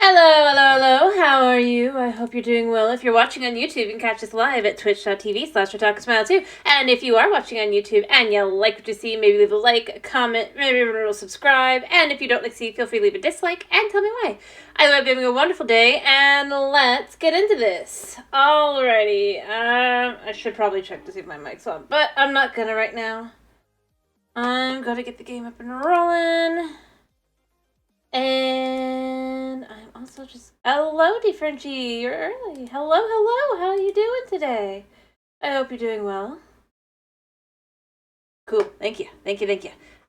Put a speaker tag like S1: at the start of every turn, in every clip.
S1: Hello, how are you? I hope you're doing well. If you're watching on YouTube, you can catch us live at twitch.tv/WeTalkASmile2. And if you are watching on YouTube and you like what you see, maybe leave a like, comment, maybe subscribe. And if you don't like to see, feel free to leave a dislike and tell me why. Either way, I'm having a wonderful day, and let's get into this. Alrighty, I should probably check to see if my mic's on, but I'm not gonna right now. I'm gonna get the game up and rolling. And I'm also just... Hello, DeFrenchie! You're early. Hello! How are you doing today? I hope you're doing well. Cool. Thank you.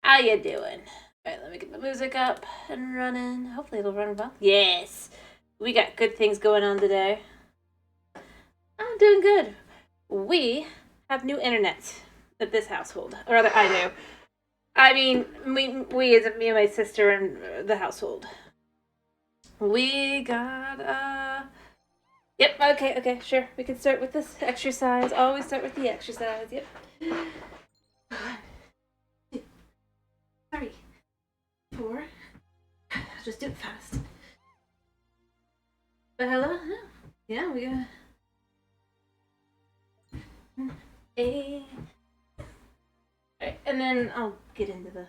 S1: How you doing? Alright, let me get the music up and running. Hopefully it'll run well. Yes! We got good things going on today. I'm doing good. We have new internet at this household. Or rather, I do. I mean, we as me and my sister and the household. We got, Yep, okay, sure. We can start with this exercise. Always start with the exercise, yep. 1, 2, 3, 4. I'll just do it fast. But hello? Yeah, we got... A... Alright, and then I'll get into the...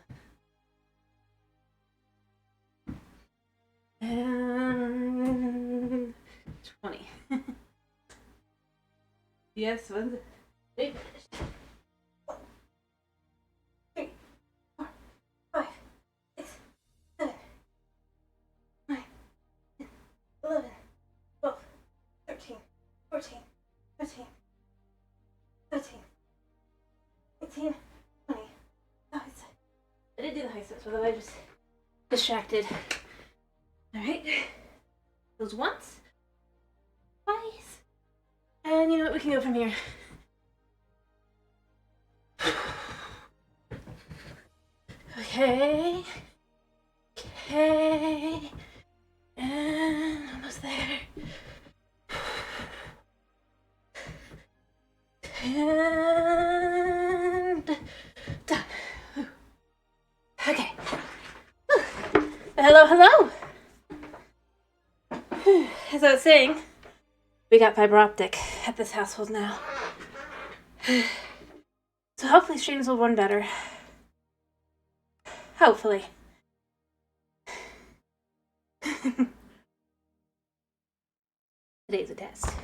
S1: 20. Yes, 1, 2, 3, 4, 5, 6, 7, 9, 10, 11, 12, 13, 14, 15, 13, 18, 20. Oh, I did do the high steps, but I just distracted. Alright. Goes once. Twice. And you know what? We can go from here. Okay. And almost there. And done. Okay. Hello. As I was saying, we got fiber optic at this household now. So hopefully streams will run better. Hopefully. Today's a test.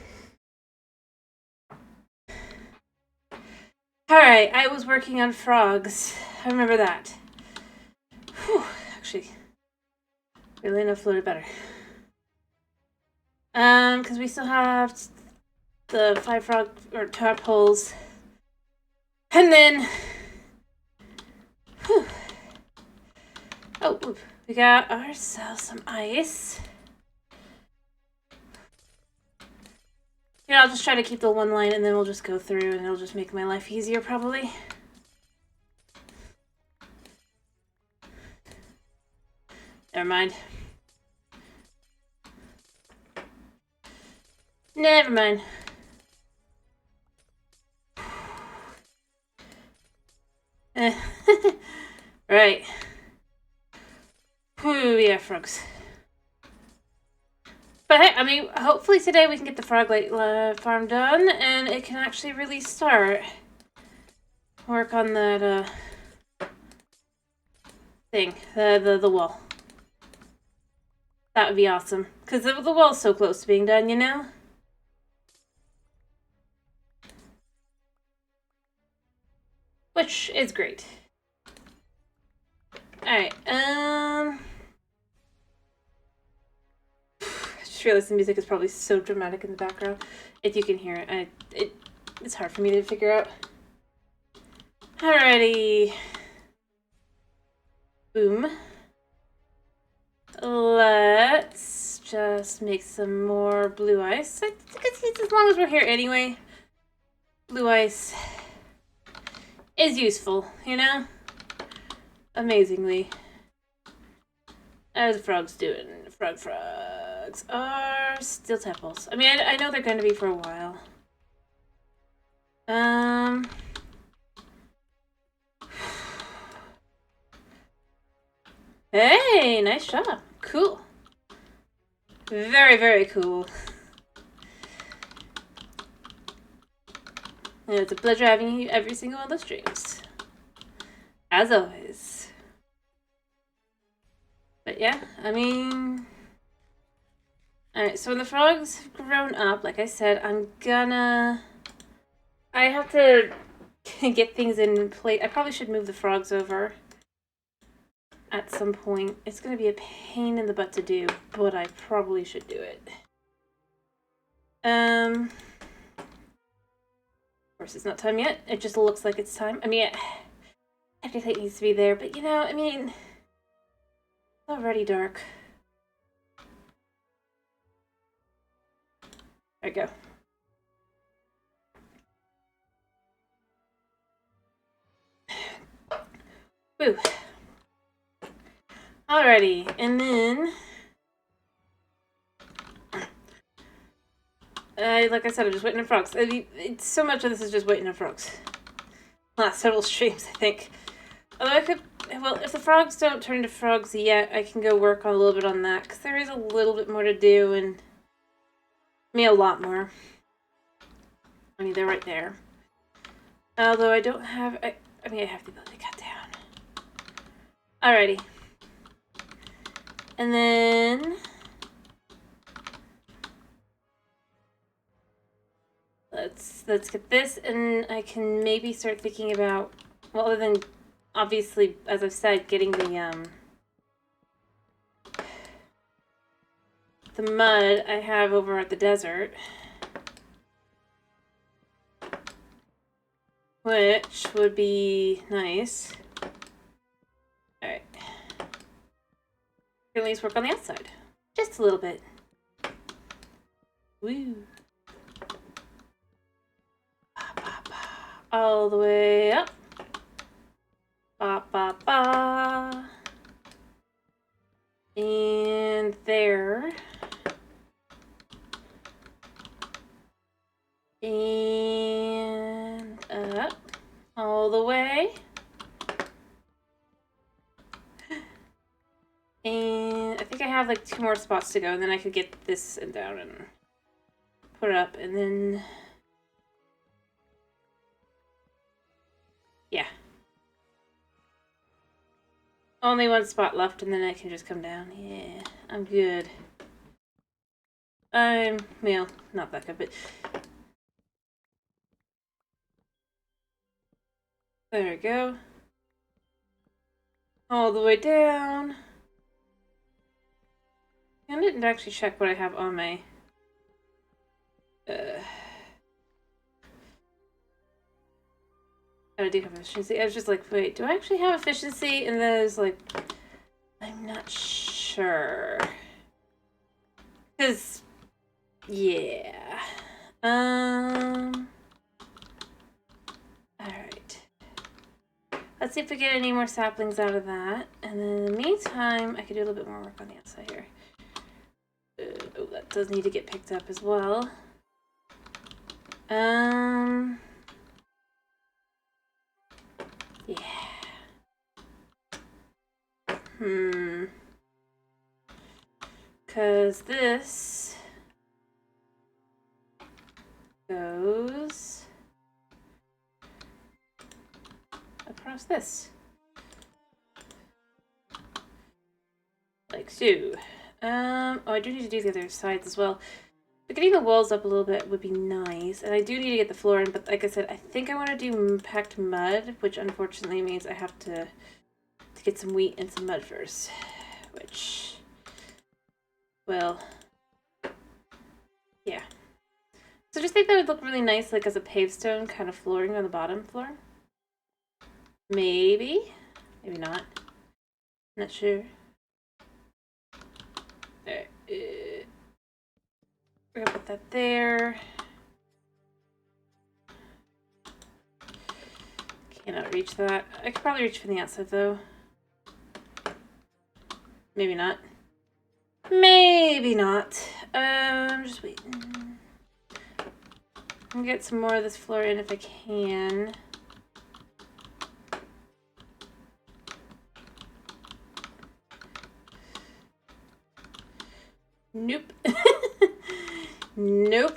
S1: Alright, I was working on frogs. I remember that. Whew, actually, really enough floated better. Because we still have the 5 frog or tadpoles. And then, whew. Oh, we got ourselves some ice. You know, I'll just try to keep the one line and then we'll just go through and it'll just make my life easier probably. Never mind. Right. Whew, yeah, frogs. But hey, I mean, hopefully today we can get the frog farm done and it can actually really start. Work on that, thing. The wall. That would be awesome. Because the wall's so close to being done, you know? Which is great. Alright, I just realized the music is probably so dramatic in the background. If you can hear it, it's hard for me to figure out. Alrighty. Boom. Let's just make some more blue ice. I think it's as long as we're here anyway. Blue ice is useful, you know? Amazingly. As the frogs doing. Frogs are still tadpoles. I mean, I know they're going to be for a while. Hey, nice job. Cool. Very, very cool. And it's a pleasure having you every single one of those streams. As always. But yeah, I mean... Alright, so when the frogs have grown up, like I said, I have to get things in place. I probably should move the frogs over at some point. It's going to be a pain in the butt to do, but I probably should do it. Of course, it's not time yet. It just looks like it's time. I mean, everything needs to be there, but you know, I mean, it's already dark. There we go. Woo. Alrighty, and then... like I said, I'm just waiting on frogs. I mean, so much of this is just waiting on frogs. Last several streams, I think. Although I could... Well, if the frogs don't turn into frogs yet, I can go work on a little bit on that, because there is a little bit more to do, and... I mean, a lot more. I mean, they're right there. Although I don't have... I mean, I have the ability to cut down. Alrighty. And then... Let's get this, and I can maybe start thinking about... Well, other than, obviously, as I've said, getting the mud I have over at the desert. Which would be nice. Alright. At least work on the outside. Just a little bit. Woo. All the way up. Ba ba ba. And there. And up. All the way. And I think I have like 2 more spots to go, and then I could get this down and put it up, and then... Yeah. Only 1 spot left, and then I can just come down. Yeah, I'm good. Well, not that good, but... There we go. All the way down. I didn't actually check what I have on my... I do have efficiency. I was just like, wait, do I actually have efficiency? And then I was like, I'm not sure. Because, yeah. Alright. Let's see if we get any more saplings out of that. And then in the meantime, I could do a little bit more work on the outside here. Oh, that does need to get picked up as well. Yeah. Because this goes across this. Like so. Oh, I do need to do the other sides as well. But getting the walls up a little bit would be nice. And I do need to get the floor in, but like I said, I think I want to do packed mud, which unfortunately means I have to get some wheat and some mud first. Which, well, yeah. So just think that would look really nice, like as a pavestone kind of flooring on the bottom floor. Maybe. Maybe not. Not sure. Alright. We're gonna put that there. Cannot reach that. I could probably reach from the outside though. Maybe not. Maybe not. I'm just waiting. I'll get some more of this floor in if I can. Nope. Nope.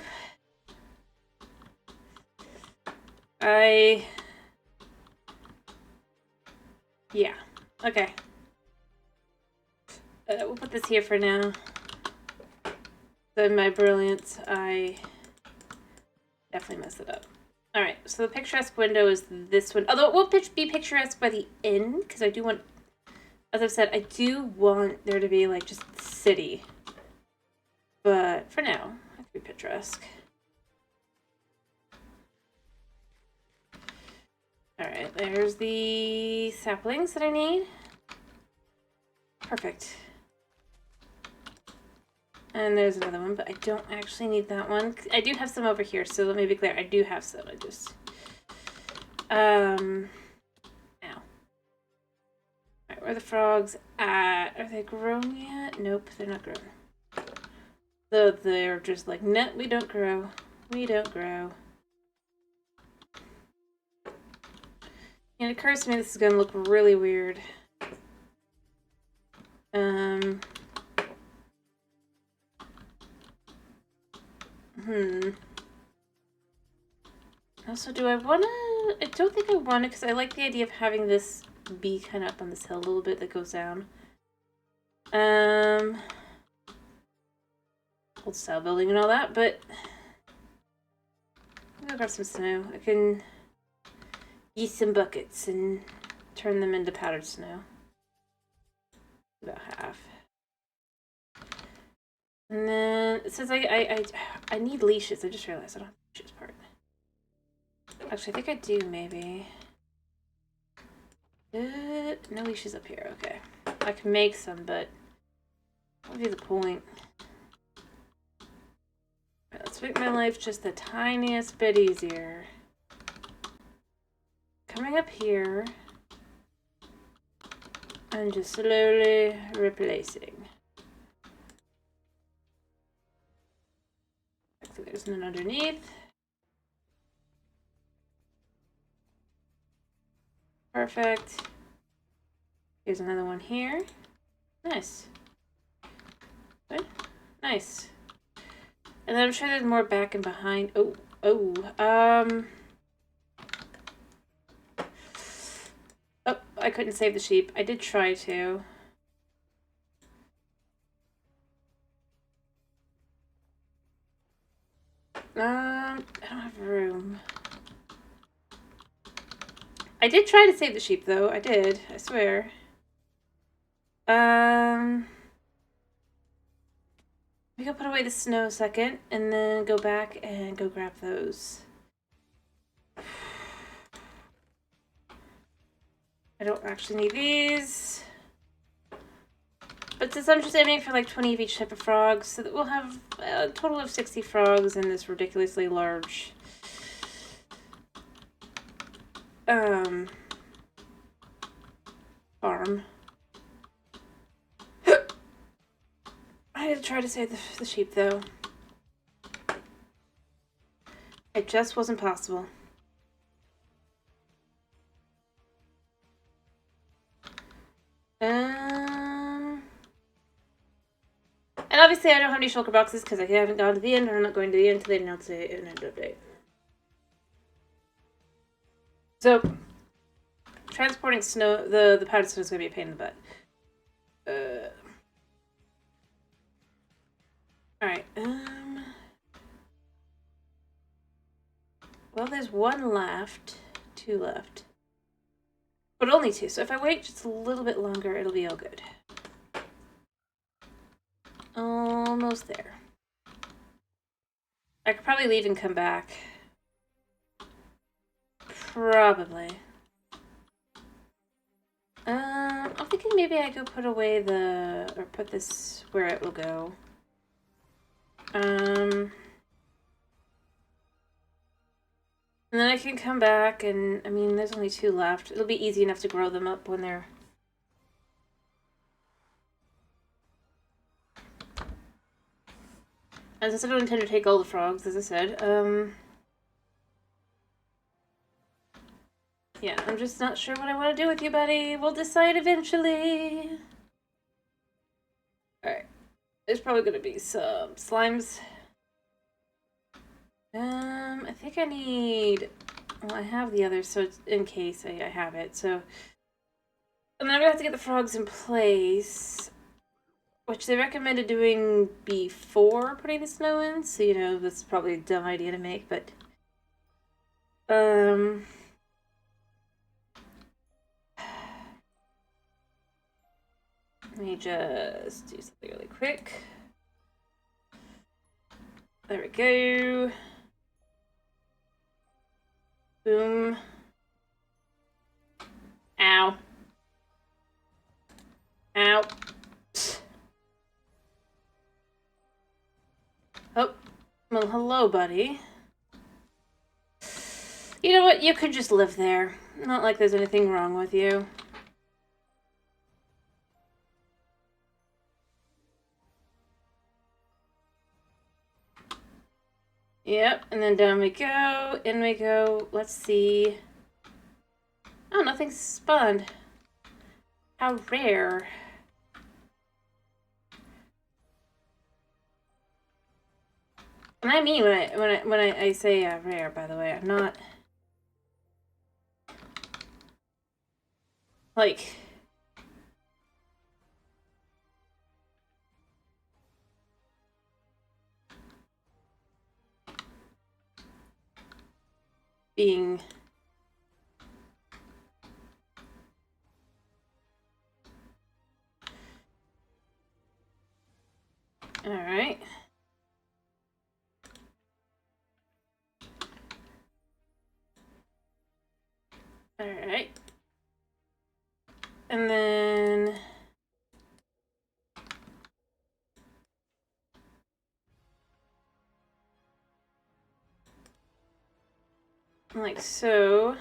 S1: Yeah. Okay. We'll put this here for now. Then my brilliance, I definitely messed it up. Alright, so the picturesque window is this one. Although it will be picturesque by the end, because I do want, as I've said, I do want there to be, like, just city. But for now, it can be picturesque. Alright, there's the saplings that I need. Perfect. And there's another one, but I don't actually need that one. I do have some over here, so let me be clear. I do have some. I just... Ow. Alright, where are the frogs at? Are they grown yet? Nope, they're not grown. So they're just like, no, we don't grow. We don't grow. And it occurs to me this is going to look really weird. Also, do I want to... I don't think I want to, because I like the idea of having this be kind of up on this hill a little bit that goes down. Old style building and all that, but... I'm going to grab some snow. I can use some buckets and turn them into powdered snow. About half. And then it says I need leashes. I just realized I don't have the leashes part. Actually, I think I do, maybe. No leashes up here. Okay. I can make some, but what would be the point? Right, let's make my life just the tiniest bit easier. Coming up here and just slowly replacing. So there's none underneath. Perfect. Here's another one here. Nice. Good. Nice. And then I'm sure there's more back and behind. Oh, I couldn't save the sheep. I did try to. I don't have room. I did try to save the sheep, though. I did. I swear. We go put away the snow a second, and then go back and go grab those. I don't actually need these. But since I'm just aiming for like 20 of each type of frogs, so that we'll have a total of 60 frogs in this ridiculously large farm. I had to try to save the sheep, though. It just wasn't possible. And obviously I don't have any shulker boxes because I haven't gone to the end, or I'm not going to the end until they announce an end update. So, transporting snow, the powdered snow is going to be a pain in the butt. Alright, well, there's one left. Two left. But only two, so if I wait just a little bit longer, it'll be all good. Almost there. I could probably leave and come back. Probably. I'm thinking maybe I go put away or put this where it will go. And then I can come back and, I mean, there's only two left. It'll be easy enough to grow them up when they're... And since I don't intend to take all the frogs, as I said, yeah, I'm just not sure what I want to do with you, buddy. We'll decide eventually. Alright. there's probably gonna be some slimes. I think I need... Well, I have the others, so it's in case I have it, so... And then I'm gonna have to get the frogs in place, which they recommended doing before putting the snow in, so, you know, that's probably a dumb idea to make, but... Let me just do something really quick. There we go. Boom. Ow. Ow. Oh. Well, hello, buddy. You know what? You could just live there. Not like there's anything wrong with you. Yep, and then down we go, in we go. Let's see. Oh, nothing's spawned. How rare. And I mean when I say rare, by the way, I'm not like being all right. All right. And then like so.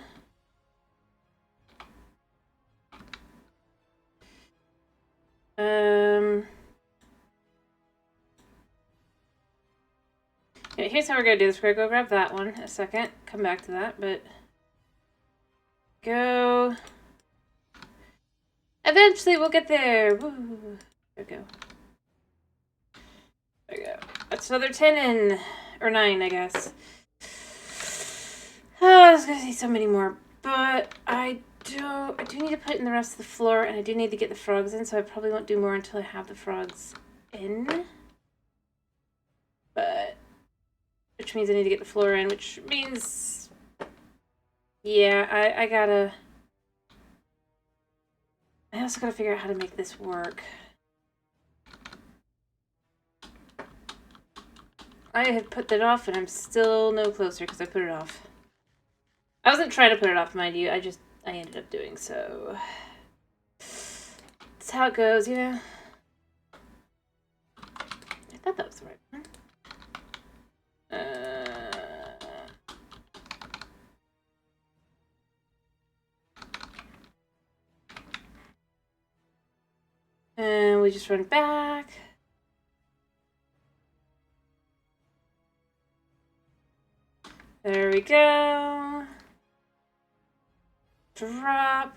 S1: Yeah, here's how we're gonna do this. We're gonna go grab that one a second. Come back to that, but go. Eventually we'll get there. Woo. There we go. There we go. That's another 10 in, or 9, I guess. Oh, I was gonna say so many more, but I do need to put in the rest of the floor, and I do need to get the frogs in, so I probably won't do more until I have the frogs in. But, which means I need to get the floor in, which means, yeah, I also gotta figure out how to make this work. I have put that off, and I'm still no closer because I put it off. I wasn't trying to put it off, mind you. I ended up doing so. That's how it goes, you know? I thought that was the right one. And we just run back. There we go. Drop.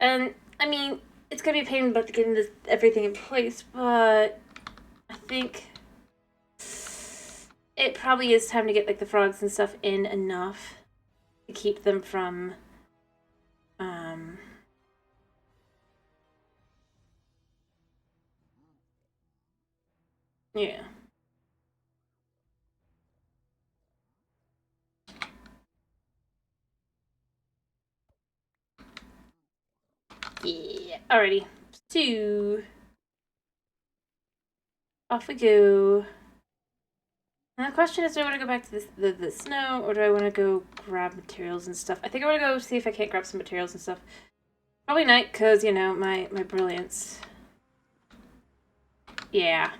S1: And, I mean, it's gonna be a pain in the butt to get everything in place, but I think it probably is time to get, like, the frogs and stuff in enough to keep them from, yeah. Yeah, alrighty. So, off we go. Now the question is, do I want to go back to the snow, or do I want to go grab materials and stuff? I think I want to go see if I can't grab some materials and stuff. Probably not, because, you know, my brilliance. Yeah.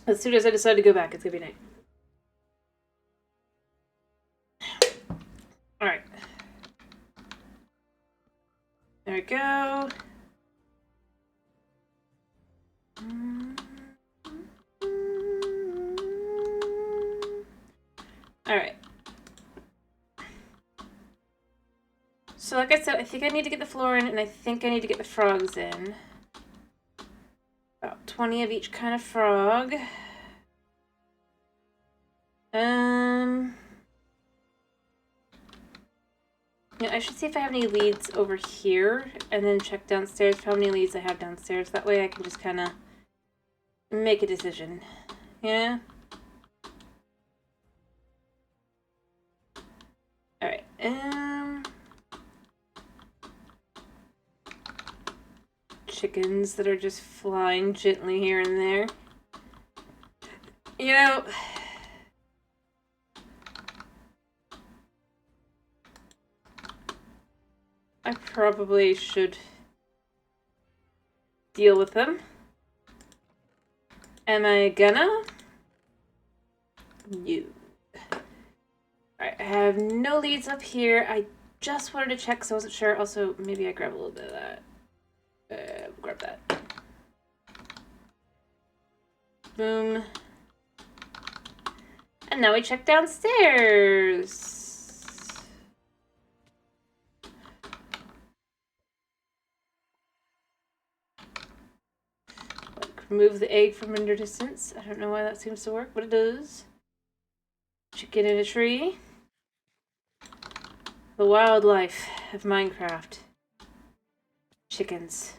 S1: As soon as I decide to go back, it's gonna be night. Alright. There we go. Alright. So like I said, I think I need to get the floor in, and I think I need to get the frogs in. About 20 of each kind of frog. Yeah, I should see if I have any leads over here, and then check downstairs for how many leads I have downstairs. That way I can just kind of make a decision. Yeah? Alright, chickens that are just flying gently here and there. You know, I probably should deal with them. Am I gonna? No. Alright, I have no leads up here. I just wanted to check because I wasn't sure. Also, maybe I grab a little bit of that. Grab that. Boom. And now we check downstairs. Like, remove the egg from under distance. I don't know why that seems to work, but it does. Chicken in a tree. The wildlife of Minecraft. Chickens.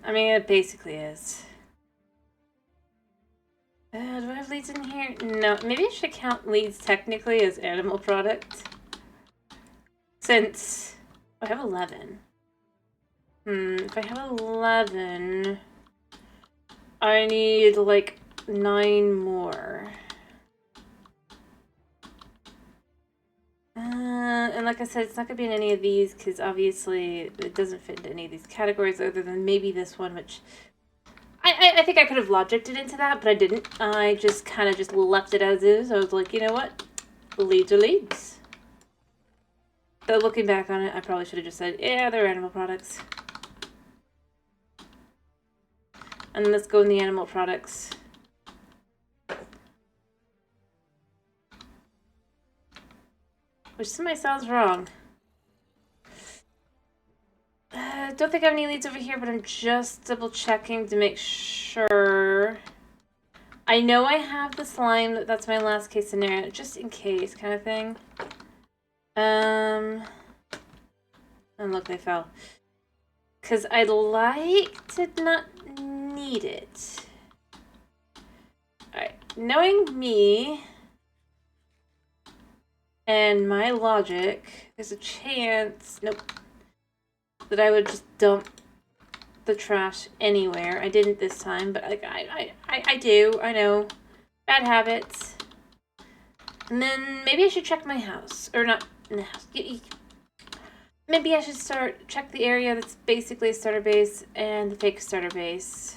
S1: I mean, it basically is. Do I have leads in here? No. Maybe I should count leads technically as animal product. Since I have 11. If I have 11, I need like 9 more. And like I said, it's not going to be in any of these because obviously it doesn't fit into any of these categories other than maybe this one, which I think I could have logicked it into that, but I didn't. I just kind of just left it as is. I was like, you know what? Leads are leads. Though looking back on it, I probably should have just said, yeah, they're animal products. And let's go in the animal products. Which somebody sounds wrong. Don't think I have any leads over here, but I'm just double checking to make sure. I know I have the slime. That's my last case scenario, just in case kind of thing. And look, they fell. Because I'd like to not need it. Alright, knowing me and my logic, there's a chance, nope, that I would just dump the trash anywhere. I didn't this time, but like I do, I know. Bad habits. And then maybe I should check my house. Or not the house. Maybe I should check the area that's basically a starter base and the fake starter base.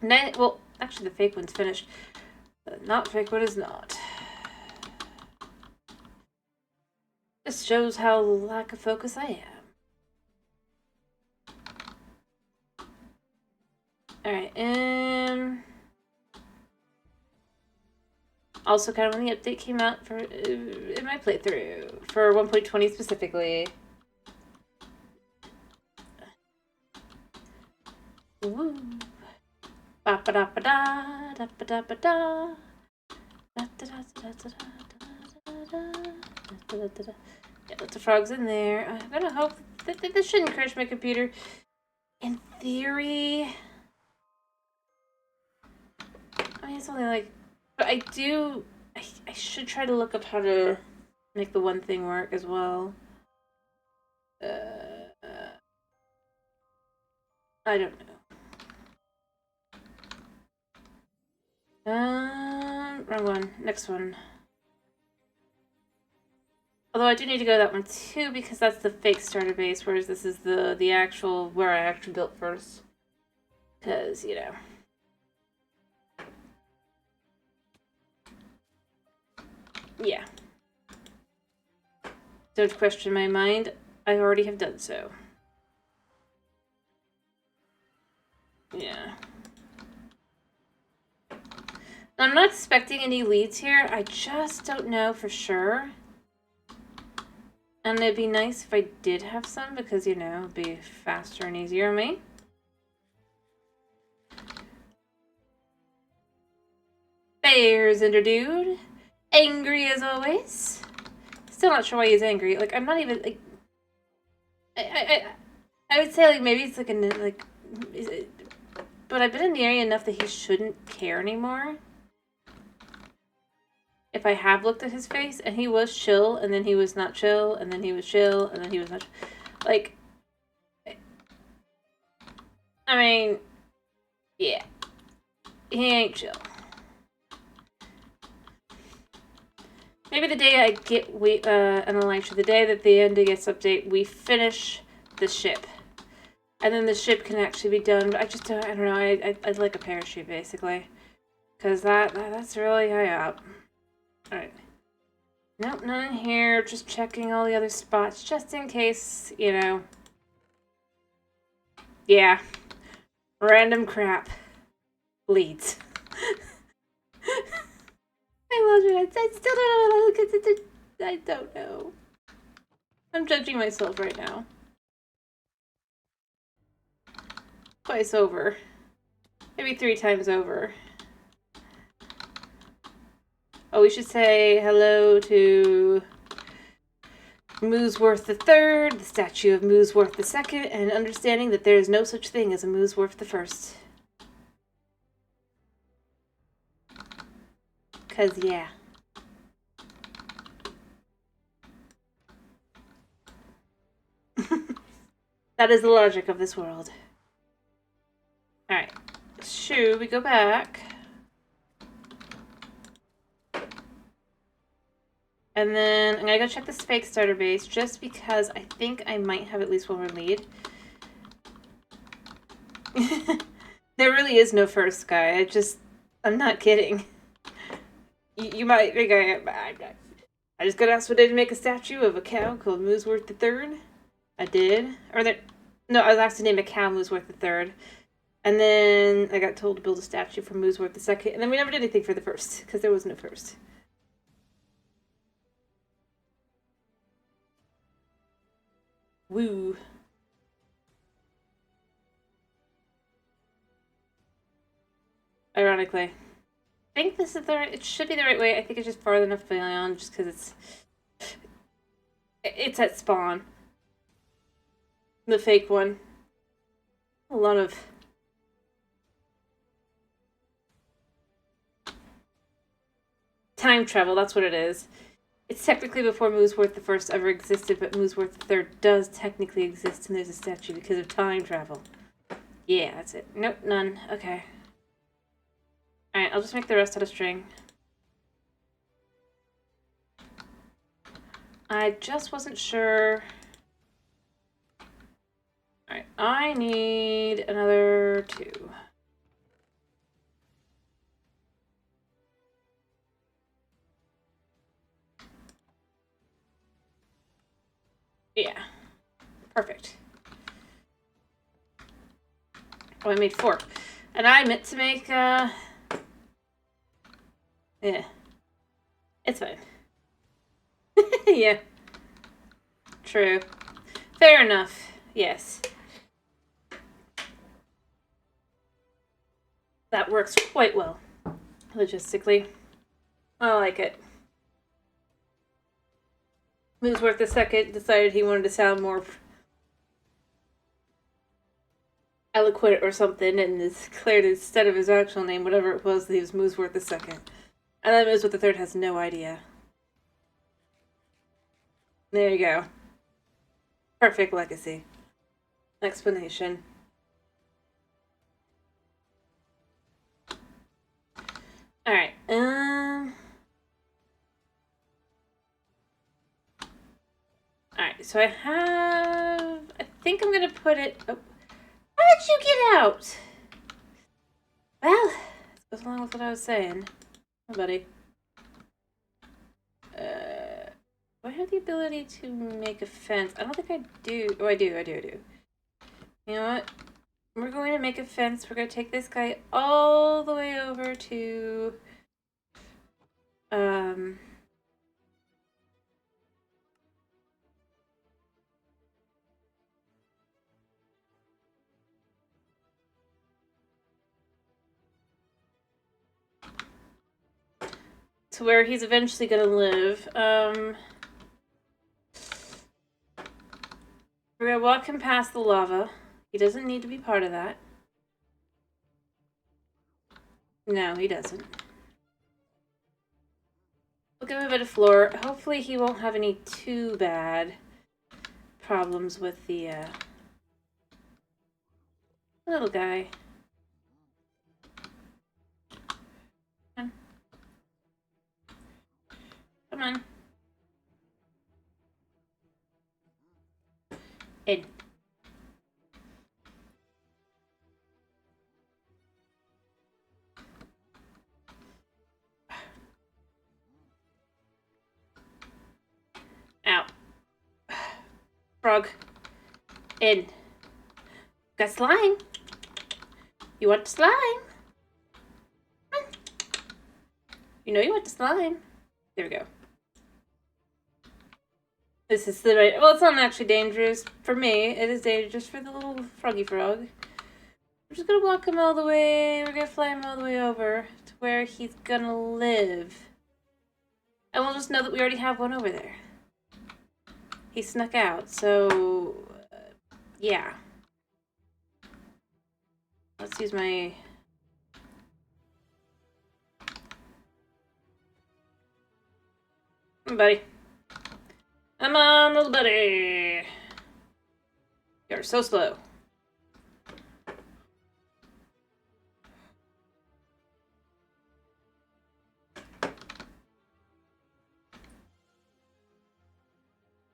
S1: Well, actually the fake one's finished. The not fake one is not. This shows how lack of focus I am. Alright, also kind of when the update came out for in my playthrough for 1.20 specifically. Woo. Ba ba da ba da da ba da ba da. Yeah, lots of frogs in there. I'm gonna hope that this shouldn't crash my computer. In theory, I mean, it's only like, but I should try to look up how to make the one thing work as well. I don't know. Wrong one. Next one. Although I do need to go to that one too because that's the fake starter base, whereas this is the actual where I actually built first. Because, you know. Yeah. Don't question my mind. I already have done so. I'm not expecting any leads here. I just don't know for sure. And it'd be nice if I did have some because, you know, it'd be faster and easier on me. There's Interdude. Angry as always. Still not sure why he's angry. Like, I'm not even, like... I would say, like, maybe it's like a, like... But I've been in the area enough that he shouldn't care anymore. If I have looked at his face, and he was chill, and then he was not chill, and then he was chill, and then he was not chill. Like... I mean... Yeah. He ain't chill. Maybe the day I get an Elisha, the day that the end gets update, we finish the ship. And then the ship can actually be done. But I just don't, I don't know, I'd like a parachute, basically. Because that's really high up. Alright. Nope, none in here. Just checking all the other spots, just in case, you know. Yeah. Random crap. Leads. I love it. I still don't know. I don't know. I'm judging myself right now. Twice over. Maybe 3 times over. Oh, we should say hello to Moosworth III, the statue of Moosworth II, and understanding that there is no such thing as a Moosworth I. 'Cause, yeah. That is the logic of this world. Alright. Should we go back? And then I'm gonna go check this fake starter base just because I think I might have at least one more lead. There really is no first guy. I'm not kidding. You might think I just got asked what I did to make a statue of a cow called Moosworth III. I did. No, I was asked to name a cow Moosworth III. And then I got told to build a statue for Moosworth II. And then we never did anything for the first, because there was no first. Woo. Ironically. I think this is it should be the right way. I think it's just farther enough beyond just because it's at spawn. The fake one. A lot of time travel, that's what it is. It's technically before Moosworth I ever existed, but Moosworth III does technically exist and there's a statue because of time travel. Yeah, that's it. Nope, none. Okay. Alright, I'll just make the rest out of string. I just wasn't sure. Alright, I need another 2. Yeah. Perfect. Oh, I made 4. And I meant to make, yeah. It's fine. Yeah. True. Fair enough. Yes. That works quite well. Logistically. I like it. Moosworth II decided he wanted to sound more eloquent or something and declared instead of his actual name, whatever it was, that he was Moosworth II. And then Moosworth III has no idea. There you go. Perfect legacy. Explanation. Alright, Alright, so I think I'm gonna put it... Oh. How did you get out? Well, it goes along with what I was saying. Oh, buddy. Do I have the ability to make a fence? I don't think I do. Oh, I do. You know what? We're going to make a fence. We're going to take this guy all the way over to to where he's eventually gonna live. We're gonna walk him past the lava. He doesn't need to be part of that. No, he doesn't. We'll give him a bit of floor. Hopefully he won't have any too bad problems with the little guy. Come on. Come on. In. Out. Frog. In. Got slime. You want slime? You know you want the slime. There we go. This is the right... Well, it's not actually dangerous. For me, it is dangerous for the little froggy frog. We're just gonna walk him all the way... We're gonna fly him all the way over to where he's gonna live. And we'll just know that we already have one over there. He snuck out, so... yeah. Let's use my... Come on, buddy. Come on, little buddy. You're so slow.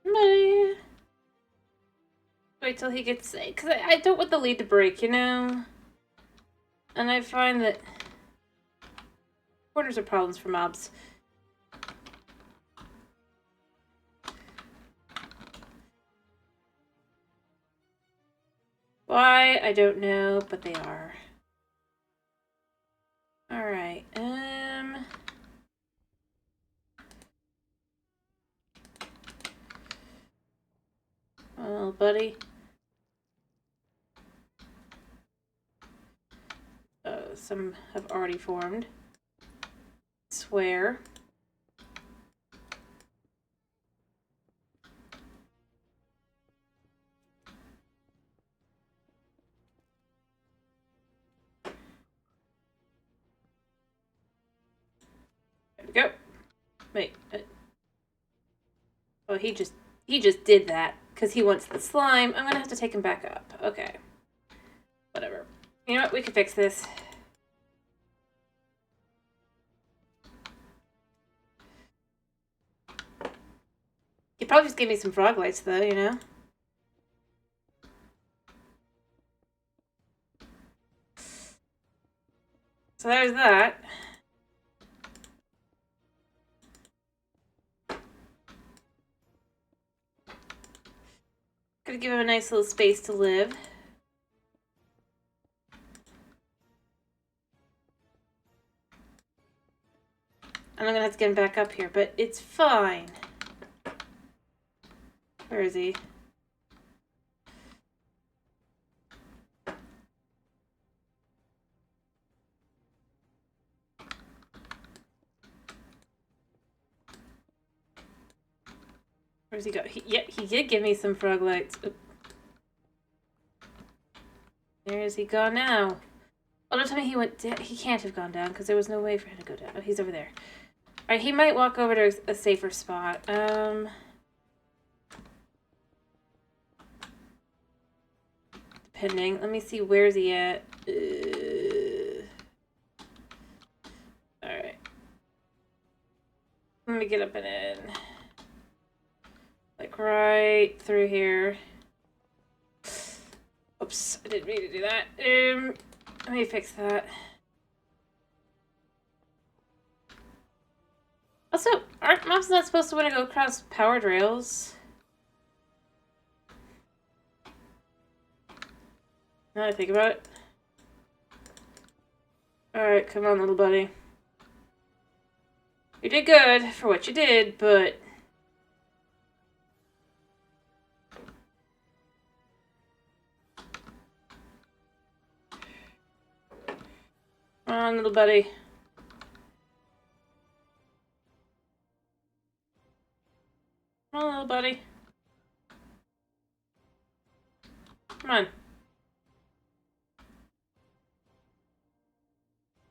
S1: Buddy. Wait till he gets... Because I don't want the lead to break, you know? And I find that corners are problems for mobs. Why? I don't know, but they are. Alright, well, buddy. Some have already formed. Swear. There we go. Wait. Oh, he just did that because he wants the slime. I'm gonna have to take him back up. Okay. Whatever. You know what? We can fix this. He probably just gave me some frog lights, though, you know? So there's that. Gonna give him a nice little space to live. And I'm gonna have to get him back up here, but it's fine. Where is he? Where's he go? Yeah, he did give me some frog lights. Oop. Where is he gone now? Oh, don't tell me he went down. He can't have gone down because there was no way for him to go down. Oh, he's over there. Alright, he might walk over to a safer spot. Depending. Let me see, where's he at? Alright. Let me get up and in. Like right through here. Oops, I didn't mean to do that. Let me fix that. Also, aren't mobs not supposed to want to go across powered rails? Now I think about it. Alright, come on, little buddy. You did good for what you did, but... Come on, little buddy. Come on, little buddy. Come on.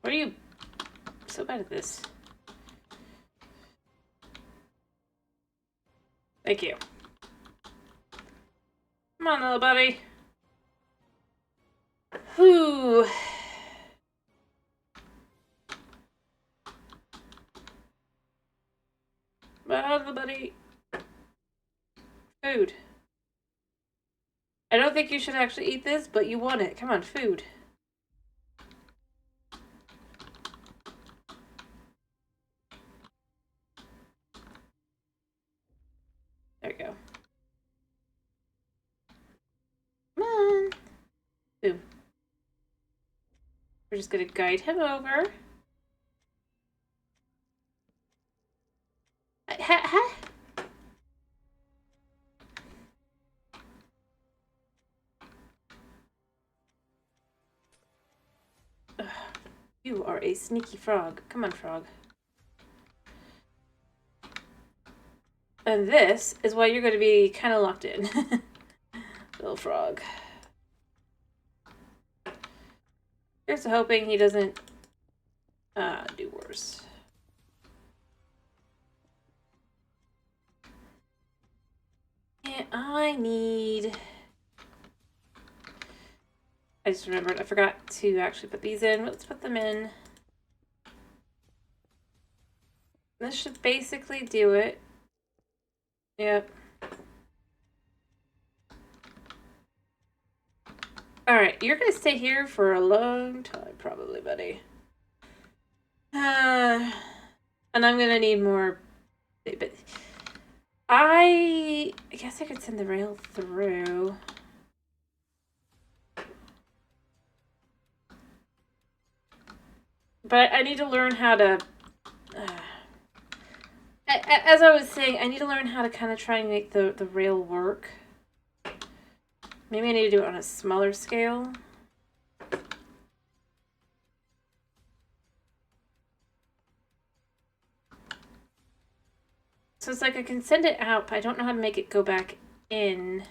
S1: What are you so bad at this? Thank you. Come on, little buddy. Whew. Little buddy. Food. I don't think you should actually eat this, but you want it. Come on, food. There we go. Come on. Boom. We're just gonna guide him over. Ha. You are a sneaky frog. Come on, frog. And this is why you're going to be kind of locked in. Little frog. Here's to hoping he doesn't do worse. And I need... I just remembered I forgot to actually put these in. Let's put them in. This should basically do it. Yep. Alright, you're gonna stay here for a long time, probably, buddy. And I'm gonna need more... But I guess I could send the rail through. But I need to learn how to... as I was saying, I need to learn how to kind of try and make the rail work. Maybe I need to do it on a smaller scale. So it's like I can send it out, but I don't know how to make it go back in.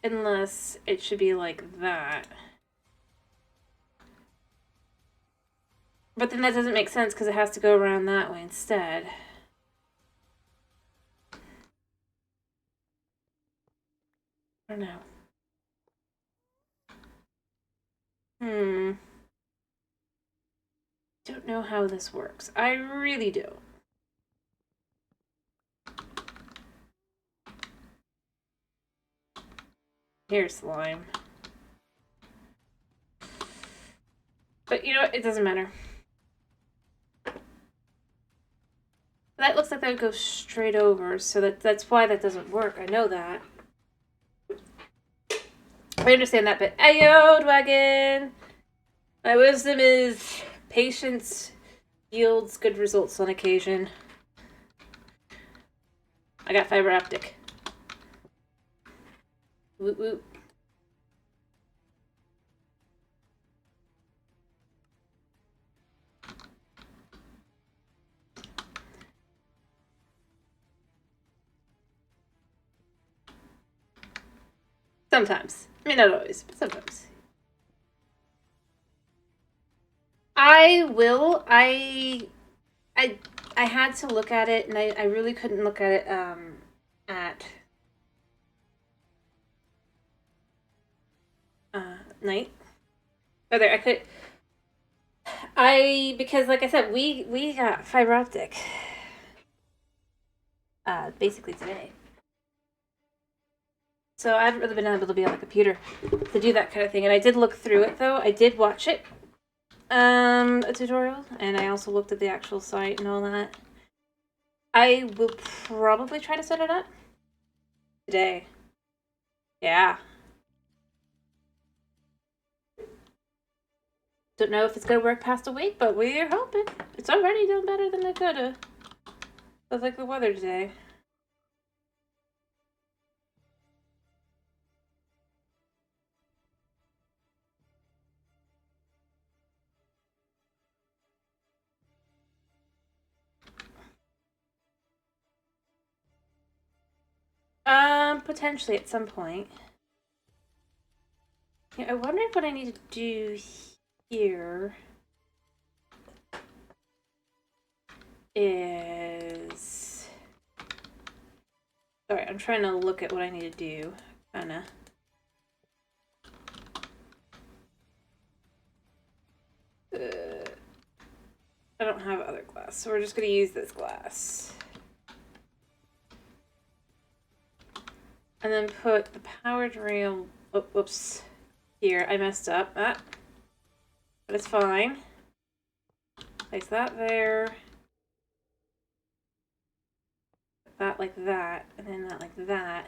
S1: Unless it should be like that. But then that doesn't make sense because it has to go around that way instead. I don't know. Don't know how this works. I really don't. Here's slime. But you know what? It doesn't matter. That looks like that would go straight over, so that's why that doesn't work. I know that. I understand that bit. Ayo, Dwagon! My wisdom is patience yields good results on occasion. I got fiber optic. Woot woot. Sometimes. I mean, not always, but sometimes. I will. I had to look at it, and I really couldn't look at it at night. Whether I could... because like I said, we got fiber optic basically today. So I haven't really been able to be on the computer to do that kind of thing. And I did look through it, though. I did watch it, a tutorial, and I also looked at the actual site and all that. I will probably try to set it up today. Yeah. Don't know if it's gonna work past a week, but we're hoping. It's already done better than it could've. Feels like the weather today. Potentially at some point. Yeah, I wonder what I need to do here is... Sorry, I'm trying to look at what I need to do. Kinda. I don't have other glass, so we're just gonna use this glass. And then put the powered rail... Oh, whoops. Here, I messed up. But it's fine. Place that there. That like that, and then that like that.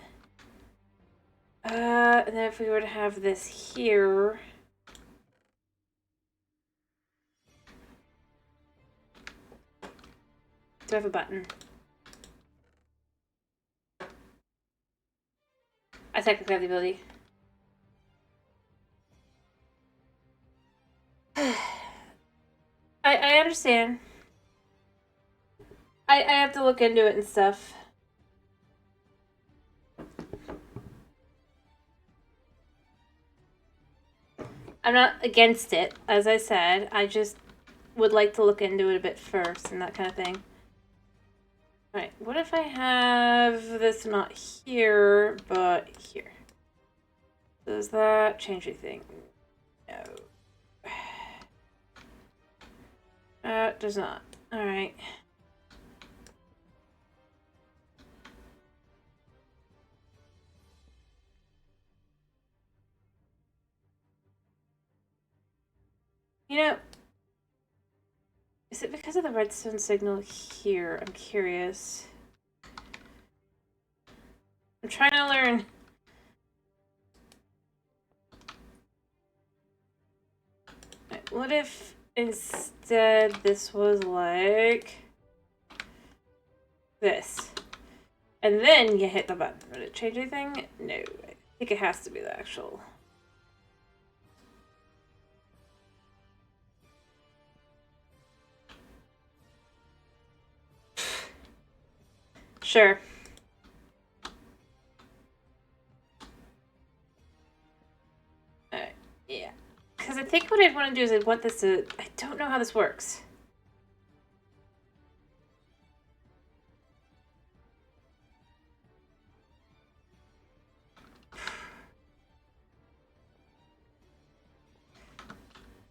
S1: And then if we were to have this here... Do I have a button? I technically have the ability. I understand. I have to look into it and stuff. I'm not against it, as I said. I just would like to look into it a bit first and that kind of thing. Alright, what if I have this not here, but here? Does that change anything? No. Does not. Alright. You know, is it because of the redstone signal here? I'm curious. I'm trying to learn. What if instead this was like this? And then you hit the button. Would it change anything? No. I think it has to be the actual... Sure. Alright, yeah. Because I think what I'd want to do is I'd want this to... I don't know how this works.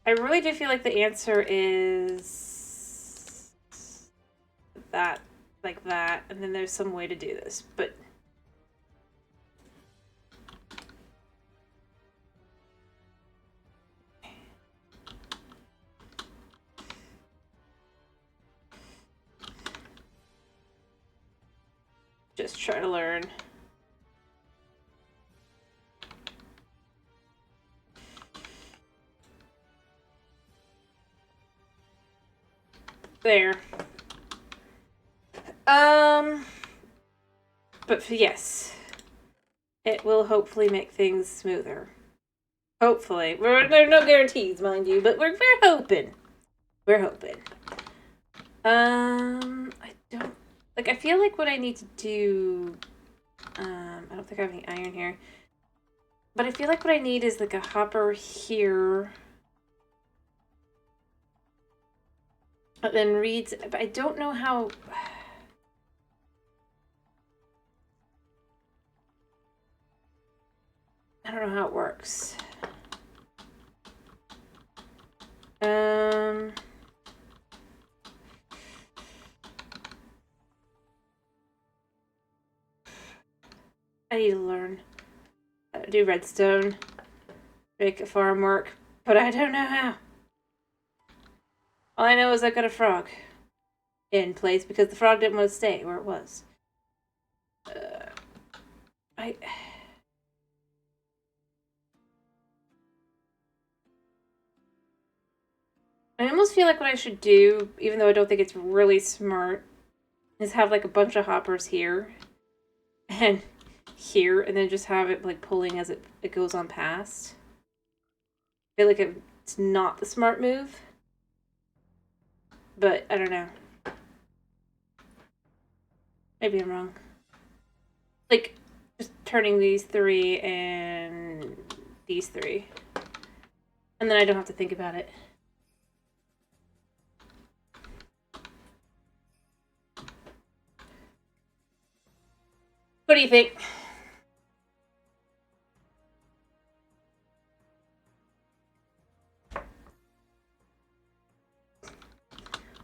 S1: I really do feel like the answer is... that, like that, and then there's some way to do this, but... Just try to learn. There. But yes. It will hopefully make things smoother. Hopefully. There are no guarantees, mind you, but we're hoping. We're hoping. I don't... Like, I feel like what I need to do... I don't think I have any iron here. But I feel like what I need is, like, a hopper here. But then reads... But I don't know how... I don't know how it works. I need to learn how to do redstone, make a farm work, but I don't know how. All I know is I got a frog in place because the frog didn't want to stay where it was. I almost feel like what I should do, even though I don't think it's really smart, is have like a bunch of hoppers here and here, and then just have it like pulling as it goes on past. I feel like it's not the smart move, but I don't know. Maybe I'm wrong. Like, just turning these 3 and these 3. And then I don't have to think about it. What do you think?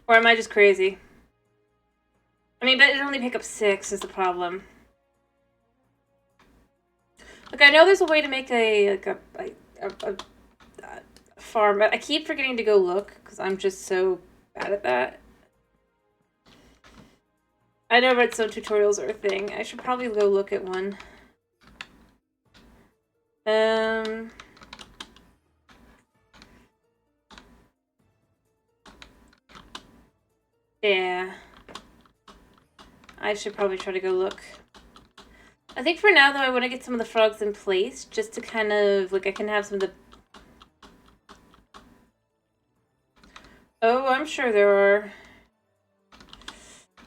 S1: Or am I just crazy? I mean, but it only pick up 6 is the problem. Like, I know there's a way to make a farm. I keep forgetting to go look because I'm just so bad at that. I know redstone tutorials are a thing. I should probably go look at one. Yeah. I should probably try to go look. I think for now, though, I want to get some of the frogs in place just to kind of, like, I can have some of the... Oh, I'm sure there are.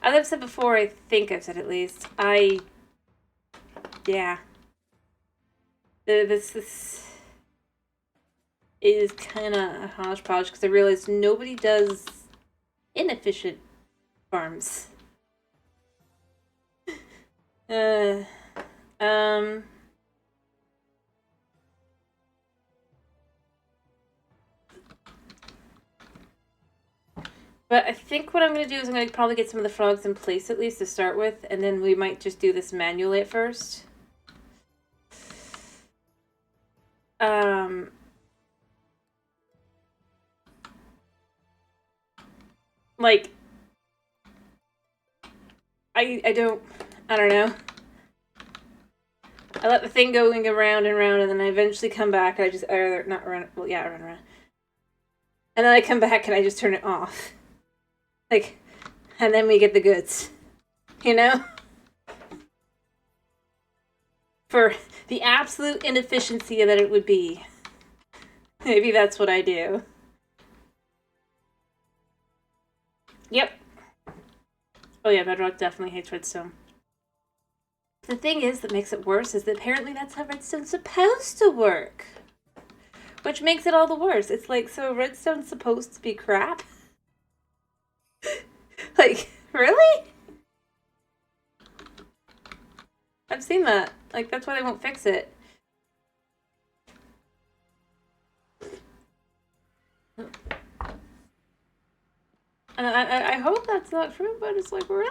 S1: As I've said before, I think I've said at least, yeah. This is kind of a hodgepodge because I realized nobody does inefficient farms. But I think what I'm going to do is I'm going to probably get some of the frogs in place at least to start with, and then we might just do this manually at first. Like, I don't know. I let the thing going around and around, and then I eventually come back, and I just, or not run, well, yeah, run around. And then I come back, and I just turn it off. Like, and then we get the goods. You know? For the absolute inefficiency that it would be. Maybe that's what I do. Yep. Oh yeah, Bedrock definitely hates redstone. The thing is that makes it worse is that apparently that's how redstone's supposed to work. Which makes it all the worse. It's like, so redstone's supposed to be crap? Like, really? I've seen that. Like, that's why they won't fix it. And I hope that's not true, but it's like, really?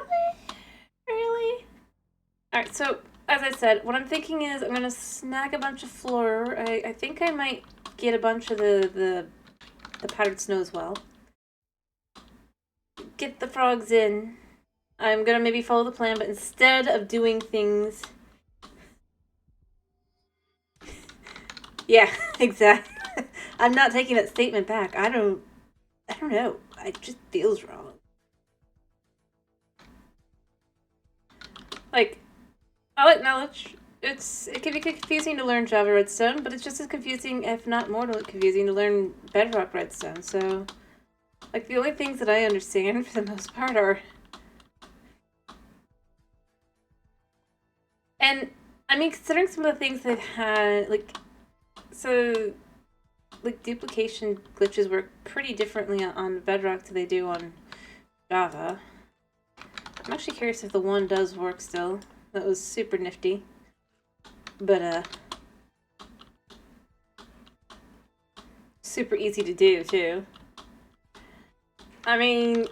S1: Really? Alright, so, as I said, what I'm thinking is I'm gonna snag a bunch of floor. I think I might get a bunch of the powdered snow as well. Get the frogs in. I'm gonna maybe follow the plan, but instead of doing things... Yeah, exactly. I'm not taking that statement back. I don't know. It just feels wrong. Like, I'll acknowledge it can be confusing to learn Java Redstone, but it's just as confusing, if not more confusing, to learn Bedrock Redstone. So, like, the only things that I understand for the most part are... And, I mean, considering some of the things they've had, like, so, like, duplication glitches work pretty differently on Bedrock than they do on Java. I'm actually curious if the one does work still. That was super nifty. But, super easy to do, too. I mean...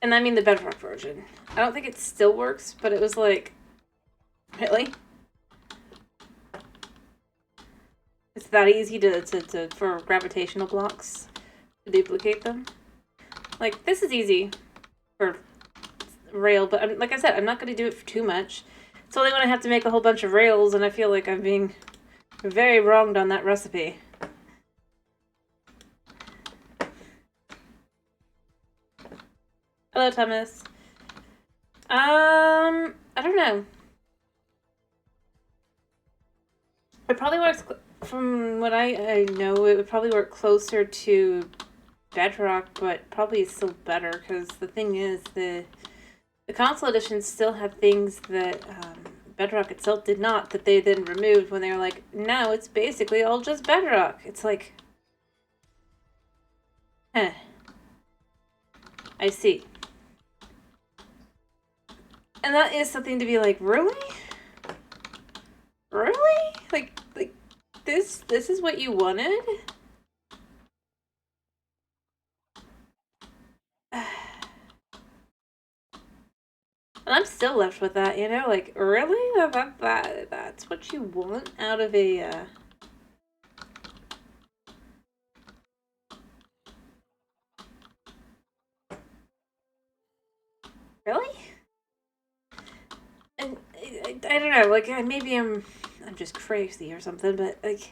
S1: And I mean the Bedrock version. I don't think it still works, but it was like... Really? It's that easy for gravitational blocks to duplicate them? Like, this is easy for rail, but like I said, I'm not going to do it for too much. It's only when I have to make a whole bunch of rails, and I feel like I'm being very wronged on that recipe. Hello, Thomas. I don't know. It probably works, from what I know, it would probably work closer to Bedrock, but probably still better, because the thing is, the console editions still have things that Bedrock itself did not, that they then removed when they were like, no, it's basically all just Bedrock. It's like, huh. I see. And that is something to be like, really? Really? Like this is what you wanted? And I'm still left with that, you know? Like, really? That's what you want out of a, Really? And I don't know, like, maybe I'm just crazy or something, but, like,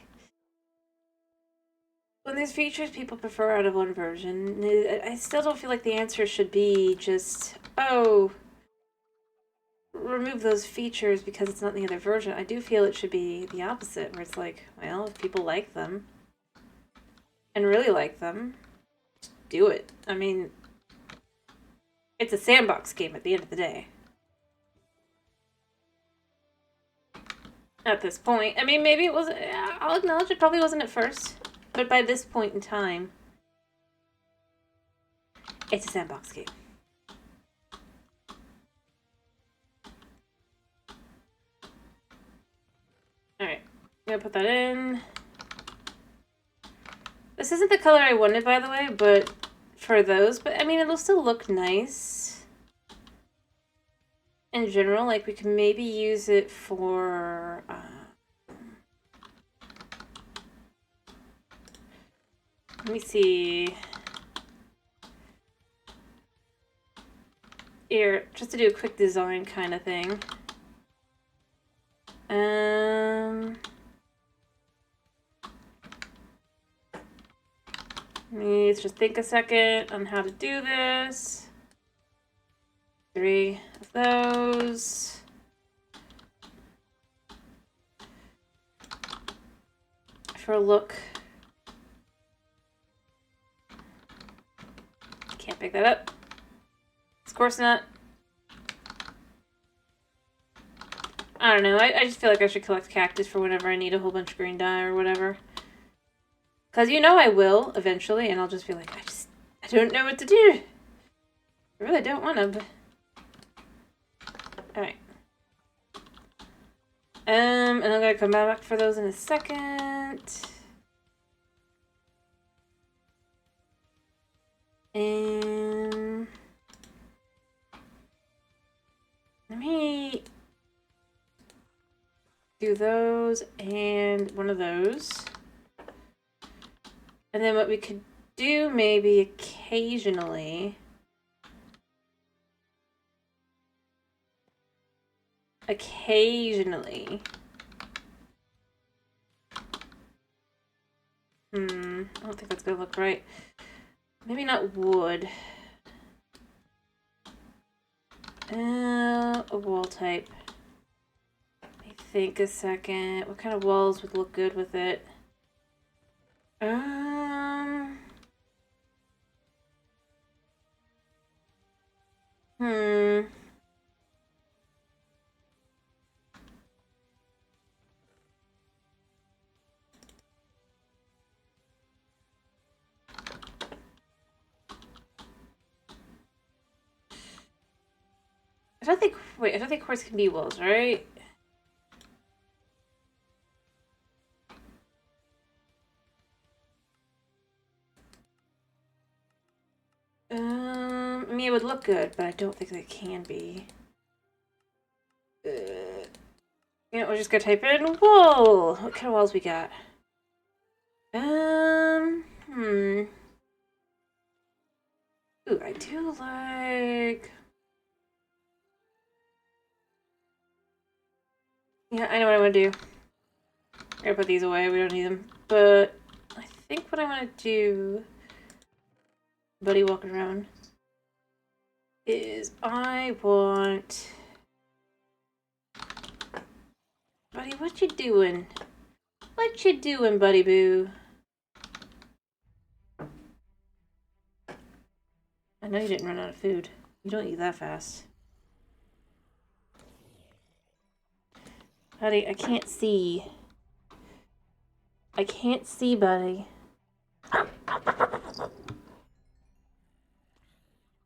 S1: when there's features people prefer out of one version, I still don't feel like the answer should be just, oh, remove those features because it's not in the other version. I do feel it should be the opposite, where it's like, well, if people like them and really like them, just do it. I mean, it's a sandbox game at the end of the day. At this point. I mean, maybe it was, I'll acknowledge it probably wasn't at first, but by this point in time, it's a sandbox game. Alright, I'm gonna put that in. This isn't the color I wanted, by the way, but for those, but I mean, it'll still look nice. In general, like, we can maybe use it for, let me see. Here, just to do a quick design kind of thing. Let's just think a second on how to do this. 3 of those. For a look. Can't pick that up. Of course not. I don't know. I just feel like I should collect cactus for whenever I need a whole bunch of green dye or whatever. Because you know I will eventually, and I'll just be like, I don't know what to do. I really don't want to, but... Alright. And I'm gonna come back for those in a second. And... let me do those and one of those. And then what we could do maybe occasionally... I don't think that's gonna look right. Maybe not wood. A wall type. Let me think a second. What kind of walls would look good with it? I don't think, wait, I don't think quartz can be walls, right? I mean, it would look good, but I don't think it can be. You know, we're just gonna type in wall. What kind of walls we got? Ooh, I do like... yeah, I know what I want to do. I'm gonna put these away, we don't need them. But I think what I want to do... buddy walking around. is I want... Buddy, what you doing? What you doing, buddy boo? I know you didn't run out of food. You don't eat that fast. Buddy, I can't see. I can't see, buddy.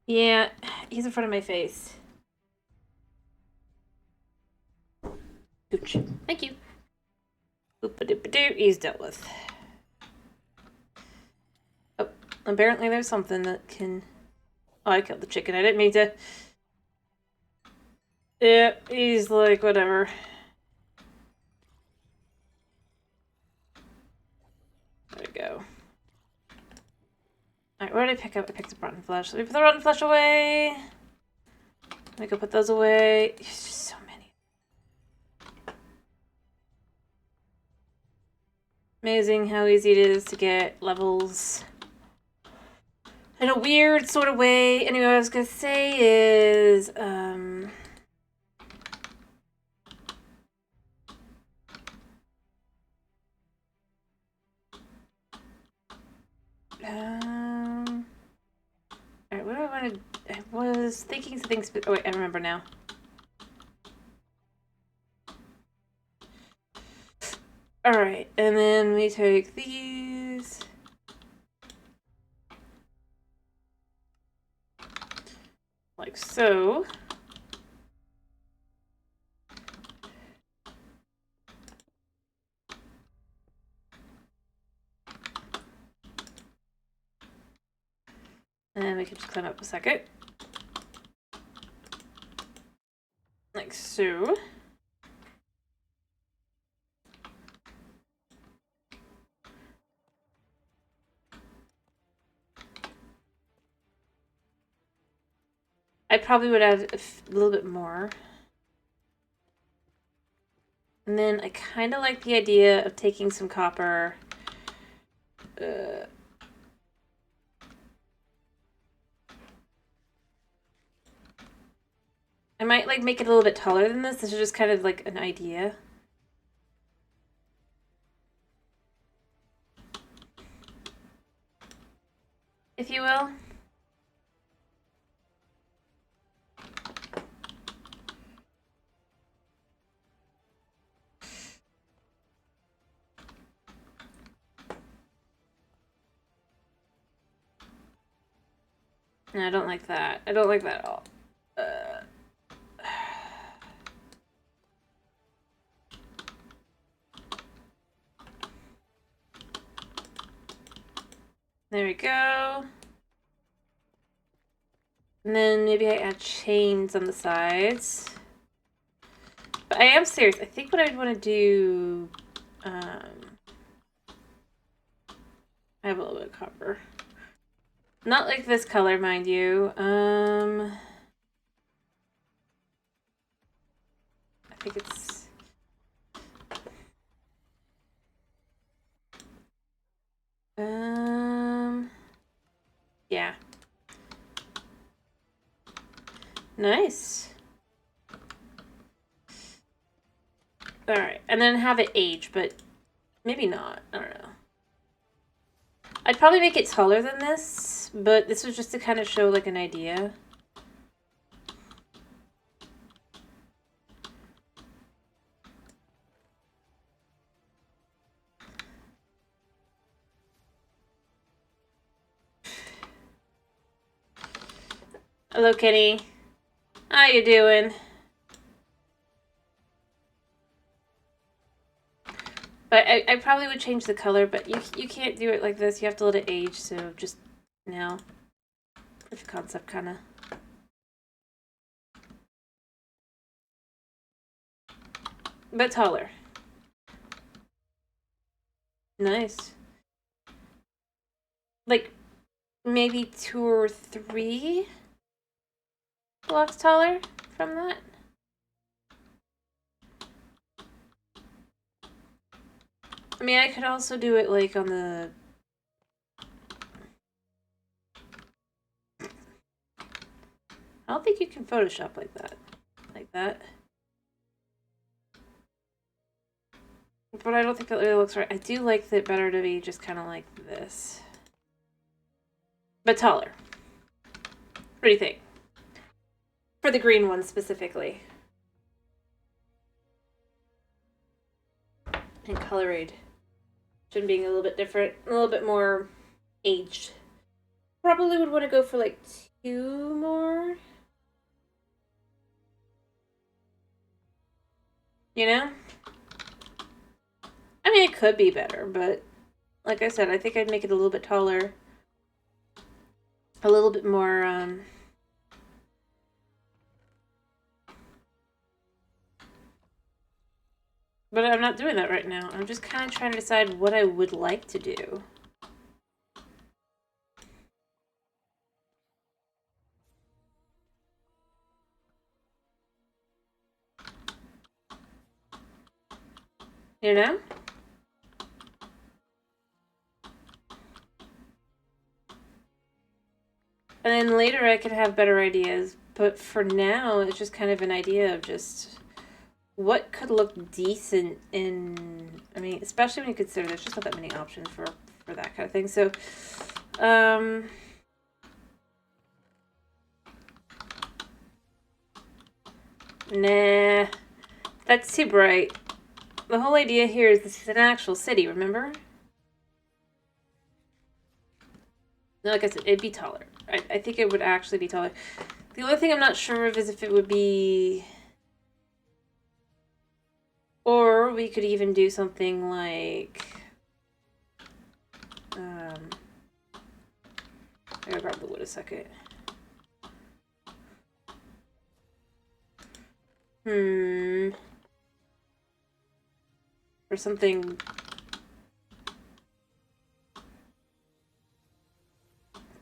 S1: Yeah, he's in front of my face. Gooch. Thank you. Boop-a-doop-a-doo. He's dealt with. Oh, apparently there's something that can... Oh, I killed the chicken. I didn't mean to... Yeah, he's like, whatever. There we go. Alright, what did I pick up? I picked up rotten flesh. Let me put the rotten flesh away. Let me go put those away. There's just so many. Amazing how easy it is to get levels in a weird sort of way. Anyway, what I was gonna say is, alright, what do I want to... I was thinking something... Oh, wait, I remember now. Alright, and then we take these... like so. And we can just climb up a second. Like so. I probably would add a little bit more. And then I kind of like the idea of taking some copper. I might like make it a little bit taller than this. This is just kind of like an idea. If you will. No, I don't like that. I don't like that at all. There we go. And then maybe I add chains on the sides. But I am serious. I think what I'd want to do... I have a little bit of copper. Not like this color, mind you. I think it's... yeah. Nice. Alright, and then have it age, but maybe not. I don't know. I'd probably make it taller than this, but this was just to kind of show like an idea. Hello, kitty. How you doing? But I probably would change the color, but you can't do it like this. You have to let it age, so just now. Proof of concept, kind of. But taller. Nice. Like, maybe 2 or 3 blocks taller from that. I mean, I could also do it like on the... I don't think you can Photoshop like that. Like that. But I don't think that really looks right. I do like it better to be just kind of like this. But taller. What do you think? For the green one specifically. And colored. Should being a little bit different. A little bit more aged. Probably would want to go for like 2 more. You know? I mean, it could be better, but like I said, I think I'd make it a little bit taller. A little bit more, but I'm not doing that right now. I'm just kind of trying to decide what I would like to do. You know? And then later I could have better ideas. But for now, it's just kind of an idea of just what could look decent in... I mean, especially when you consider there's just not that many options for that kind of thing. So, nah. That's too bright. The whole idea here is this is an actual city, remember? Like I said, it'd be taller. I think it would actually be taller. The only thing I'm not sure of is if it would be... Or we could even do something like... I gotta grab the wood a second. Or something...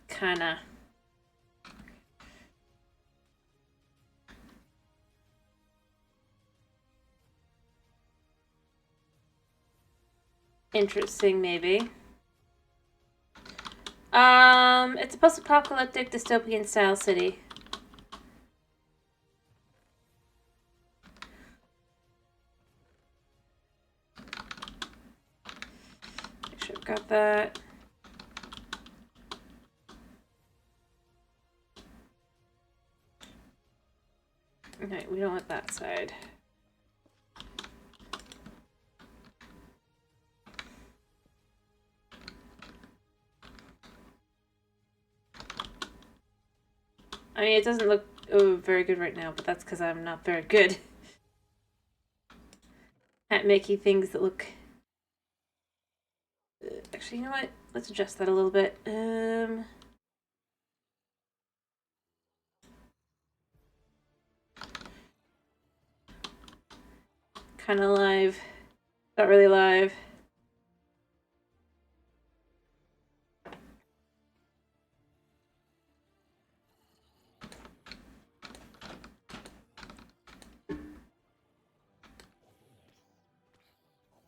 S1: Kinda... interesting, maybe. It's a post-apocalyptic dystopian style city. Make sure I've got that. Okay, we don't want that side. I mean, it doesn't look very good right now, but that's because I'm not very good at making things that look... Actually, you know what? Let's adjust that a little bit. Kind of live. Not really live.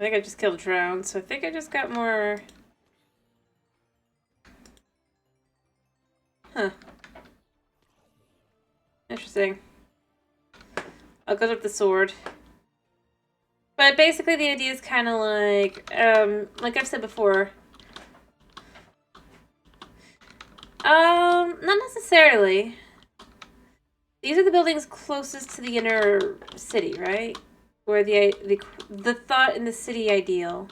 S1: I think I just killed a drone, so I think I just got more... Huh. Interesting. I'll go up the sword. But basically the idea is kind of like I've said before. Not necessarily. These are the buildings closest to the inner city, right? Where the thought in the city ideal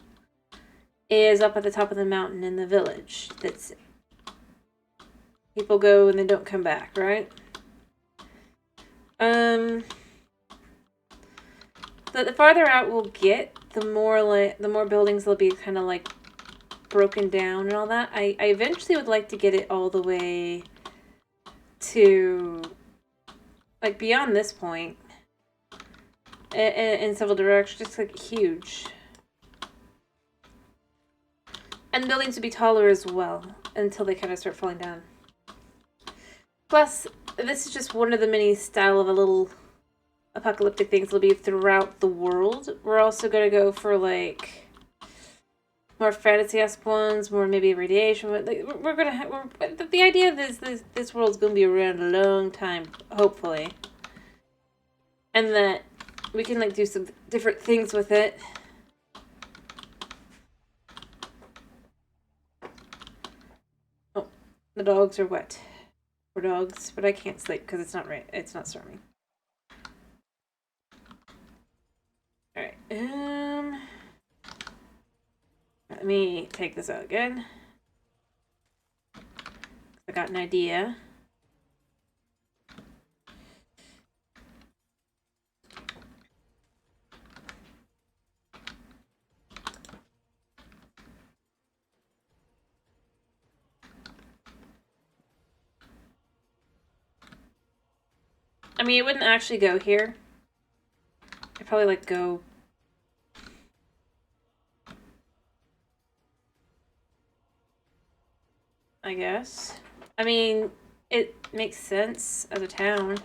S1: is up at the top of the mountain in the village. That's people go and they don't come back, right? The farther out we'll get, the more buildings will be kind of like broken down and all that. I eventually would like to get it all the way to like beyond this point. In several directions, just like huge. And buildings would be taller as well until they kind of start falling down. Plus, this is just one of the many style of a little apocalyptic things that'll be throughout the world. We're also going to go for like more fantasy-esque ones, more maybe radiation. Like, we're gonna have. The idea of this world's gonna be around a long time, hopefully, and that we can like do some different things with it. Oh, the dogs are wet. We're dogs, but I can't sleep because it's not right. It's not storming. All right. Let me take this out again. I got an idea. I mean, it wouldn't actually go here. I'd probably like go. I guess. I mean, it makes sense as a town.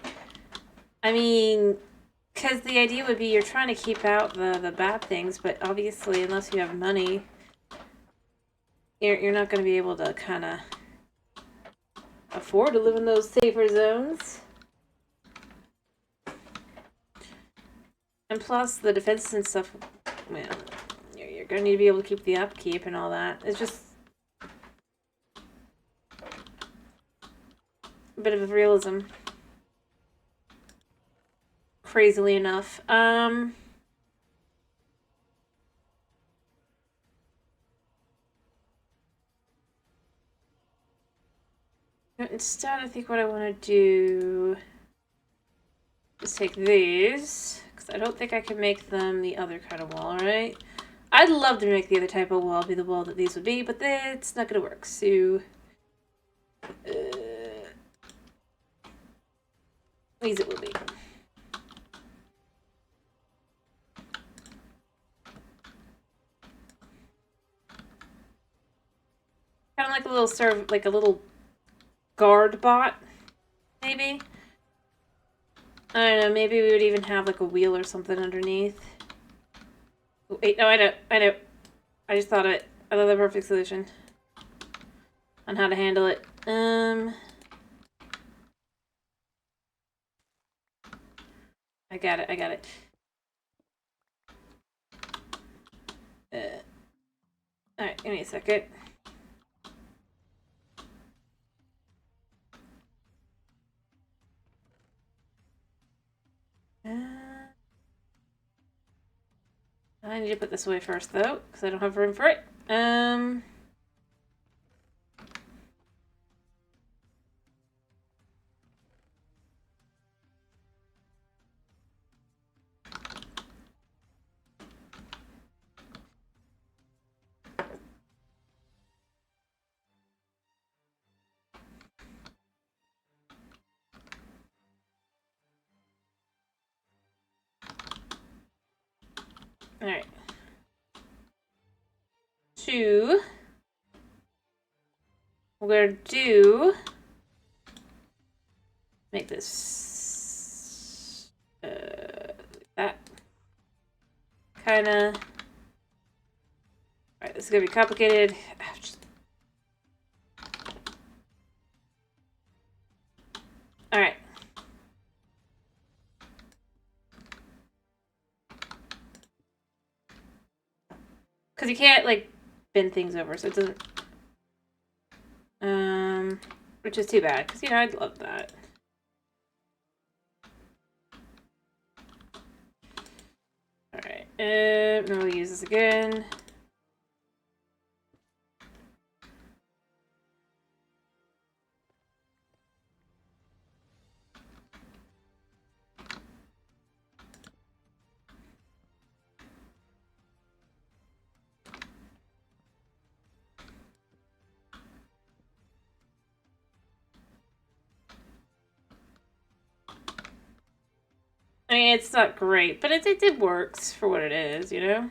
S1: I mean, because the idea would be you're trying to keep out the bad things, but obviously, unless you have money, you're not going to be able to kind of afford to live in those safer zones. And plus, the defenses and stuff, well, you're going to need to be able to keep the upkeep and all that. It's just a bit of a realism. Crazily enough. Instead, I think what I want to do is take these, because I don't think I can make them the other kind of wall, right? I'd love to make the other type of wall be the wall that these would be, but it's not going to work, so... these it will be. Kind of like a little like a little guard bot, maybe? I don't know, maybe we would even have like a wheel or something underneath. Wait, no, I know. I just thought it. I thought the perfect solution on how to handle it. I got it. Alright, give me a second. I need to put this away first, though, because I don't have room for it. Alright. 2. We're gonna do... make this... like that. Kinda... Alright, this is gonna be complicated. Alright. Because you can't, like, bend things over, so it doesn't... which is too bad, because, you know, I'd love that. Alright, we'll use this again. I mean, it's not great, but it works for what it is, you know?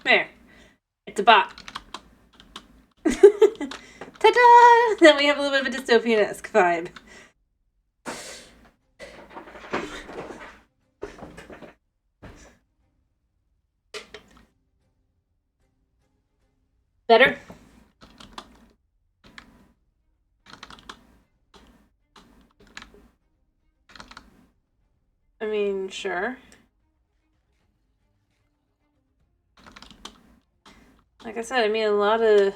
S1: There. It's a bot. Ta-da! Then we have a little bit of a dystopian-esque vibe. Better? I mean, sure. Like I said, I mean, a lot of...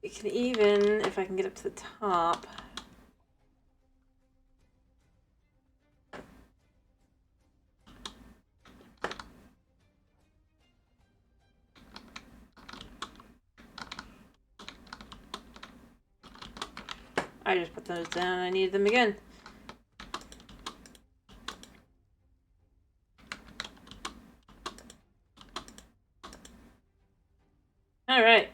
S1: You can even, if I can get up to the top... I just put those down. I need them again. All right.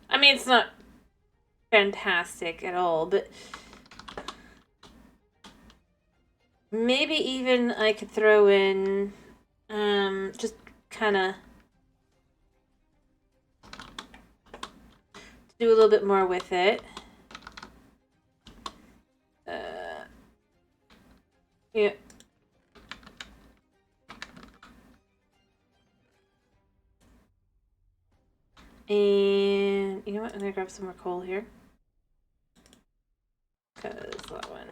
S1: I mean, it's not fantastic at all, but maybe even I could throw in, just kind of do a little bit more with it. Yeah. And you know what? I'm gonna grab some more coal here. Because that one.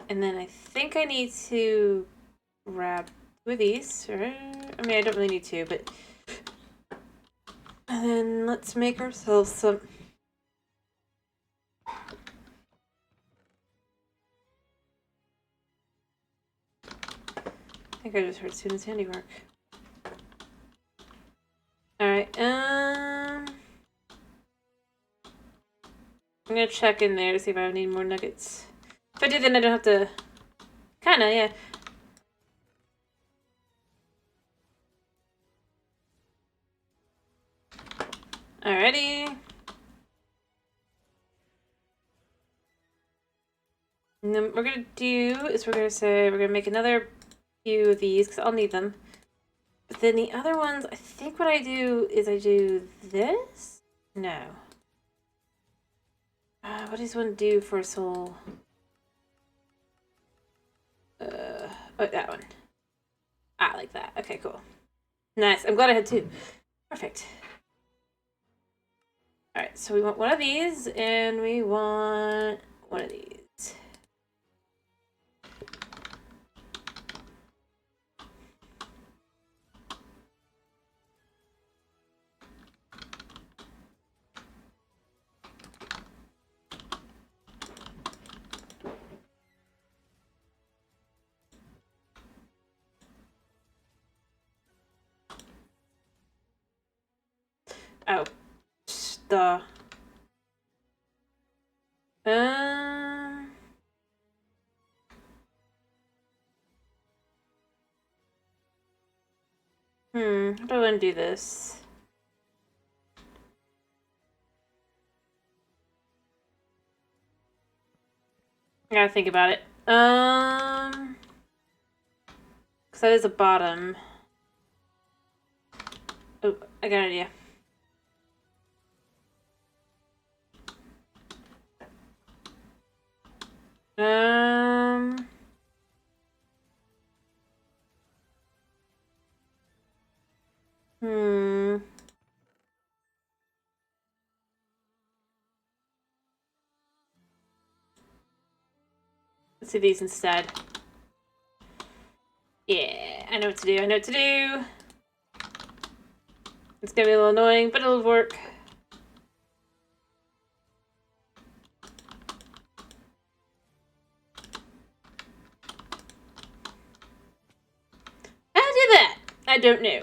S1: And then I think I need to grab two of these. I mean, I don't really need to, but... And then let's make ourselves some... I think I just heard Student's Handiwork. Alright, I'm gonna check in there to see if I need more nuggets. If I do, then I don't have to... Kinda, yeah. Alrighty. And then what we're gonna do is we're gonna make another few of these, because I'll need them. But then the other ones, I think what I do is I do this? No. What does one do for a soul? Oh, that one. Ah, like that. Okay, cool. Nice. I'm glad I had two. Perfect. Alright, so we want one of these, and we want one of these. Oh, the. How do I want to do this? I gotta think about it. Because that is a bottom. Oh, I got an idea. Let's do these instead. Yeah, I know what to do. I know what to do. It's gonna be a little annoying, but it'll work. How to do that? I don't know.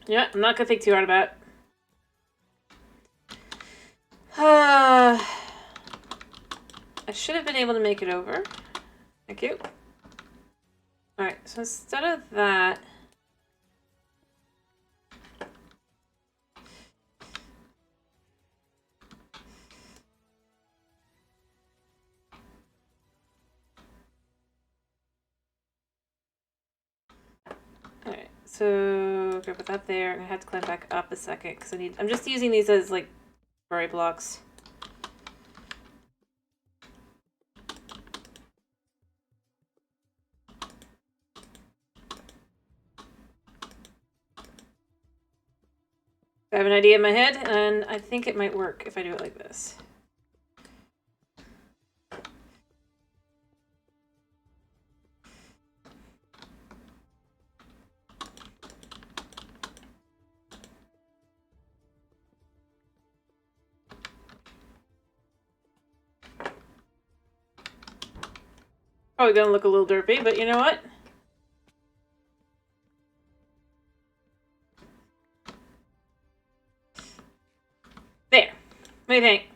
S1: You know what? I'm not gonna think too hard about it. I should have been able to make it over. Thank you. Alright, so instead of that... Alright, so go put that there. I'm gonna have to climb back up a second because I'm just using these as like furry blocks. I have an idea in my head, and I think it might work if I do it like this. Probably gonna look a little derpy, but you know what? There. What do you think?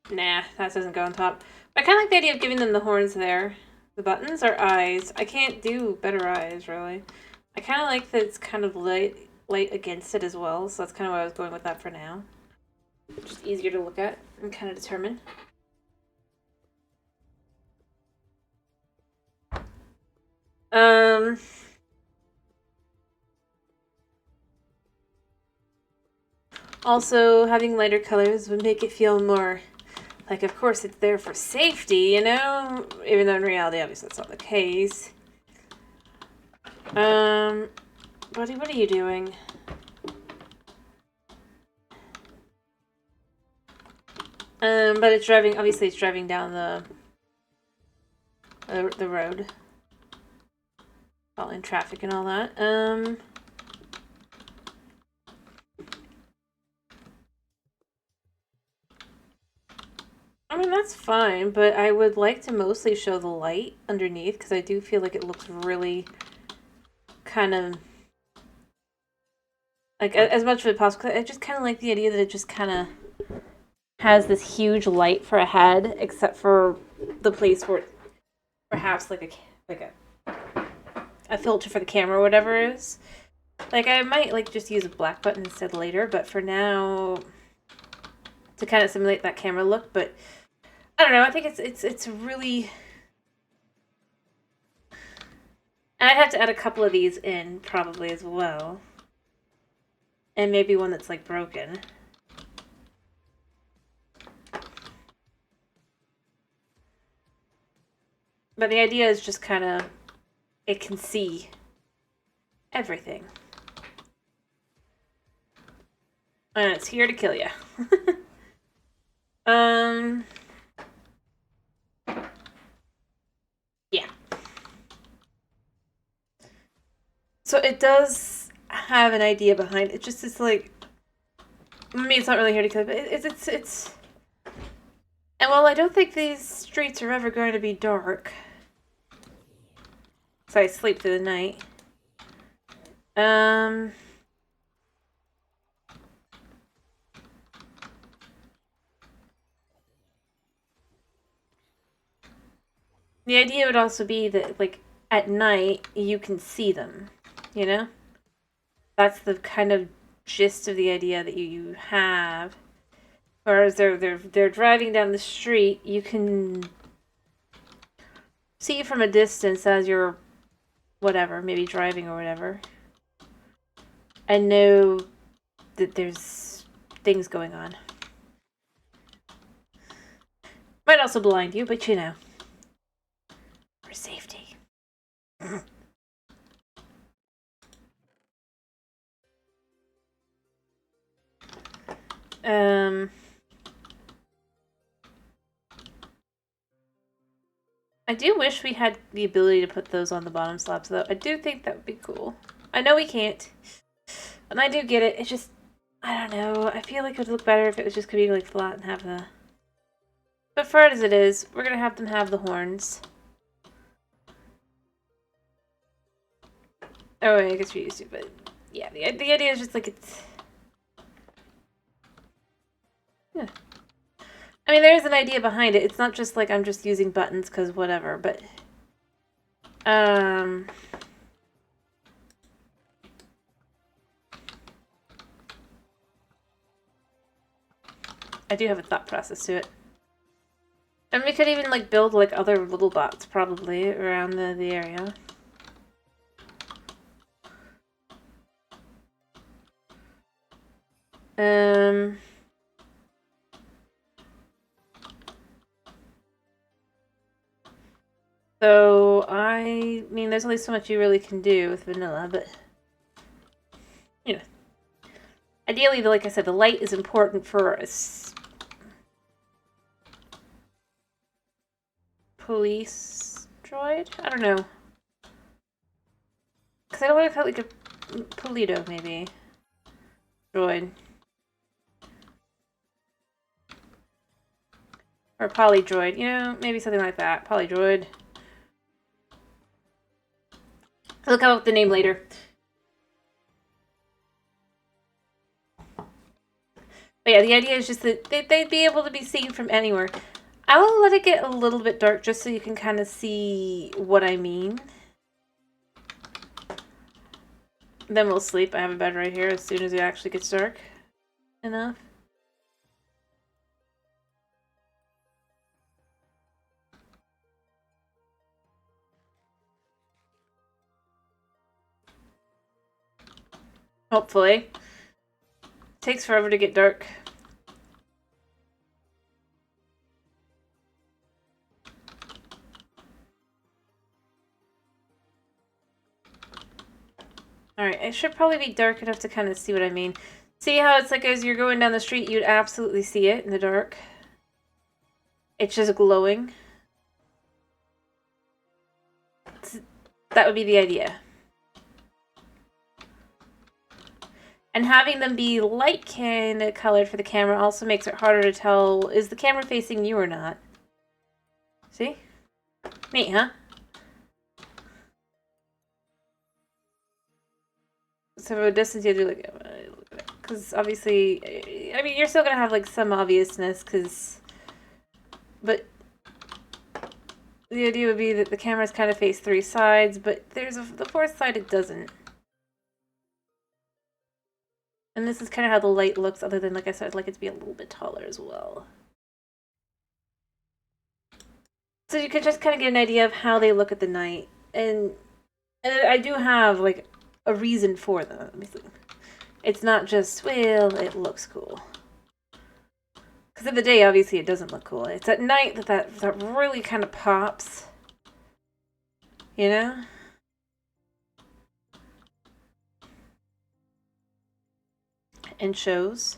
S1: Nah, that doesn't go on top. But I kind of like the idea of giving them the horns there. The buttons are eyes. I can't do better eyes, really. I kind of like that it's kind of light against it as well, so that's kind of why I was going with that for now. Just easier to look at and kind of determine. Also, having lighter colors would make it feel more like, of course, it's there for safety, you know? Even though in reality, obviously, that's not the case. Buddy, what are you doing? But it's driving, obviously, it's driving down the road. Following traffic and all that. I mean, that's fine, but I would like to mostly show the light underneath, because I do feel like it looks really kind of... like, as much of it possible. I just kind of like the idea that it just kind of has this huge light for a head, except for the place where perhaps like a filter for the camera or whatever is. Like, I might like just use a black button instead later, but for now, to kind of simulate that camera look. But I don't know. I think it's really. And I'd have to add a couple of these in probably as well, and maybe one that's like broken. But the idea is just kind of, it can see everything. And it's here to kill you. Yeah. So it does have an idea behind it. It's like, I mean, it's not really here to kill you, but it's... And while I don't think these streets are ever going to be dark, so I sleep through the night. The idea would also be that, like, at night, you can see them, you know? That's the kind of gist of the idea that you have. Whereas they're driving down the street, you can see from a distance as you're, whatever, maybe driving or whatever, and know that there's things going on. Might also blind you, but you know. For safety. I do wish we had the ability to put those on the bottom slabs, though. I do think that would be cool. I know we can't. And I do get it. It's just... I don't know. I feel like it would look better if it was just gonna be like flat and have the... But for it as it is, we're gonna have them have the horns. Oh, I guess we used to, but yeah, the idea is just like it's... Yeah. I mean, there is an idea behind it. It's not just like I'm just using buttons because whatever, but... I do have a thought process to it. And we could even like build like other little bots probably around the area. So I mean there's only so much you really can do with vanilla, but you know. Ideally, like I said, the light is important for us. Police droid? I don't know. Because I don't want to call it like a Polito, maybe. Droid. Or Polydroid. You know, maybe something like that. Polydroid. I'll come up with the name later. But yeah, the idea is just that they'd be able to be seen from anywhere. I will let it get a little bit dark just so you can kind of see what I mean. Then we'll sleep. I have a bed right here as soon as it actually gets dark enough. Hopefully. It takes forever to get dark. Alright, it should probably be dark enough to kind of see what I mean. See how it's like as you're going down the street, you'd absolutely see it in the dark? It's just glowing. That would be the idea. And having them be light kind of colored for the camera also makes it harder to tell, is the camera facing you or not? See? Neat, huh? So a distance you have to like, because obviously, I mean, you're still gonna have like some obviousness, but the idea would be that the cameras kind of face three sides, but the fourth side it doesn't. And this is kind of how the light looks, other than, like I said, I'd like it to be a little bit taller as well. So you could just kind of get an idea of how they look at the night. And I do have, like, a reason for them. Let me see. It's not just, well, it looks cool. Because in the day, obviously, it doesn't look cool. It's at night that really kind of pops. You know? And shows.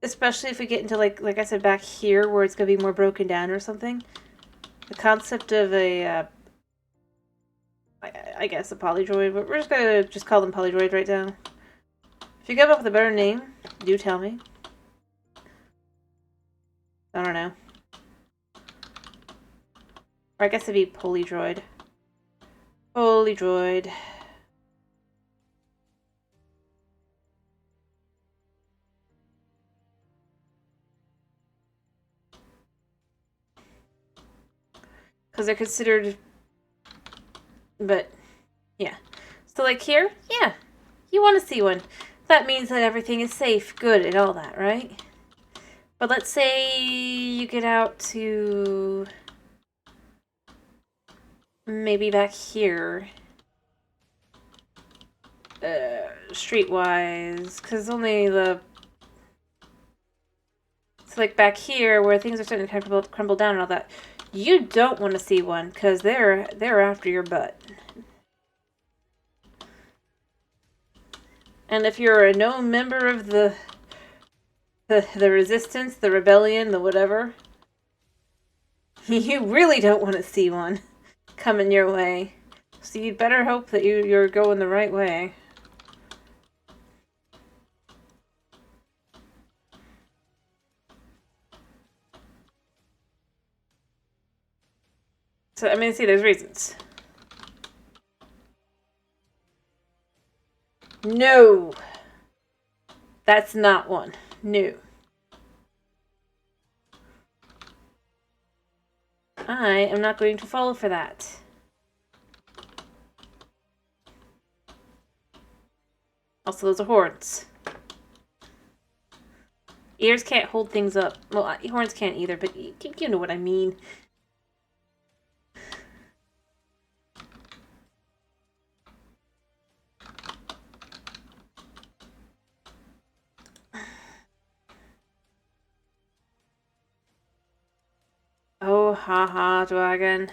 S1: Especially if we get into, like I said, back here, where it's going to be more broken down or something. The concept of a, I guess a polydroid, but we're just going to call them polydroid right now. If you come up with a better name, do tell me. I don't know. Or I guess it'd be polydroid. Polydroid. Because they're considered... But, yeah. So, like here, yeah. You want to see one. That means that everything is safe, good, and all that, right? But let's say you get out to... maybe back here. Streetwise. Because only the... So, like, back here, where things are starting to kind of crumble down and all that... You don't want to see one, because they're after your butt. And if you're a known member of the resistance, the rebellion, the whatever, you really don't want to see one coming your way. So you'd better hope that you're going the right way. So, I mean, see, there's reasons. No! That's not one. No. I am not going to fall for that. Also, those are horns. Ears can't hold things up. Well, horns can't either, but you know what I mean. Oh, haha, dragon.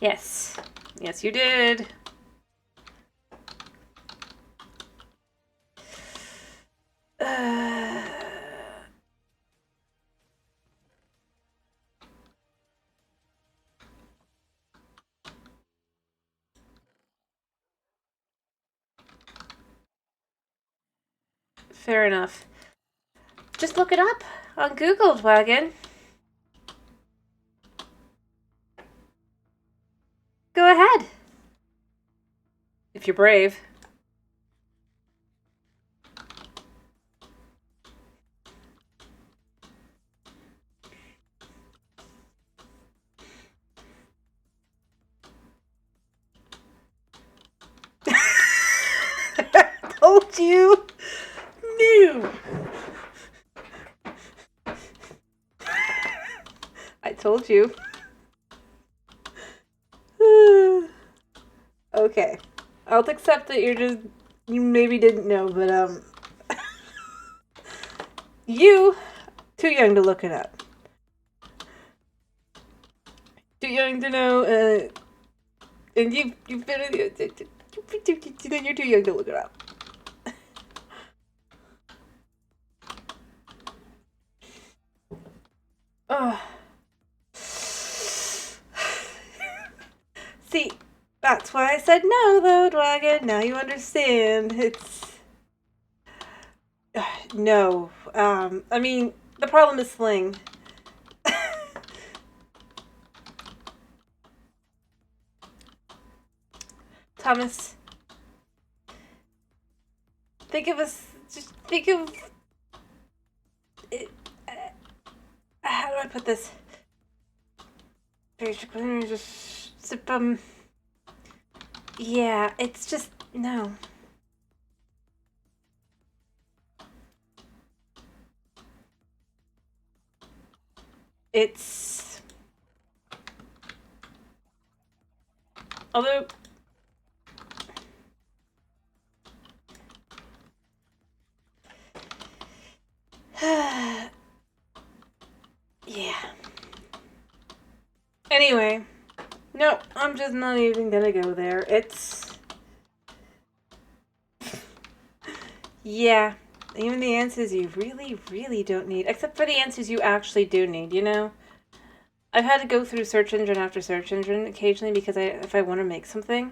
S1: Yes. Yes, you did. Fair enough. Just look it up on Google, Dragon. Go ahead. If you're brave. Told you. No. I told you. Okay. I'll accept that you maybe didn't know, but you too young to look it up. Too young to know, and you've been you're too young to look it up. Oh. See, that's why I said no, though, Dragon. Now you understand. It's... no. I mean, the problem is sling. Thomas, think of us... Just think of... It, how do I put this? Basically, just... yeah, it's just... no. It's... although... yeah. Anyway. No, I'm just not even gonna go there. It's... yeah. Even the answers you really, really don't need. Except for the answers you actually do need, you know? I've had to go through search engine after search engine occasionally because if I want to make something.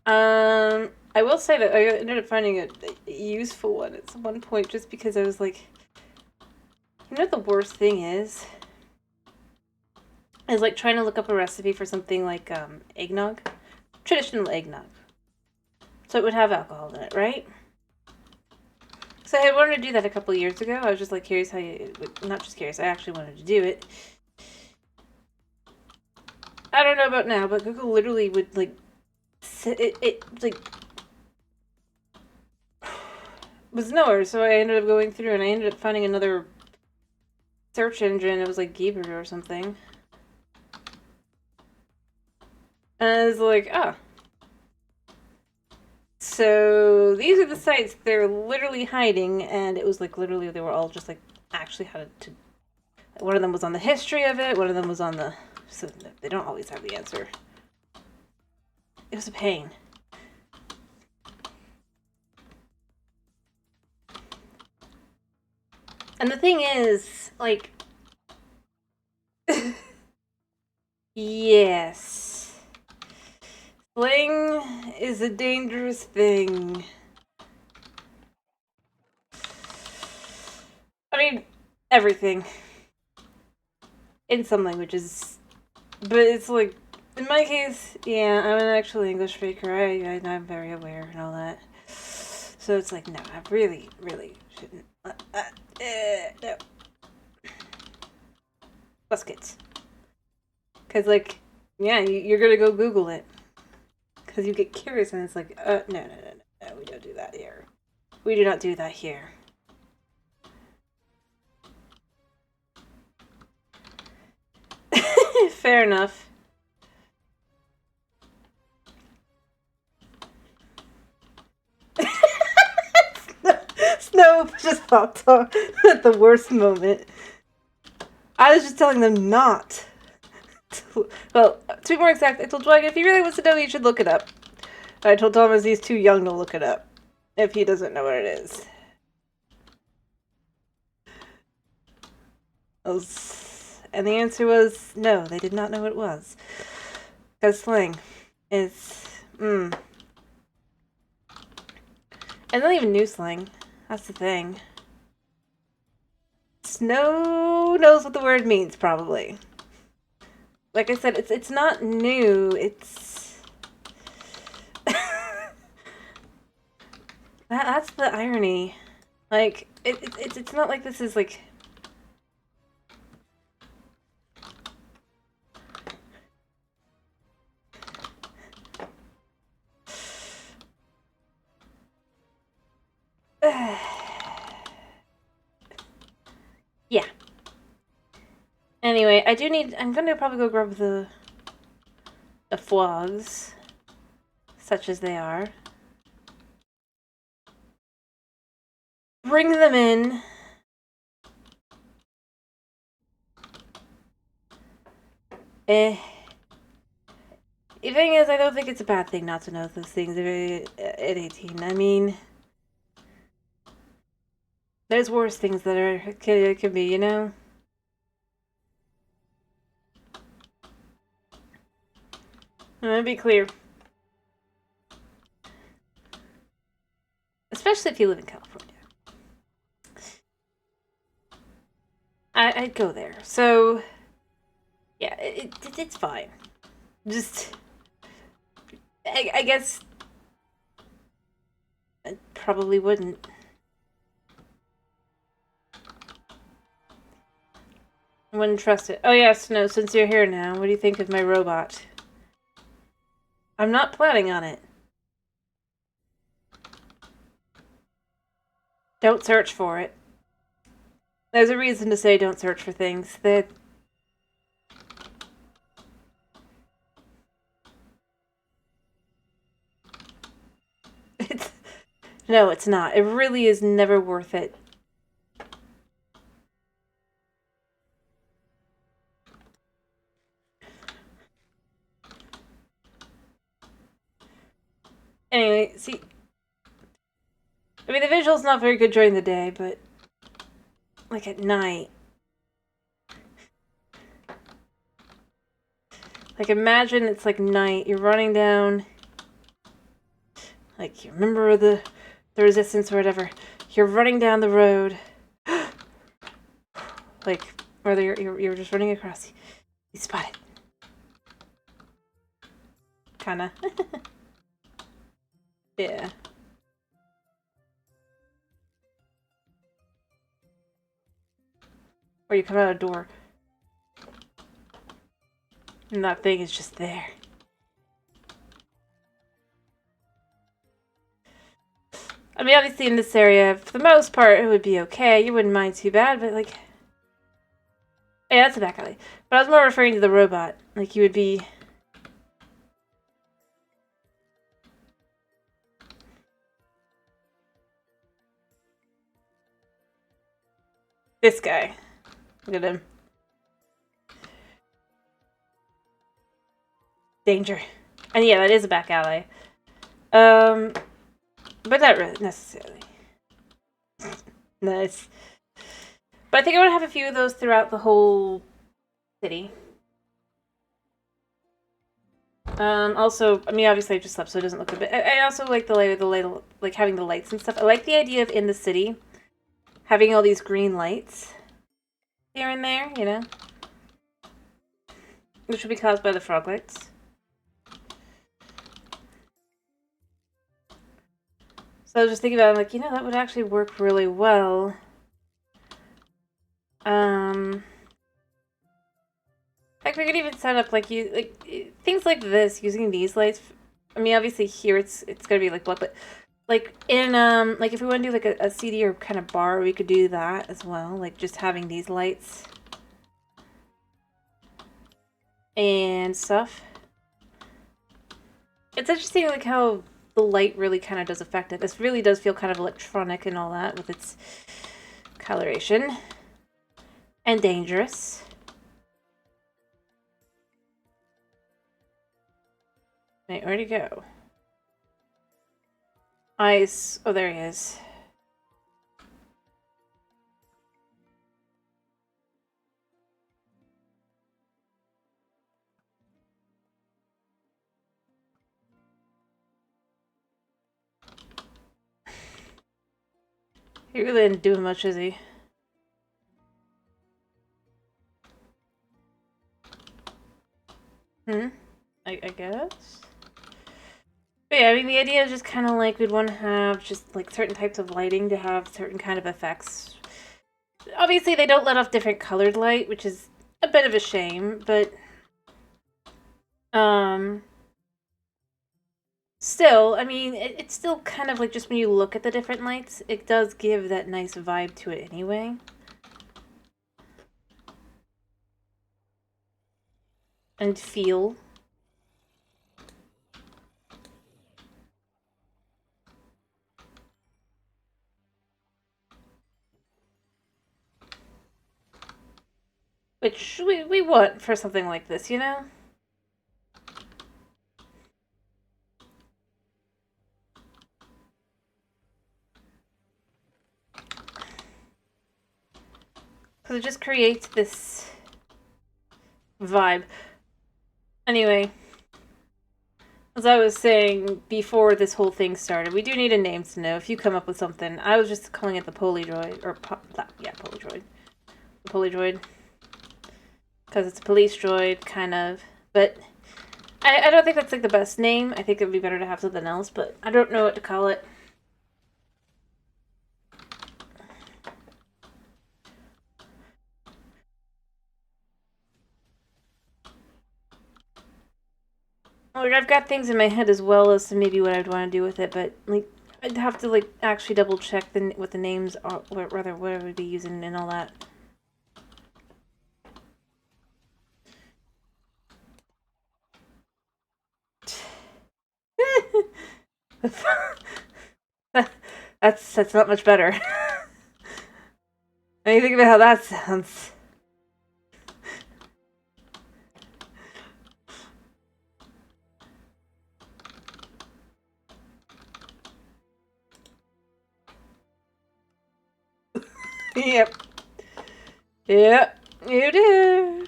S1: I will say that I ended up finding a useful one at one point just because I was like... you know what the worst thing is? Is like trying to look up a recipe for something like eggnog. Traditional eggnog. So it would have alcohol in it, right? So I had wanted to do that a couple years ago. I was just like curious how you... not just curious, I actually wanted to do it. I don't know about now, but Google literally would like... it like... was nowhere, so I ended up going through and I ended up finding another search engine. It was like Geber or something. And I was like, ah. So these are the sites they're literally hiding, and it was like literally they were all just like actually how to... one of them was on the history of it, one of them was on the... so they don't always have the answer. It was a pain. And the thing is, like... yes. Sling is a dangerous thing. I mean, everything. In some languages. But it's like, in my case, yeah, I'm an actual English speaker. I'm very aware and all that. So it's like, no, I really, really shouldn't. No. Buskets. Because, like, yeah, you're going to go Google it. Because you get curious and it's like, no, we don't do that here. We do not do that here. Fair enough. Snow just popped on at the worst moment. I was just telling them not. Well, to be more exact, I told Dwight if he really wants to know, he should look it up. I told Thomas he's too young to look it up if he doesn't know what it is. And the answer was no, they did not know what it was. Because slang is, And not even new slang. That's the thing. Snow knows what the word means, probably. Like I said, it's not new. It's that's the irony. Like it's not like this is like. Yeah. Anyway, I'm gonna probably go grab the frogs, such as they are. Bring them in. The thing is, I don't think it's a bad thing not to know those things at 18. I mean, there's worse things that could be, you know? I'm gonna be clear. Especially if you live in California. I'd go there. So, yeah, it's fine. Just, I guess I probably wouldn't. I wouldn't trust it. Oh yes, no, since you're here now, what do you think of my robot? I'm not planning on it. Don't search for it. There's a reason to say don't search for things. No, it's not. It really is never worth it. Anyway, see, I mean, the visual's not very good during the day, but like at night. Like imagine it's like night, you're running down, like you remember the resistance or whatever. You're running down the road, like, or you're just running across. You spot it. Kinda. Yeah. Or you come out a door. And that thing is just there. I mean, obviously in this area, for the most part, it would be okay. You wouldn't mind too bad, but like... Yeah, that's a back alley. But I was more referring to the robot. Like, you would be... This guy. Look at him. Danger. And yeah, that is a back alley. But not really necessarily. Nice. But I think I would have a few of those throughout the whole city. Also, I mean, obviously I just slept, so it doesn't look good. But I also like the light, like having the lights and stuff. I like the idea of in the city having all these green lights here and there, you know, which would be caused by the frog lights. So I was just thinking about it, like, you know, that would actually work really well. Like, we could even set up, like, things like this, using these lights. I mean, obviously here it's gonna be, like, what, but, like, in, like, if we want to do, like, a CD or kind of bar, we could do that as well. Like, just having these lights and stuff. It's interesting, like, how the light really kind of does affect it. This really does feel kind of electronic and all that with its coloration. And dangerous. Wait, where'd he go? Ice. Oh, there he is. He really didn't do much, is he? I guess? But yeah, I mean, the idea is just kind of like we'd want to have just like certain types of lighting to have certain kind of effects. Obviously, they don't let off different colored light, which is a bit of a shame, but still, I mean, it's still kind of like just when you look at the different lights, it does give that nice vibe to it anyway. And feel. Which we want for something like this, you know? Because it just creates this vibe. Anyway, as I was saying before this whole thing started, we do need a name to know. If you come up with something, I was just calling it the Polydroid, or yeah, Polydroid, the Polydroid, because it's a police droid, kind of. But I don't think that's like the best name. I think it would be better to have something else, but I don't know what to call it. Like, I've got things in my head as well as to maybe what I'd want to do with it, but like I'd have to like actually double check what the names are, or rather what I would be using and all that. that's not much better. When you think about how that sounds. Yep. Yep, you do.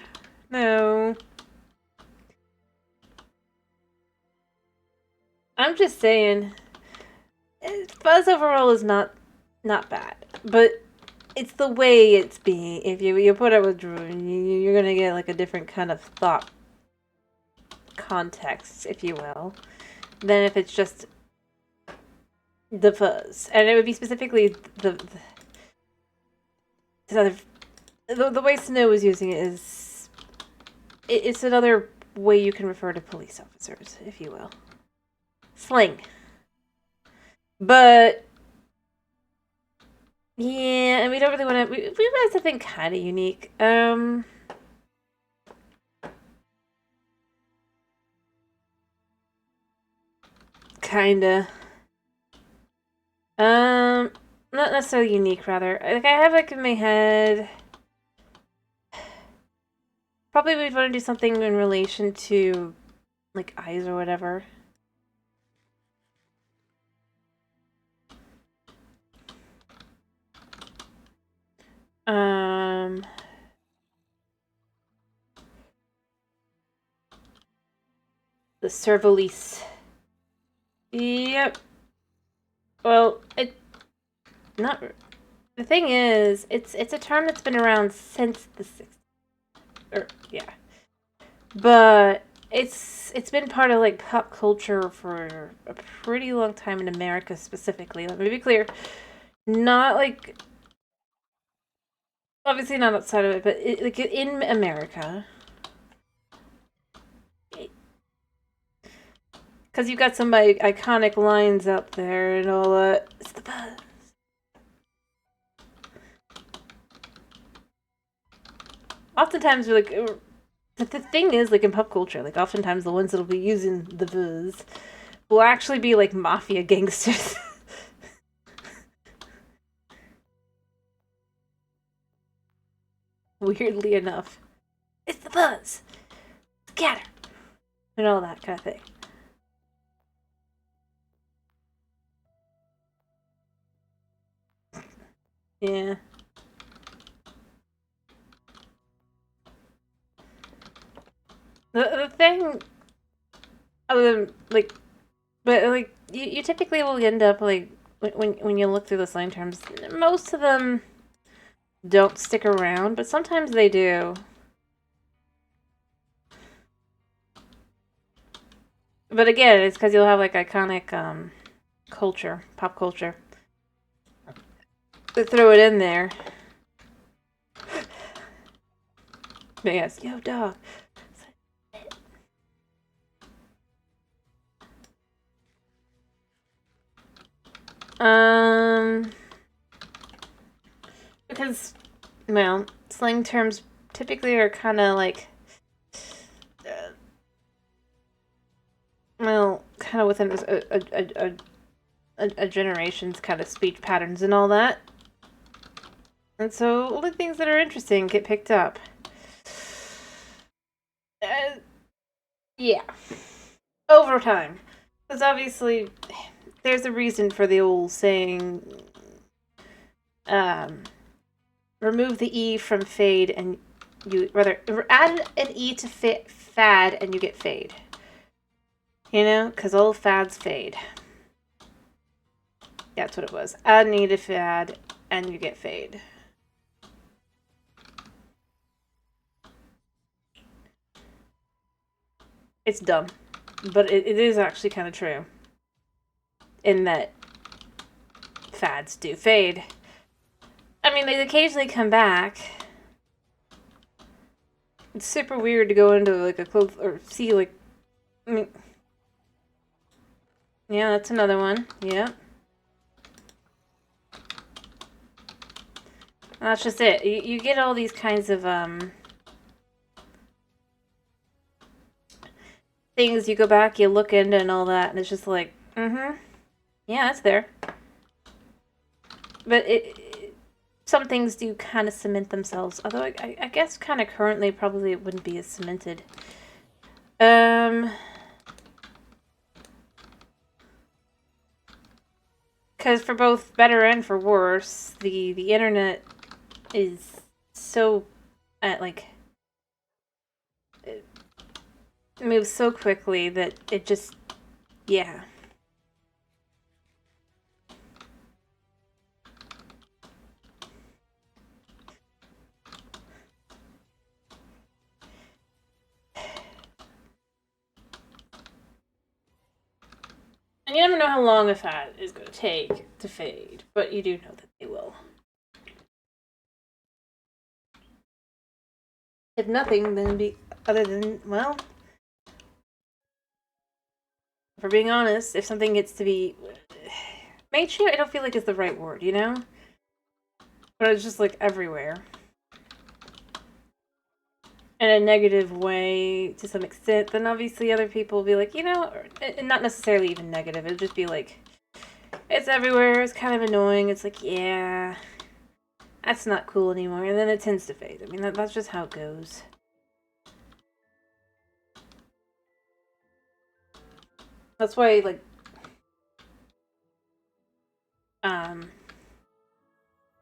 S1: No. I'm just saying, Fuzz overall is not bad, but it's the way it's being. If you put it with Drew, you're gonna get like a different kind of thought context, if you will, than if it's just the fuzz, and it would be specifically the way Snow is using it is it's another way you can refer to police officers, if you will. Slang. But yeah, and we don't really want to. We want something kind of unique. Kinda. Not necessarily unique, rather. Like, I have, like, in my head... Probably we'd want to do something in relation to, like, eyes or whatever. The Cervalice. Yep. Well, it... Not... The thing is, it's a term that's been around since the 60s. Yeah. But it's been part of like pop culture for a pretty long time in America specifically. Let me be clear. Not like obviously not outside of it, but like in America. Because you've got some iconic lines out there and all that. It's the buzz. Oftentimes, we're like, but the thing is, like in pop culture, like oftentimes the ones that'll be using the buzz will actually be like mafia gangsters. Weirdly enough, it's the buzz, scatter, and all that kind of thing. Yeah. The thing, other than like, but like you typically will end up like when you look through the slang terms, most of them don't stick around, but sometimes they do. But again, it's because you'll have like iconic culture, pop culture. They throw it in there. But yes, yo dog. Because well, slang terms typically are kind of like well, kind of within a generation's kind of speech patterns and all that. And so only things that are interesting get picked up. Yeah. Over time. Because obviously, there's a reason for the old saying, remove the E from fade and you, rather, add an E to fad and you get fade. You know? Because old fads fade. That's what it was. Add an E to fad and you get fade. It's dumb. But it is actually kind of true. In that fads do fade. I mean, they occasionally come back. It's super weird to go into like a clothes or see like. I mean, yeah, that's another one. Yeah. That's just it. You get all these kinds of things. You go back, you look into, and all that, and it's just like, yeah, that's there. But some things do kind of cement themselves. Although I guess kind of currently probably it wouldn't be as cemented. Because for both better and for worse, the internet is so like it moves so quickly that it just yeah. And you never know how long a fad is going to take to fade, but you do know that they will. If nothing, then be other than well, for being honest, if something gets to be mainstream, I don't feel like it's the right word, you know. But it's just like everywhere. In a negative way to some extent, then obviously other people will be like, you know, and not necessarily even negative. It'll just be like, it's everywhere. It's kind of annoying. It's like, yeah, that's not cool anymore. And then it tends to fade. I mean, that's just how it goes. That's why, like,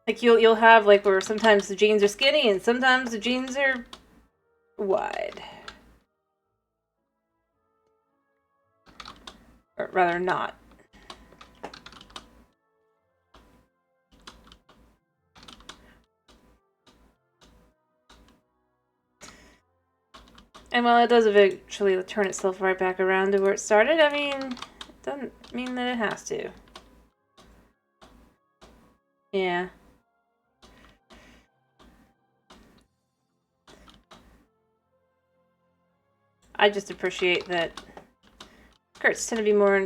S1: like you'll have like where sometimes the jeans are skinny and sometimes the jeans are wide. Or rather not. And while it does eventually turn itself right back around to where it started, I mean, it doesn't mean that it has to. Yeah. I just appreciate that skirts tend to be more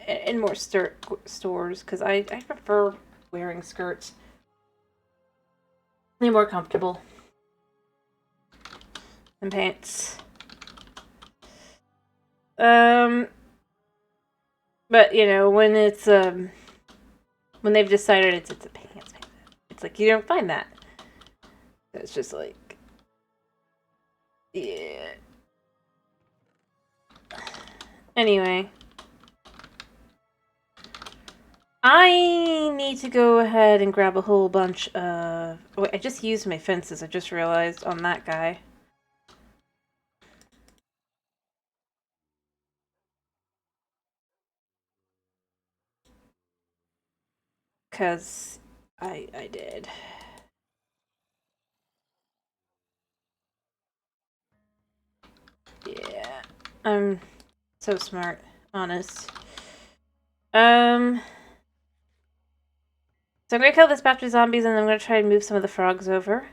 S1: in more stores, because I prefer wearing skirts. They're more comfortable than pants. But you know, when it's when they've decided it's a pants, it's like you don't find that. It's just like, yeah. Anyway, I need to go ahead and grab a whole bunch of... Wait, I just used my fences, I just realized, on that guy. Because I did. Yeah. I'm so smart, honest. So I'm gonna kill this batch of zombies and I'm gonna try and move some of the frogs over.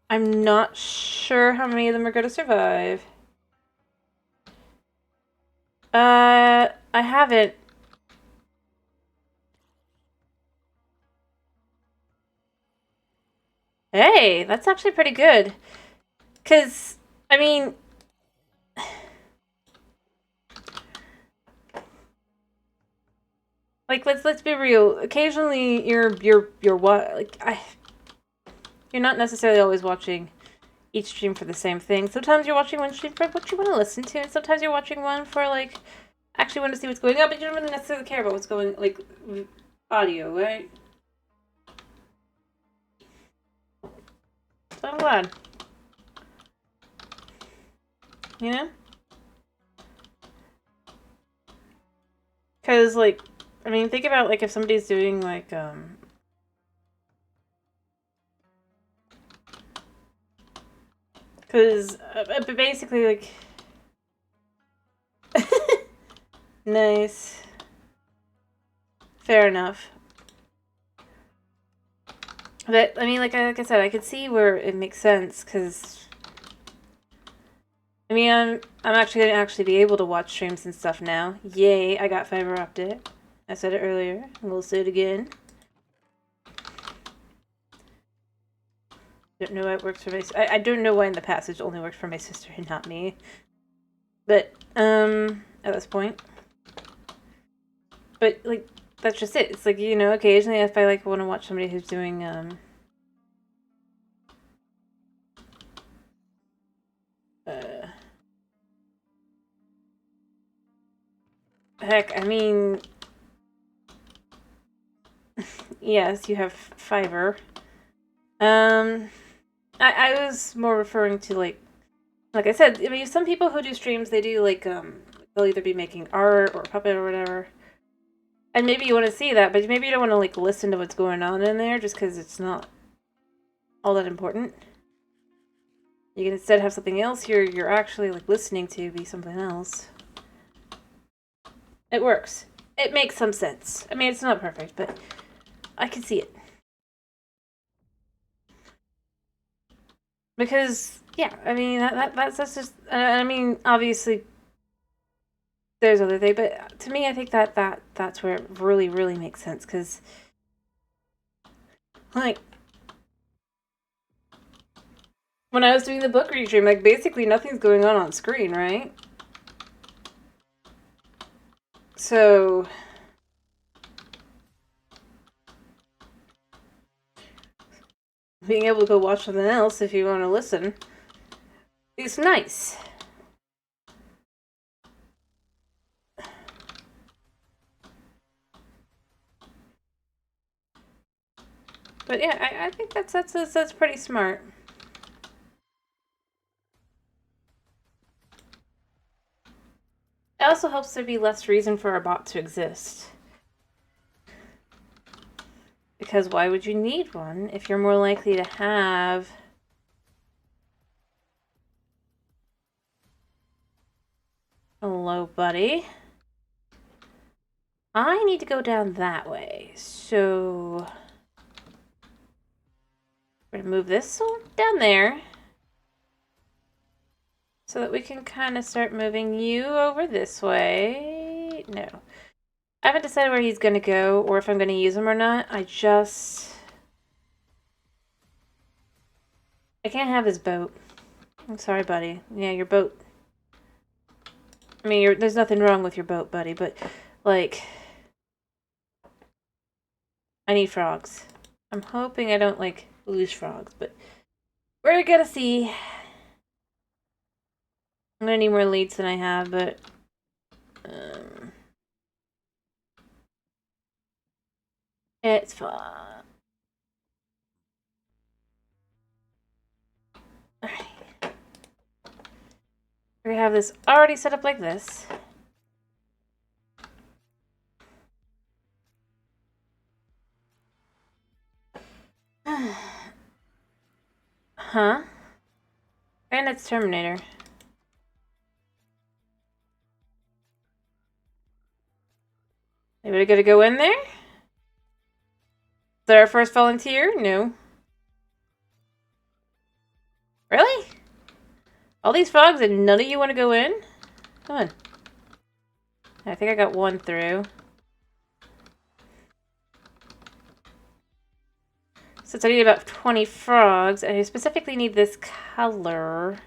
S1: I'm not sure how many of them are gonna survive. I haven't. Hey, that's actually pretty good. 'Cause, I mean... Like, let's be real. Occasionally, you're not necessarily always watching each stream for the same thing. Sometimes you're watching one stream for what you want to listen to, and sometimes you're watching one for, like, actually want to see what's going on, but you don't really necessarily care about what's going, like, audio, right? So I'm glad. You know? Because, like, I mean, think about, like, if somebody's doing, like, because, basically, like... Nice. Fair enough. But, I mean, like I said, I could see where it makes sense, because... I mean, I'm actually going to be able to watch streams and stuff now. Yay, I got fiber optic. I said it earlier, and we'll say it again. Don't know why it works for my... I don't know why in the past it only worked for my sister and not me. But, at this point. But, like, that's just it. It's like, you know, occasionally if I, like, want to watch somebody who's doing, heck, I mean... yes, you have fiber. I was more referring to, like I said, I mean, some people who do streams, they do, like, they'll either be making art or puppet or whatever. And maybe you want to see that, but maybe you don't want to, like, listen to what's going on in there just because it's not all that important. You can instead have something else you're actually, like, listening to be something else. It works. It makes some sense. I mean, it's not perfect, but I can see it. Because, yeah, I mean, that's just... I mean, obviously, there's other things, but to me, I think that's where it really, really makes sense, because, like, when I was doing the book read stream, like, basically nothing's going on screen, right? So... being able to go watch something else if you want to listen is nice. But yeah, I think that's pretty smart. It also helps there be less reason for a bot to exist. Because why would you need one if you're more likely to have Hello, buddy. I need to go down that way, so we're gonna move this down there so that we can kind of start moving you over this way. No. I haven't decided where he's gonna go or if I'm gonna use him or not. I can't have his boat. I'm sorry, buddy. Yeah, your boat. I mean, there's nothing wrong with your boat, buddy, but, like, I need frogs. I'm hoping I don't, like, lose frogs, but we're gonna see. I'm gonna need more leads than I have, but, it's fine. Alright. We're gonna have this already set up like this. Huh? And it's Terminator. Anybody gonna go in there? Is that our first volunteer? No. Really? All these frogs and none of you want to go in? Come on. I think I got one through. Since I need about 20 frogs, and I specifically need this color.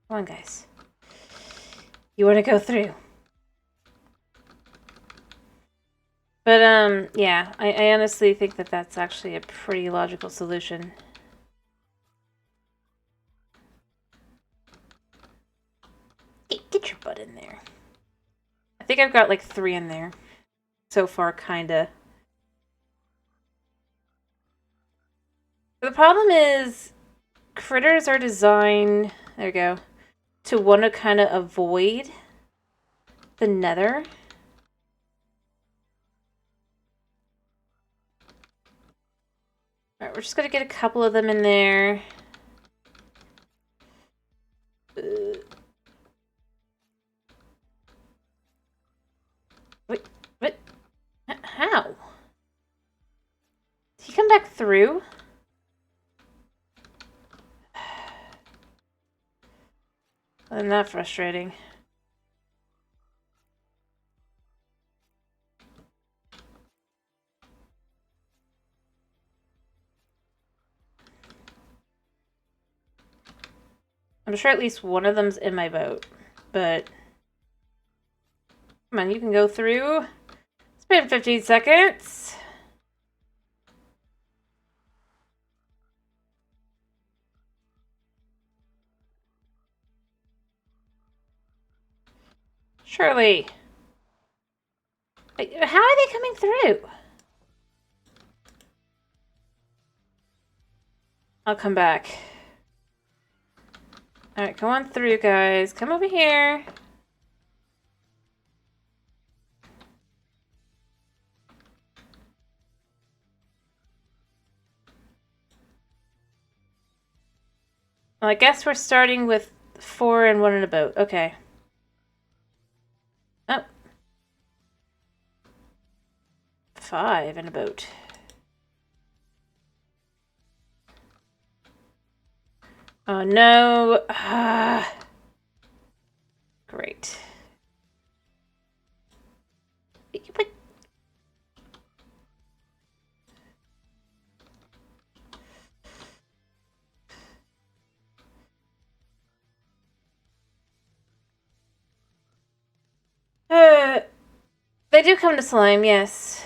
S1: Come on, guys. You want to go through. But, yeah, I honestly think that that's actually a pretty logical solution. Get your butt in there. I think I've got like 3 in there. So far, kinda. The problem is, critters are designed, there we go, to want to kind of avoid the nether. Alright, we're just gonna get a couple of them in there. Wait, what? How? Did he come back through? Isn't that frustrating? I'm sure at least one of them's in my boat, but come on, you can go through. It's been 15 seconds. Surely. Wait, how are they coming through? I'll come back. Alright, come on through, guys. Come over here. Well, I guess we're starting with 4 and 1 in a boat. Okay. Oh. 5 in a boat. Oh no. Great. They do come to slime, yes.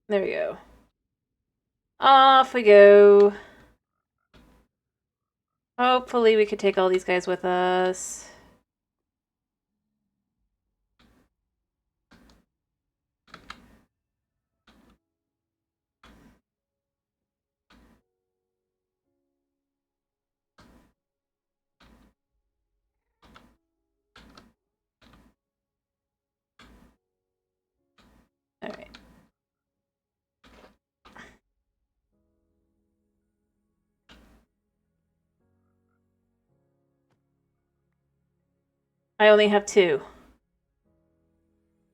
S1: There we go. Off we go. Hopefully we could take all these guys with us. I only have 2.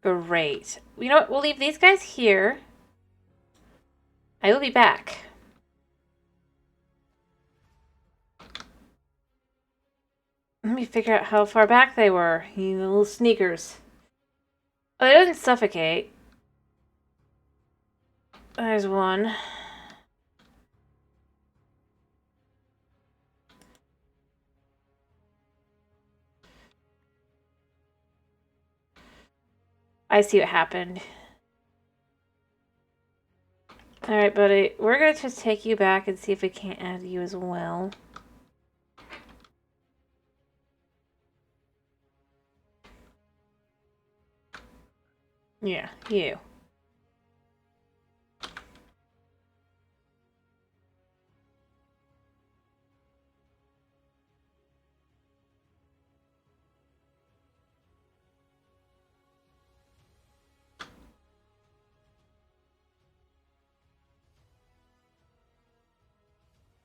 S1: Great. You know what? We'll leave these guys here. I will be back. Let me figure out how far back they were. You little sneakers. Oh, they didn't suffocate. There's one. I see what happened. Alright, buddy. We're gonna just take you back and see if we can't add you as well. Yeah, you.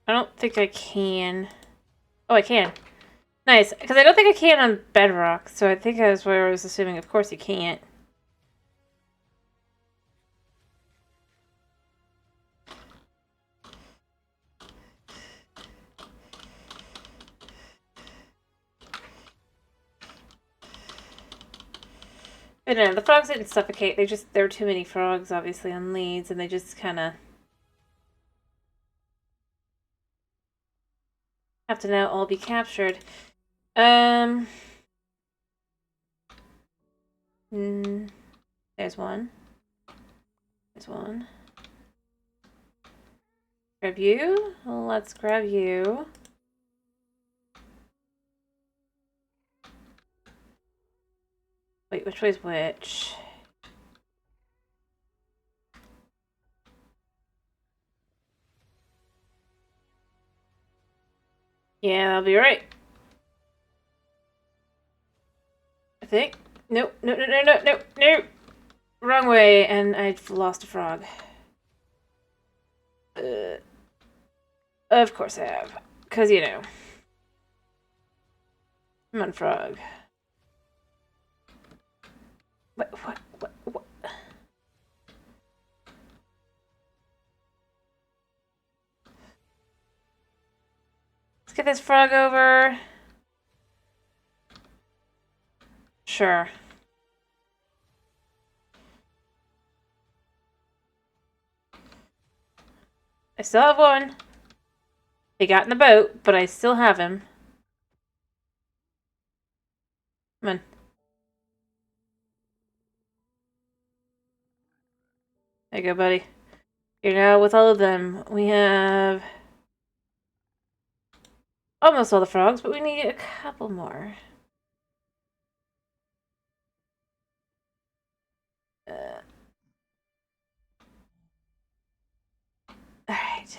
S1: I don't think I can. Oh, I can. Nice, because I don't think I can on bedrock, so I think that's where I was assuming. Of course you can't. But no, the frogs didn't suffocate. There were too many frogs, obviously, on leads, and they just kind of have to now all be captured. There's one. There's one. Grab you. Let's grab you. Wait, which way's which? Yeah, I'll be right. I think. Nope. No, no, no, no, no, no. Wrong way, and I've lost a frog. Of course I have. Because, you know. Come on, frog. What? Let's get this frog over. Sure. I still have one. He got in the boat, but I still have him. Come on. There you go, buddy. You're now with all of them. We have almost all the frogs, but we need a couple more. Alright.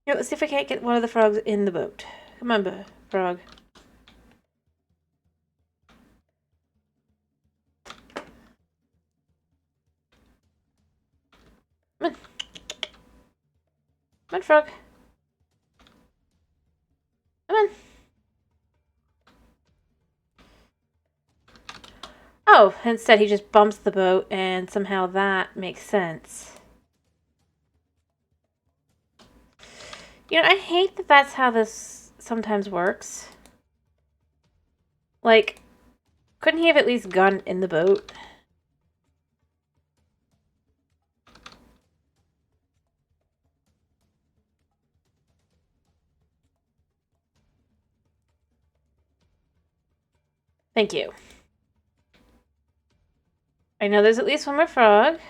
S1: You know, let's see if I can't get one of the frogs in the boat. Come on, frog. Come on. Come on, frog. Come on. Oh, instead he just bumps the boat, and somehow that makes sense. You know, I hate that that's how this sometimes works. Like, couldn't he have at least gone in the boat? Thank you. I know there's at least one more frog.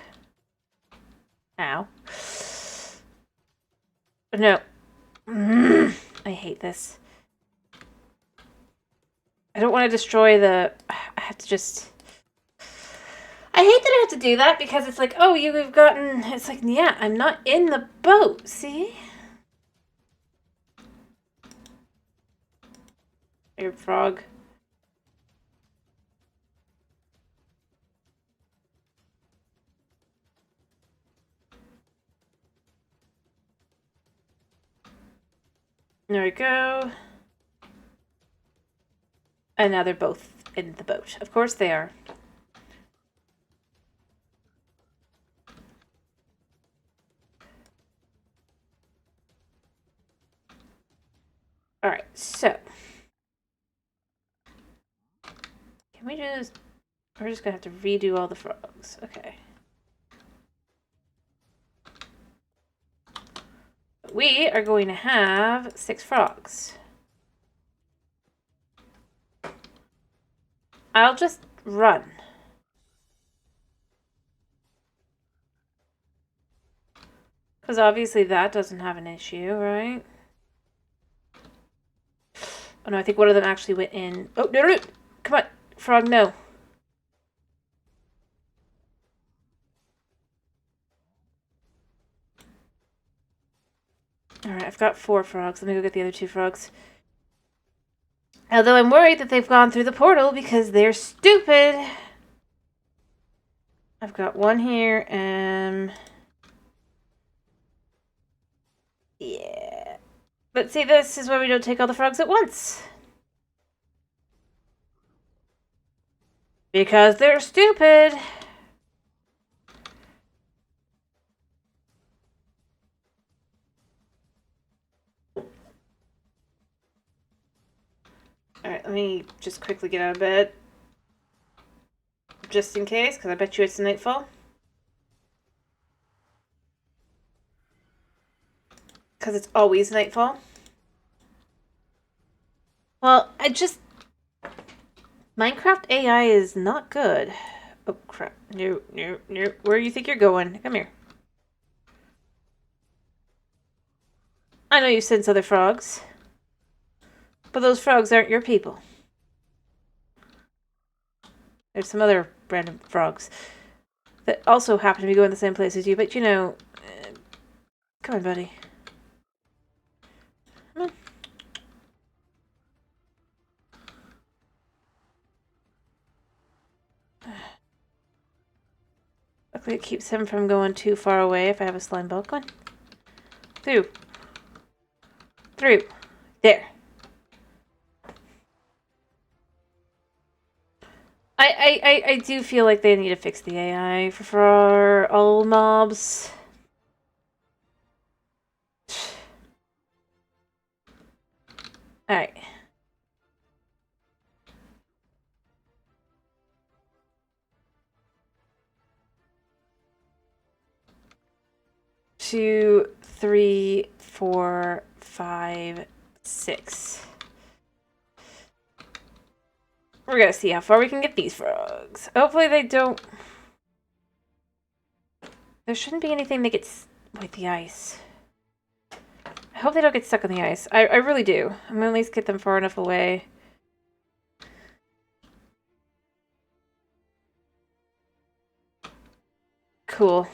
S1: Ow. No. I hate this. I don't want to destroy the... I have to just... I hate that I have to do that because it's like, oh, you've gotten... It's like, yeah, I'm not in the boat, see? Here, frog. There we go. And now they're both in the boat. Of course they are. Alright, so. Can we just... We're just going to have to redo all the frogs. Okay. We are going to have 6 frogs. I'll just run. Because obviously that doesn't have an issue, right? Oh no, I think one of them actually went in. Oh, no, no, no. Come on. Frog, no. Alright, I've got 4 frogs. Let me go get the other 2 frogs. Although I'm worried that they've gone through the portal because they're stupid. I've got 1 here and... Yeah. But see, this is why we don't take all the frogs at once. Because they're stupid. Alright, let me just quickly get out of bed. Just in case, because I bet you it's nightfall. Because it's always nightfall. Well, Minecraft AI is not good. Oh, crap. No, no, no. Where do you think you're going? Come here. I know you sense other frogs. But those frogs aren't your people. There's some other random frogs that also happen to be going the same place as you, but you know... come on, buddy. Come on. Luckily it keeps him from going too far away if I have a slime ball. Come on. Through. Through. There. I do feel like they need to fix the AI for all mobs. Alright. Two, 3, 4, 5, 6. We're gonna see how far we can get these frogs. Hopefully they don't... There shouldn't be anything that gets with the ice. I hope they don't get stuck on the ice. I really do. I'm gonna at least get them far enough away. Cool.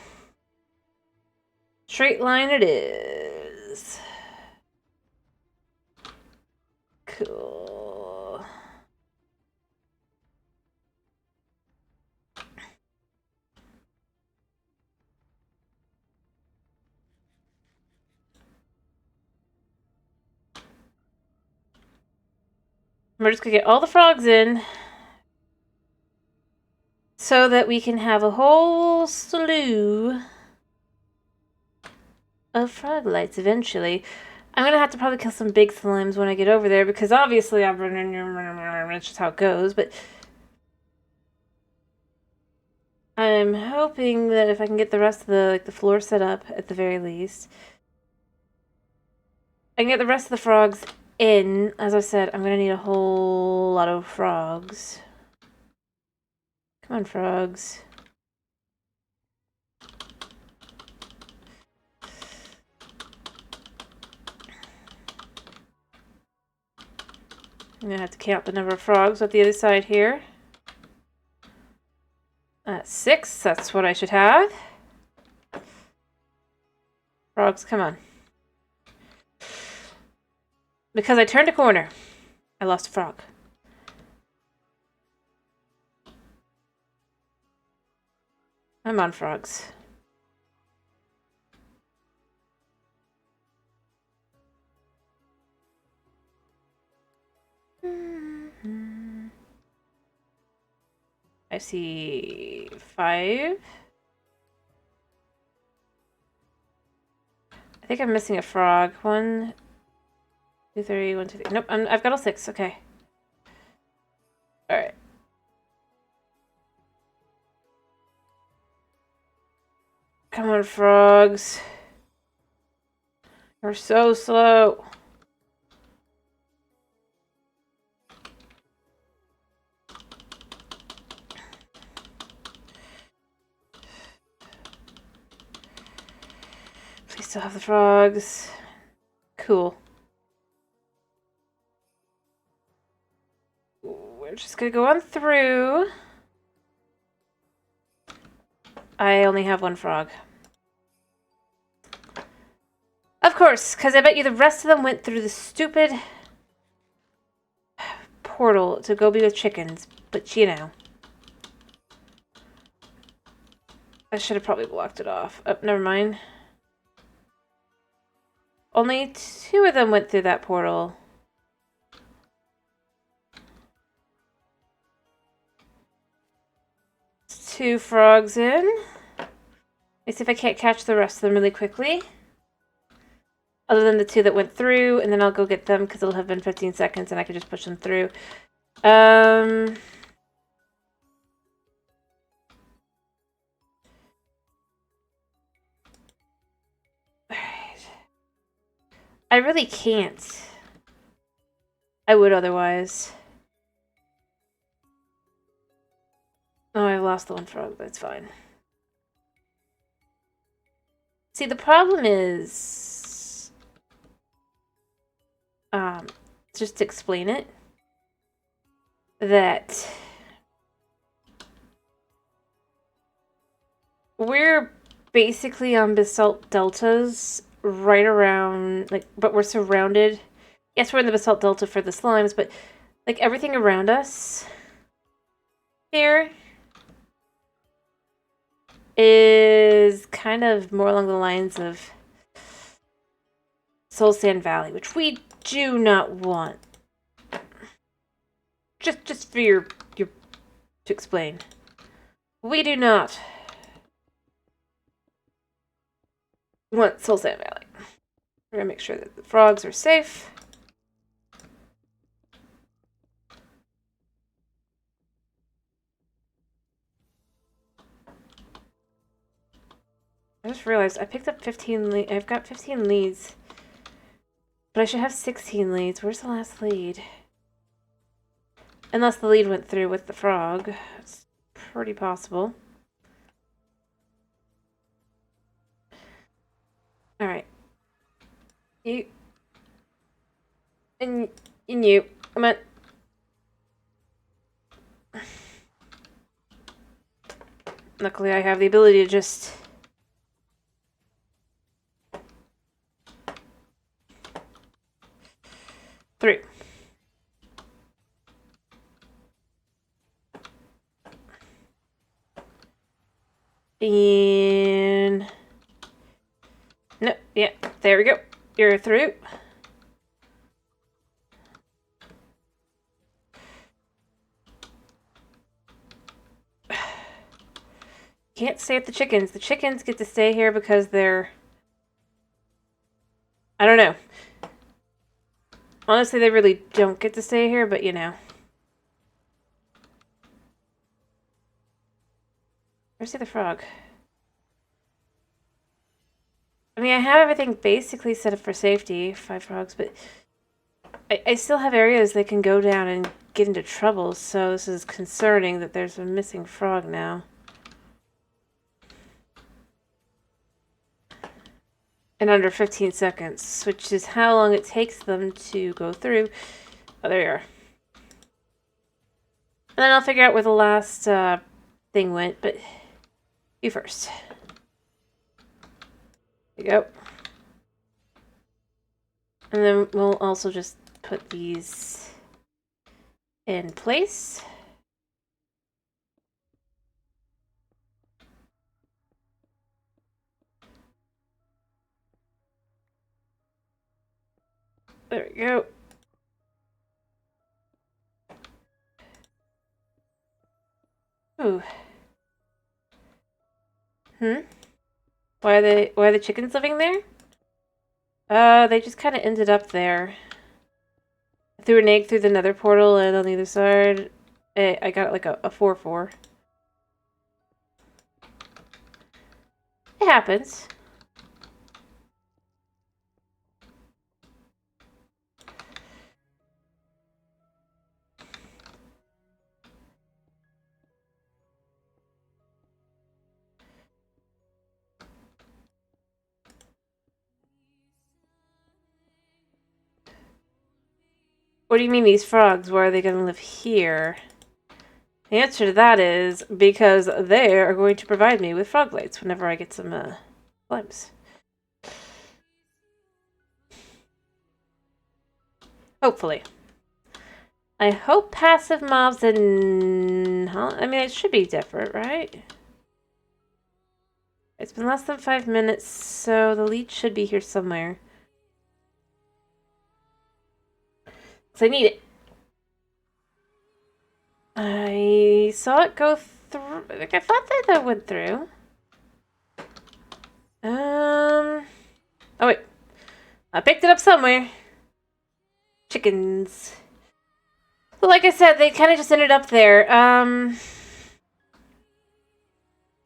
S1: Straight line it is. Cool. We're just gonna get all the frogs in so that we can have a whole slew of frog lights eventually. I'm gonna have to probably kill some big slimes when I get over there because obviously I'm that's just how it goes, but I'm hoping that if I can get the rest of the floor set up at the very least, I can get the rest of the frogs in. As I said, I'm gonna need a whole lot of frogs. Come on, frogs. I'm gonna have to count the number of frogs at the other side here. 6, that's what I should have. Frogs, come on. Because I turned a corner, I lost a frog. I'm on, frogs. I see 5. I think I'm missing a frog. 1, 2, 3, 1, 2, 3. Nope, I've got all 6. Okay. Alright. Come on, frogs. You're so slow. Please still have the frogs. Cool. We're just gonna go on through. I only have 1 frog. Of course, because I bet you the rest of them went through the stupid portal to go be with chickens. But, you know. I should have probably blocked it off. Oh, never mind. Only 2 of them went through that portal. Two frogs in. Let's see if I can't catch the rest of them really quickly. Other than the 2 that went through, and then I'll go get them because it'll have been 15 seconds and I can just push them through. Alright. I really can't. I would otherwise. Oh, I lost the 1 frog, but it's fine. See, the problem is... just to explain it, that we're basically on basalt deltas right around, like, but we're surrounded. Yes, we're in the basalt delta for the slimes, but like everything around us here is kind of more along the lines of Soul Sand Valley, which we do not want. Just for your to explain. We do not want Soul Sand Valley. We're gonna make sure that the frogs are safe. I just realized I picked up 15 leads. I've got 15 leads. But I should have 16 leads. Where's the last lead? Unless the lead went through with the frog. It's pretty possible. Alright. You. And you. Come on. Luckily I have the ability to just... through. And... no, yeah, there we go. You're through. Can't stay with the chickens. The chickens get to stay here because they're... I don't know. Honestly, they really don't get to stay here, but you know. Where's the other frog? I mean, I have everything basically set up for safety. 5 frogs, but... I still have areas they can go down and get into trouble, so this is concerning that there's a missing frog now. In under 15 seconds, which is how long it takes them to go through. Oh, there you are. And then I'll figure out where the last thing went, but you first. There you go. And then we'll also just put these in place. There we go. Ooh. Why are the chickens living there? They just kind of ended up there. I threw an egg through the nether portal, and on the other side, I got like a 4-4. It happens. What do you mean these frogs? Why are they going to live here? The answer to that is because they are going to provide me with frog lights whenever I get some slimes. Hopefully. I hope passive mobs and... Huh? I mean, it should be different, right? It's been less than 5 minutes, so the leech should be here somewhere. So I need it. I saw it go through. Like, I thought that went through. Oh wait. I picked it up somewhere. Chickens. Well, like I said, they kind of just ended up there. I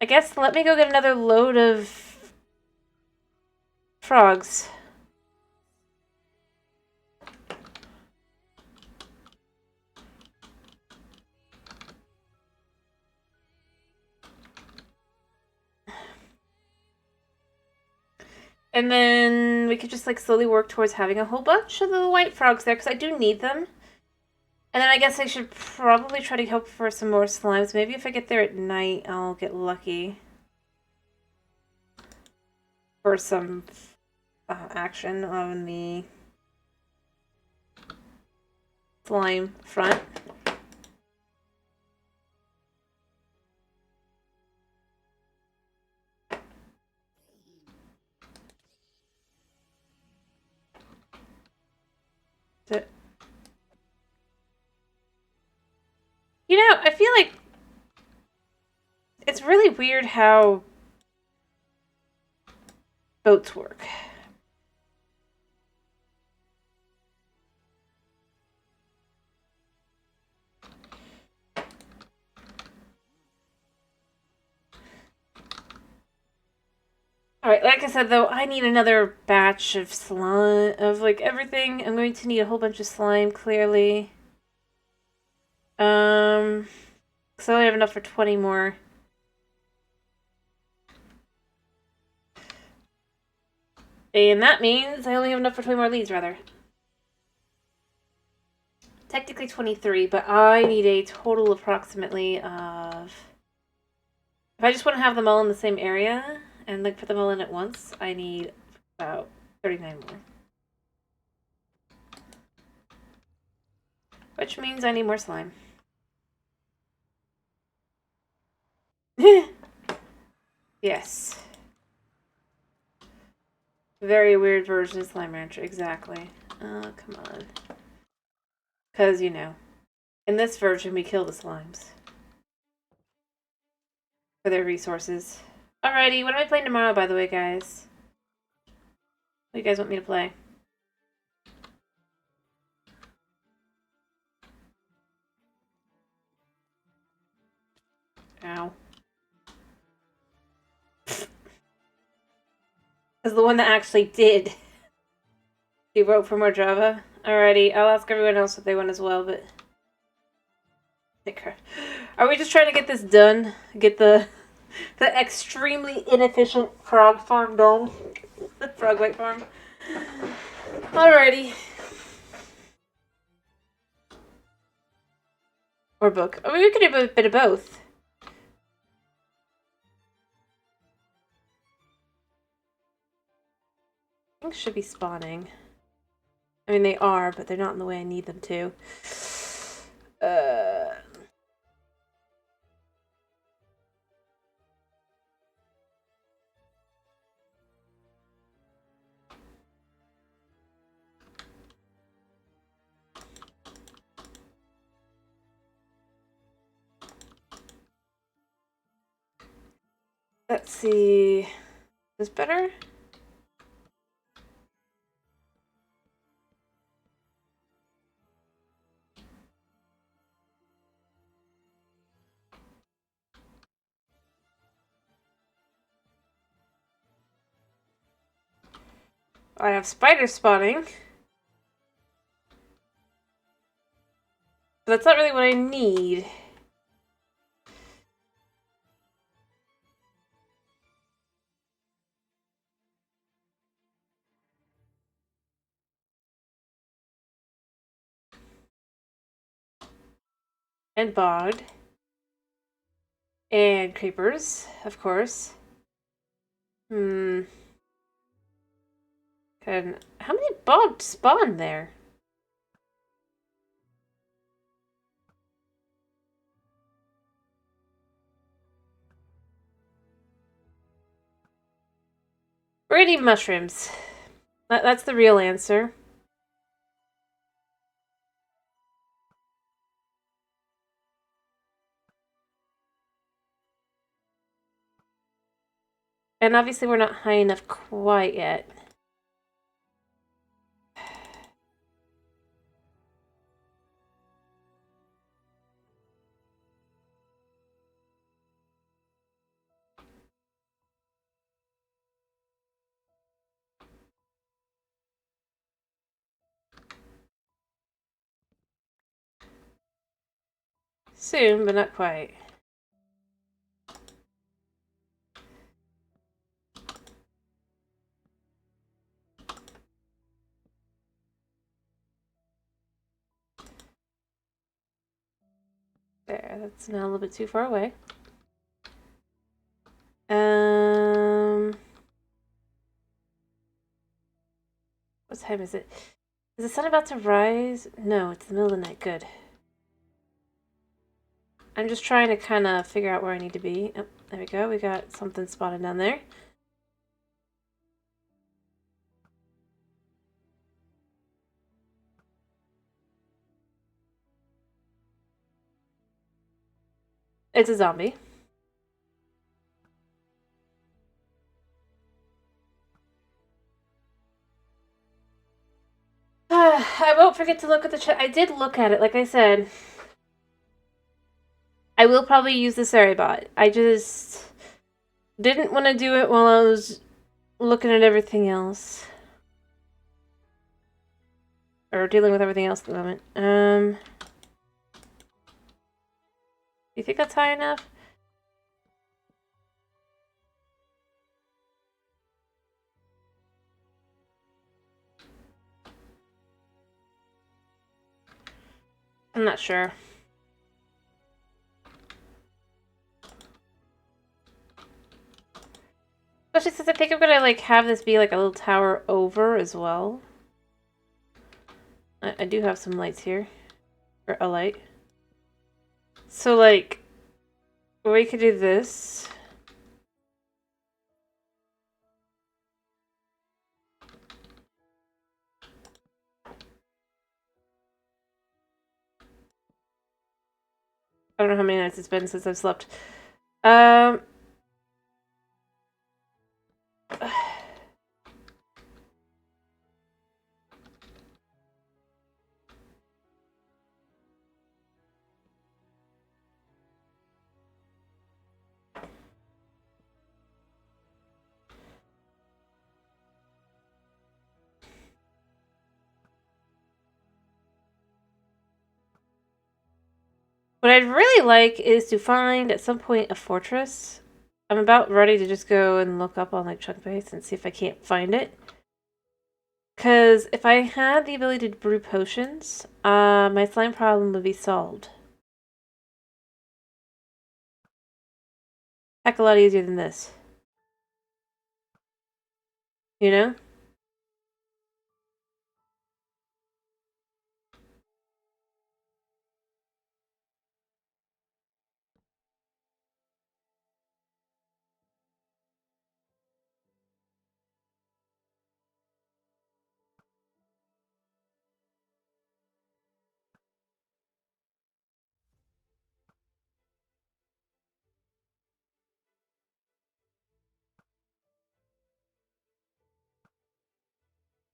S1: guess let me go get another load of frogs. And then we could just like slowly work towards having a whole bunch of the white frogs there, because I do need them. And then I guess I should probably try to hope for some more slimes. Maybe if I get there at night, I'll get lucky. For some action on the slime front. You know, I feel like it's really weird how boats work. Alright, like I said though, I need another batch of slime, of like everything. I'm going to need a whole bunch of slime, clearly. So I only have enough for 20 more. And that means I only have enough for 20 more leads, rather. Technically 23, but I need a total approximately of... If I just want to have them all in the same area and like put them all in at once, I need about 39 more. Which means I need more slime. Yes. Very weird version of Slime Rancher, exactly. Oh, come on. Because, you know, in this version, we kill the slimes. For their resources. Alrighty, what am I playing tomorrow, by the way, guys? What do you guys want me to play? Ow. Is the one that actually did. He wrote for more Java? Alrighty, I'll ask everyone else what they want as well, but... Are we just trying to get this done? Get the extremely inefficient frog farm done? Frog white farm? Alrighty. Or book. I mean, we could do a bit of both. Things should be spawning. I mean, they are, but they're not in the way I need them to. Let's see. Is this better? I have spider spawning. But that's not really what I need. And bogged. And creepers, of course. And how many bogged spawn there? We're gonna need mushrooms. That's the real answer. And obviously we're not high enough quite yet. Soon, but not quite. There, that's now a little bit too far away. What time is it? Is the sun about to rise? No, it's the middle of the night. Good. I'm just trying to kind of figure out where I need to be. Oh, there we go. We got something spotted down there. It's a zombie. I won't forget to look at the chat. I did look at it, like I said. I will probably use the Saribot. I just didn't want to do it while I was looking at everything else. Or dealing with everything else at the moment. You think that's high enough? I'm not sure. Especially since I think I'm gonna like have this be like a little tower over as well. I do have some lights here. Or a light. So like we could do this. I don't know how many nights it's been since I've slept. What I'd really like is to find at some point a fortress. I'm about ready to just go and look up on like Chunk Base and see if I can't find it. Because if I had the ability to brew potions, my slime problem would be solved. Heck, a lot easier than this. You know?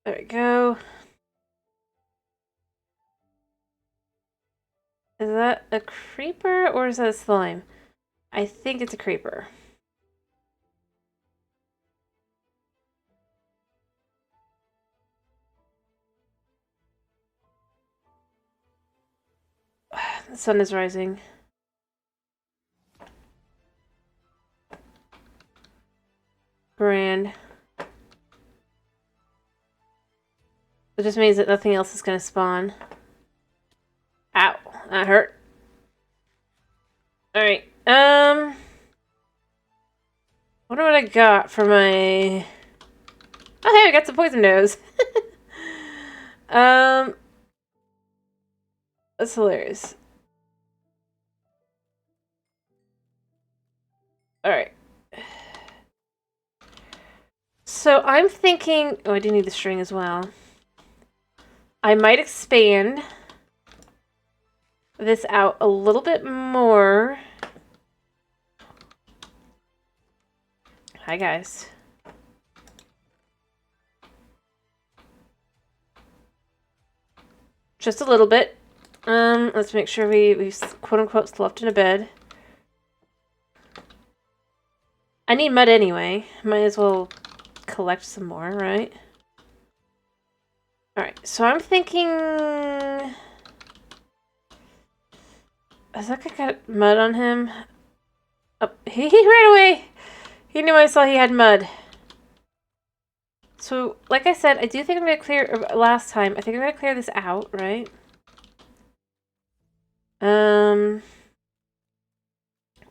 S1: There we go. Is that a creeper or is that a slime? I think it's a creeper. The sun is rising. Grand. It just means that nothing else is going to spawn. Ow. That hurt. Alright. Wonder what I got for my... Oh, hey, I got some poison nose. That's hilarious. Alright. So I'm thinking... Oh, I do need the string as well. I might expand this out a little bit more. Hi, guys. Just a little bit. Let's make sure we've quote-unquote slept in a bed. I need mud anyway. Might as well collect some more, right? Alright, so I'm thinking... Has that guy got mud on him? Oh, he ran away! He knew I saw he had mud. So, like I said, I do think I'm going to clear... Last time, I think I'm going to clear this out, right?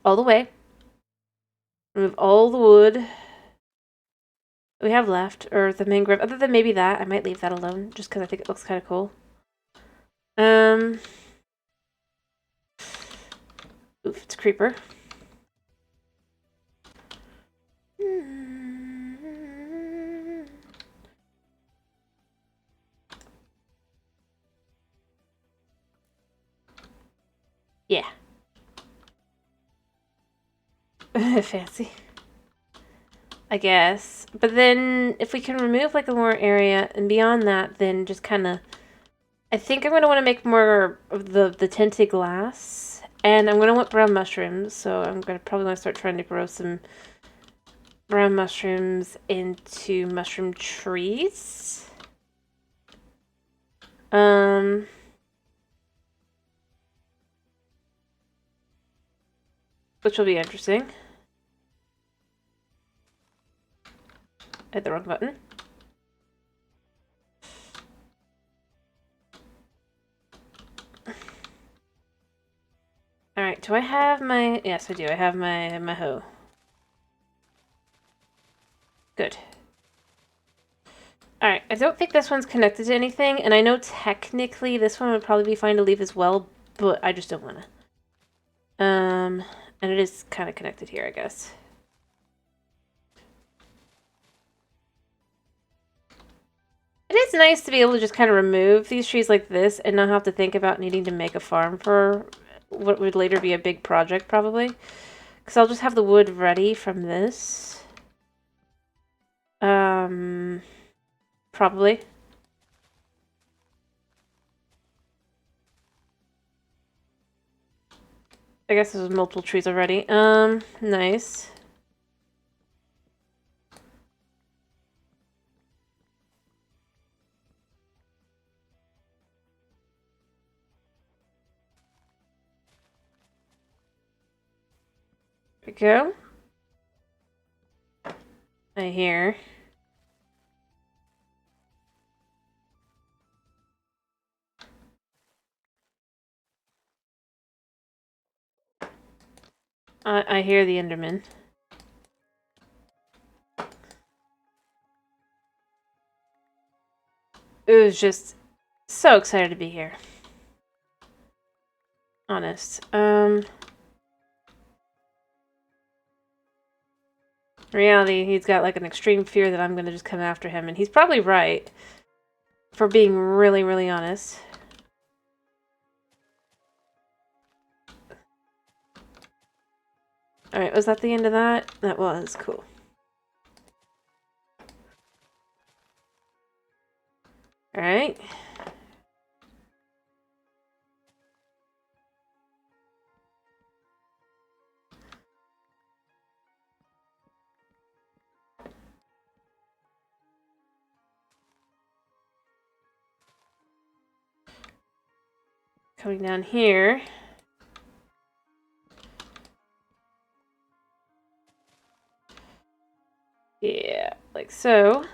S1: All the way. Remove all the wood we have left, or the mangrove. Other than maybe that, I might leave that alone, just because I think it looks kind of cool. Oof, it's a creeper. Yeah. Fancy. I guess. But then, if we can remove, like, a more area, and beyond that, then just kind of... I think I'm going to want to make more of the tinted glass. And I'm going to want brown mushrooms, so I'm going to probably want to start trying to grow some brown mushrooms into mushroom trees. Which will be interesting. I hit the wrong button. Alright, do I have my... Yes, I do. I have my hoe. Good. Alright, I don't think this one's connected to anything, and I know technically this one would probably be fine to leave as well, but I just don't want to. And it is kind of connected here, I guess. It is nice to be able to just kind of remove these trees like this and not have to think about needing to make a farm for what would later be a big project, probably. Because I'll just have the wood ready from this. Probably. I guess there's multiple trees already. Nice. There we go. I hear. I hear the Enderman. It was just so excited to be here. Honest. In reality, he's got like an extreme fear that I'm gonna just come after him, and he's probably right. For being really, really honest. Alright, was that the end of that? That was cool. All right. Coming down here. Yeah, like so.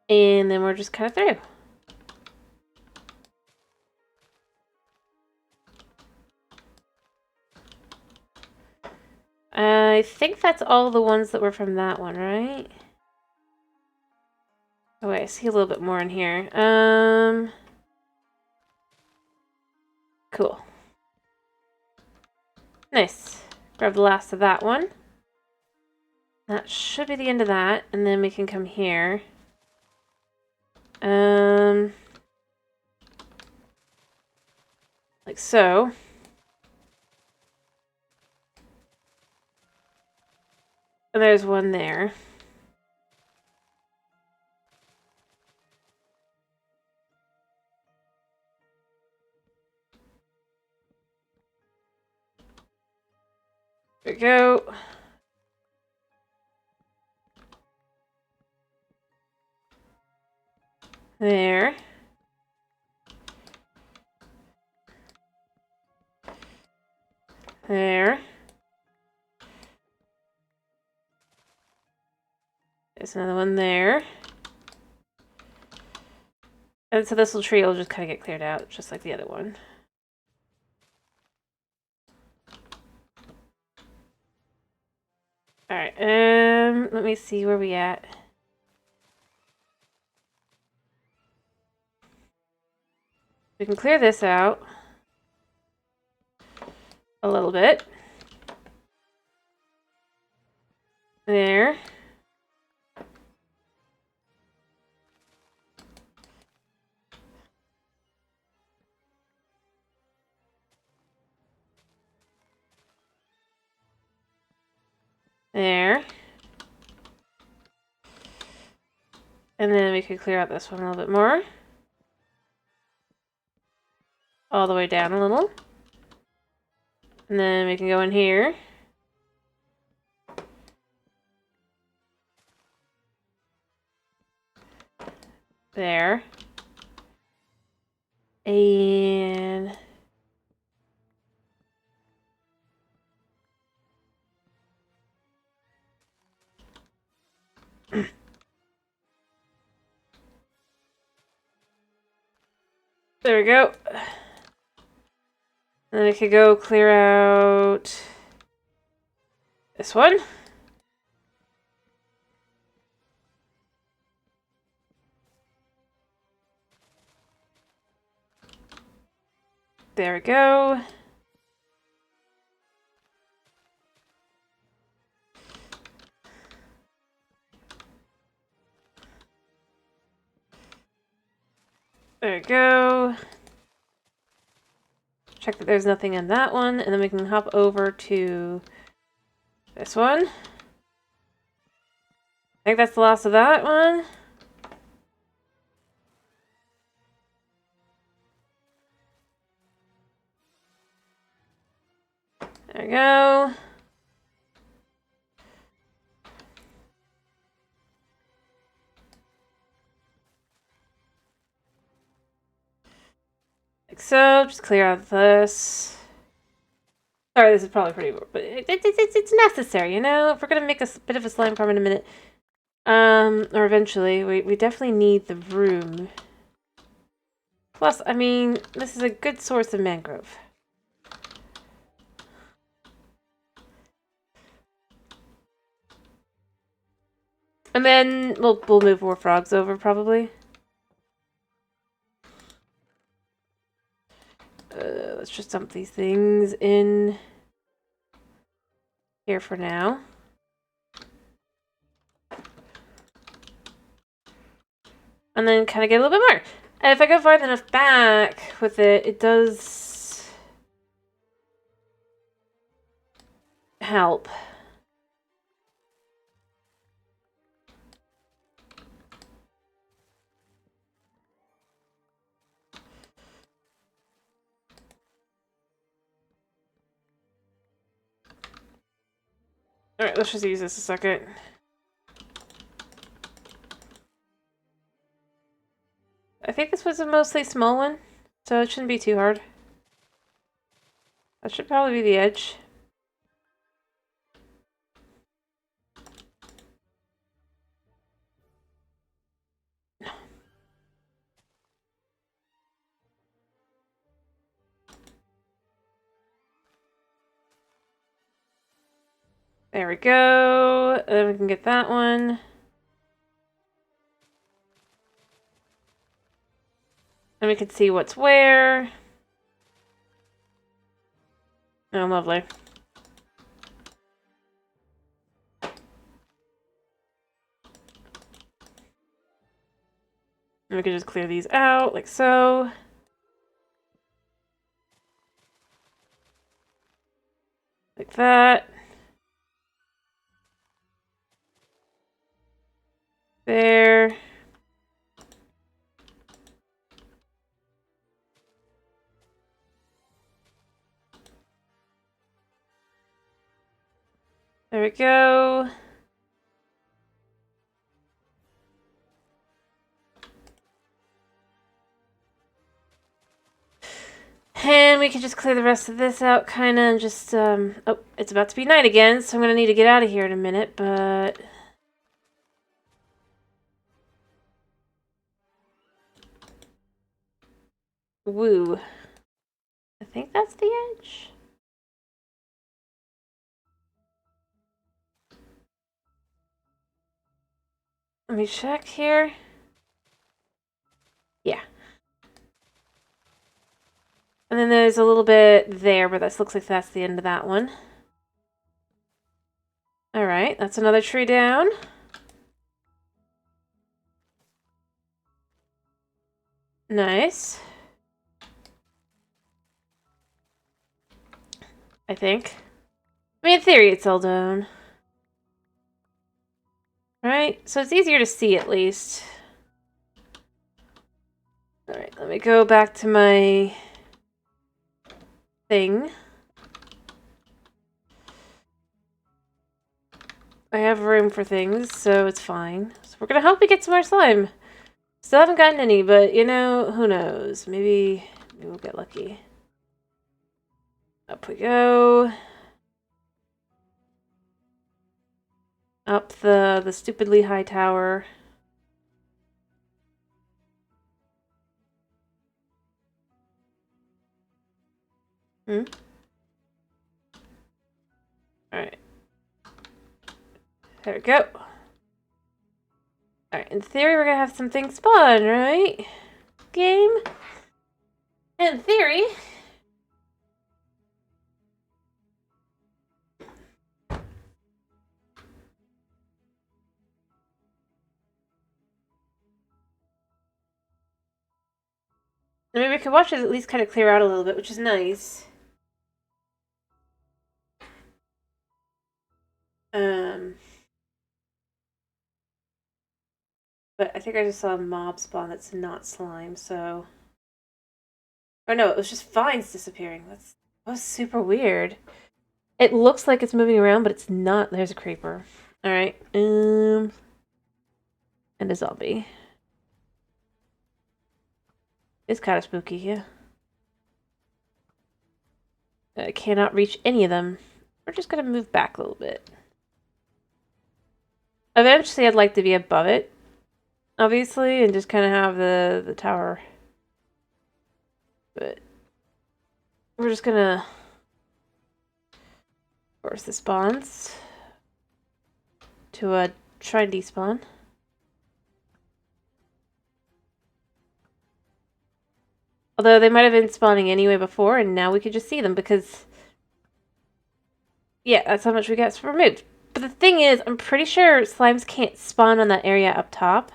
S1: And then we're just kind of through. I think that's all the ones that were from that one, right? Oh wait, I see a little bit more in here. Cool. Nice. Grab the last of that one. That should be the end of that, and then we can come here. Like so. And there's one there. There we go. There. There. There's another one there. And so this little tree will just kind of get cleared out, just like the other one. Alright, let me see where we at. We can clear this out a little bit. There. There. And then we could clear out this one a little bit more. All the way down a little. And then we can go in here. There. And there we go. And then we could go clear out this one. There we go. There we go. Check that there's nothing in that one, and then we can hop over to this one. I think that's the last of that one. There we go. Like so, just clear out this. Sorry, this is probably pretty, but it's necessary, you know? If we're gonna make a bit of a slime farm in a minute, or eventually, we definitely need the room. Plus, I mean, this is a good source of mangrove. And then we'll move more frogs over, probably. Let's just dump these things in here for now. And then kind of get a little bit more. And if I go far enough back with it, it does help. Alright, let's just use this a second. I think this was a mostly small one, so it shouldn't be too hard. That should probably be the edge. There we go. Then we can get that one. And we can see what's where. Oh, lovely. And we can just clear these out, like so. Like that. There. There we go. And we can just clear the rest of this out, kind of, and just, oh, it's about to be night again, so I'm going to need to get out of here in a minute, but... Woo. I think that's the edge. Let me check here. Yeah. And then there's a little bit there, but this looks like that's the end of that one. Alright, that's another tree down. Nice. I think. I mean, in theory, it's all down. Right? So it's easier to see, at least. Alright, let me go back to my thing. I have room for things, so it's fine. So we're gonna hope we get some more slime. Still haven't gotten any, but, you know, who knows? Maybe we'll get lucky. Up we go. Up the stupidly high tower. Alright. There we go. Alright, in theory we're gonna have some things spawn, right? Game? In theory. Maybe we can watch it at least kind of clear out a little bit, which is nice. But I think I just saw a mob spawn that's not slime, so... Or no, it was just vines disappearing. That was super weird. It looks like it's moving around, but it's not. There's a creeper. Alright, and a zombie. It's kind of spooky, yeah. I cannot reach any of them. We're just gonna move back a little bit. Eventually, I'd like to be above it, obviously, and just kind of have the tower. But we're just gonna force the spawns to try and despawn. Although they might have been spawning anyway before, and now we could just see them because... Yeah, that's how much we got removed. But the thing is, I'm pretty sure slimes can't spawn on that area up top.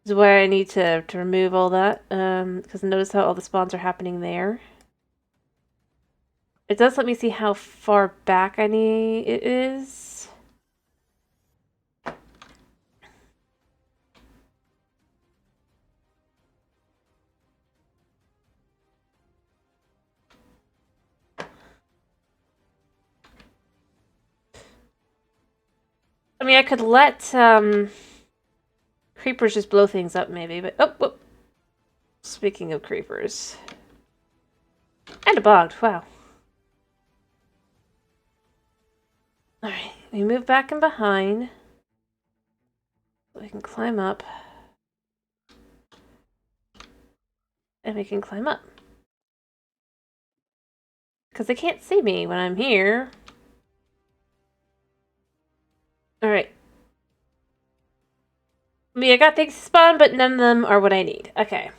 S1: This is why I need to remove all that. Because notice how all the spawns are happening there. It does let me see how far back it is. I mean, I could let creepers just blow things up, maybe, but oh. Speaking of creepers. And a bog, wow. Alright, we move back in behind. So we can climb up. And we can climb up. Because they can't see me when I'm here. Alright. I mean, I got things to spawn, but none of them are what I need. Okay.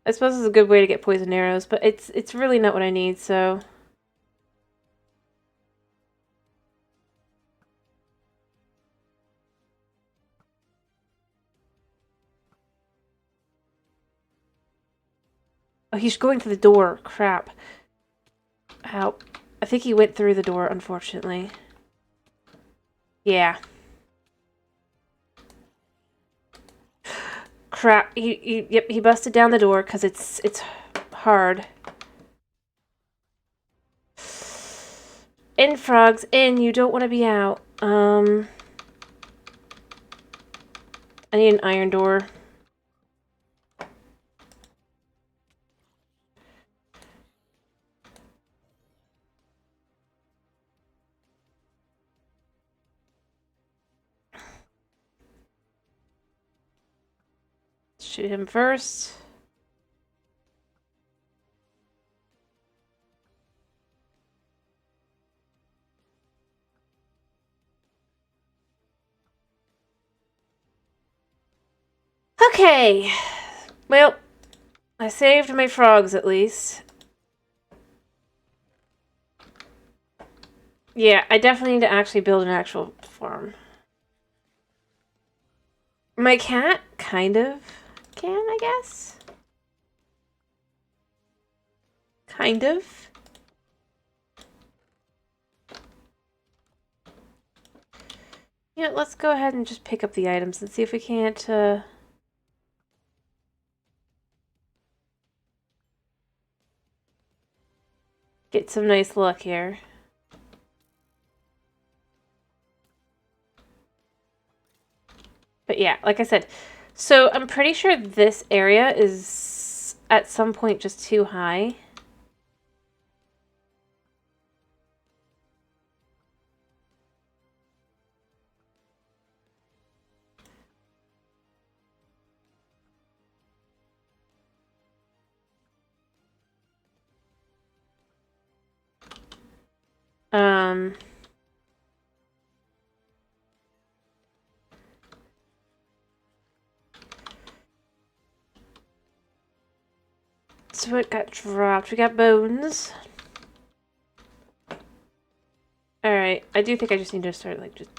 S1: I suppose it's a good way to get poison arrows, but it's really not what I need, so... Oh, he's going through the door. Crap. Ow. I think he went through the door, unfortunately. Yeah. Crap. Yep, he busted down the door because it's hard. In, frogs, in. You don't want to be out. I need an iron door. Shoot him first. Okay. Well, I saved my frogs at least. Yeah, I definitely need to actually build an actual farm. My cat kind of can, I guess. Kind of. Yeah, let's go ahead and just pick up the items and see if we can't, get some nice luck here. But yeah, like I said, so I'm pretty sure this area is at some point just too high. Um... So what got dropped? We got bones. Alright, I do think I just need to start, like, just...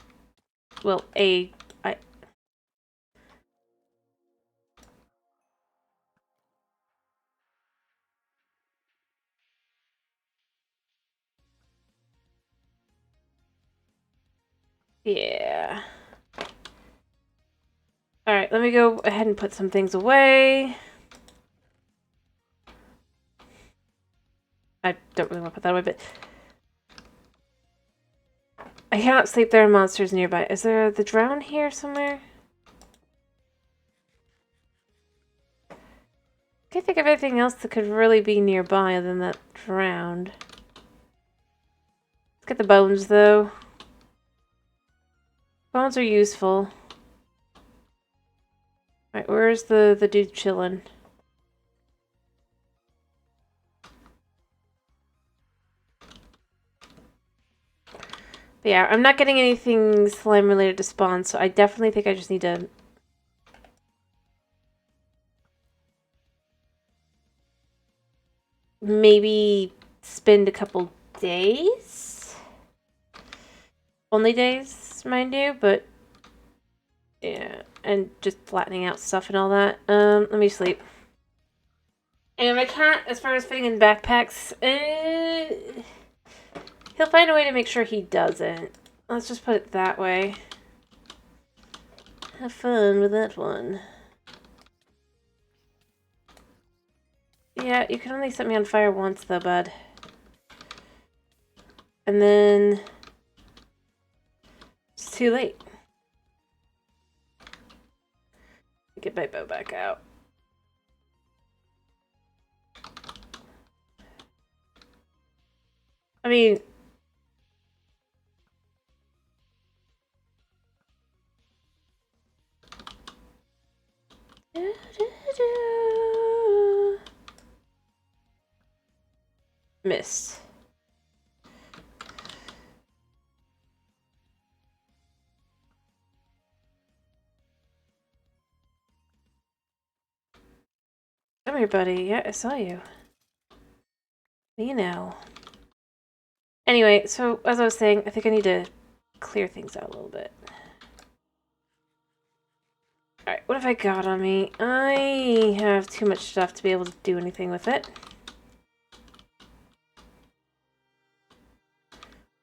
S1: Well, Yeah. Alright, let me go ahead and put some things away. I don't really want to put that away, but... I cannot sleep, there are monsters nearby. Is there the drown here somewhere? I can't think of anything else that could really be nearby other than that drowned. Let's get the bones, though. Bones are useful. Alright, where's the dude chilling? But yeah, I'm not getting anything slime related to spawn, so I definitely think I just need to... maybe spend a couple days? Only days, mind you, but... yeah, and just flattening out stuff and all that. Let me sleep. And my cat, as far as fitting in backpacks, he'll find a way to make sure he doesn't. Let's just put it that way. Have fun with that one. Yeah, you can only set me on fire once, though, bud. And then... it's too late. Get my bow back out. I mean... Missed. Come here, buddy. Yeah, I saw you. You know. Anyway, so as I was saying, I think I need to clear things out a little bit. Alright, what have I got on me? I have too much stuff to be able to do anything with it.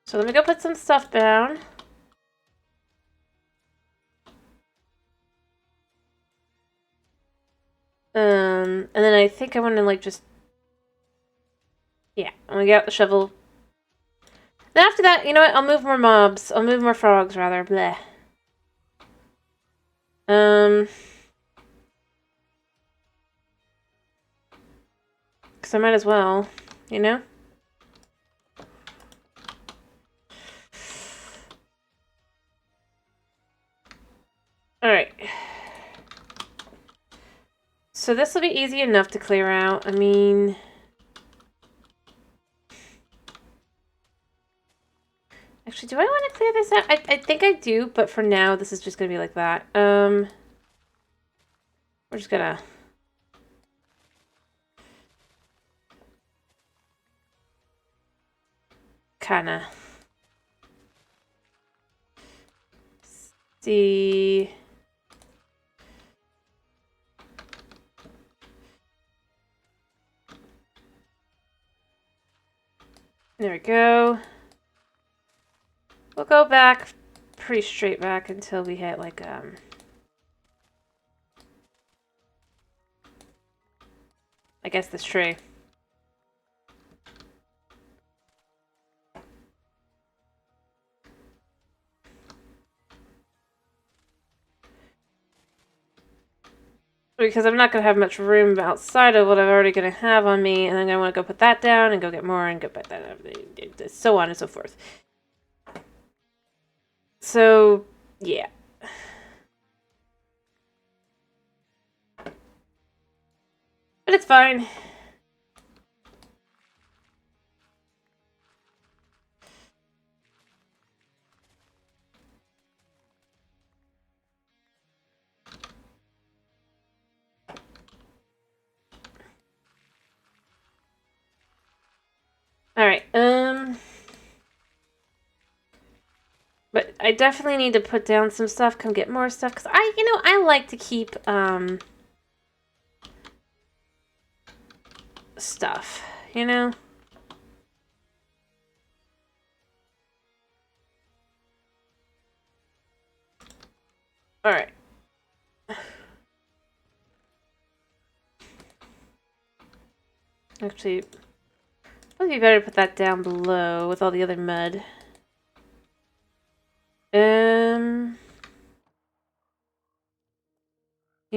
S1: So let me go put some stuff down. And then I think I want to, like, just... yeah, I'm gonna get out the shovel. Then after that, you know what? I'll move more mobs. I'll move more frogs, rather. Bleh. Because I might as well, you know? Alright. So this will be easy enough to clear out. I mean... actually, do I want to clear this out? I think I do, but for now, this is just going to be like that. We're just gonna... kinda... see... there we go. We'll go back, pretty straight back until we hit, like, I guess this tree. Because I'm not going to have much room outside of what I'm already going to have on me, and then I want to go put that down and go get more and go put that up, so on and so forth. So, yeah. But it's fine. Alright, but I definitely need to put down some stuff, come get more stuff, because I like to keep, stuff, you know? Alright. Actually, it would be better to put that down below with all the other mud. You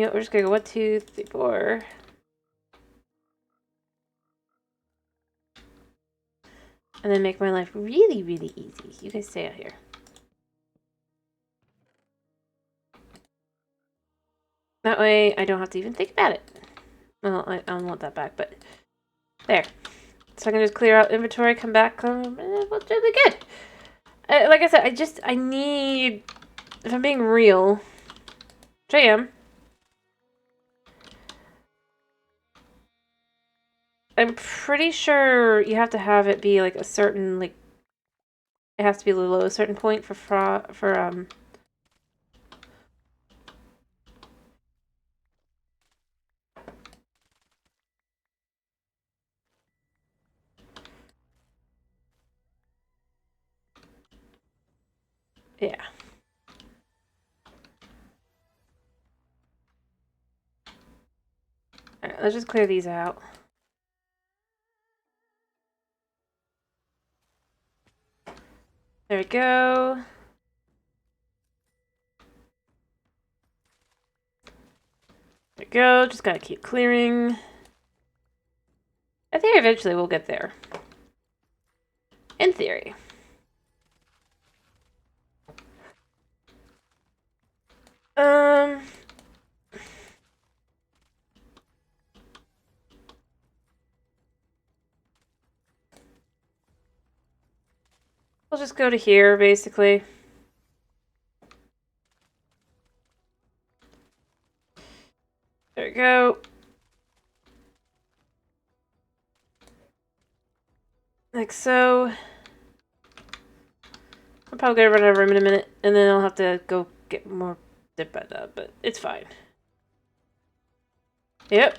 S1: know, we're just gonna go 1, 2, 3, 4. And then make my life really, really easy. You guys stay out here. That way, I don't have to even think about it. Well, I don't want that back, but there. So I can just clear out inventory, come back, we'll do be good. Like I said, I need, if I'm being real, which I am, I'm pretty sure you have to have it be like a certain, like, it has to be below a certain point yeah. Alright, let's just clear these out. There we go. There we go. Just gotta keep clearing. I think eventually we'll get there. In theory. We'll just go to here, basically. There we go. Like so. I'm probably gonna run out of room in a minute, and then I'll have to go get more dip by that, but it's fine. Yep.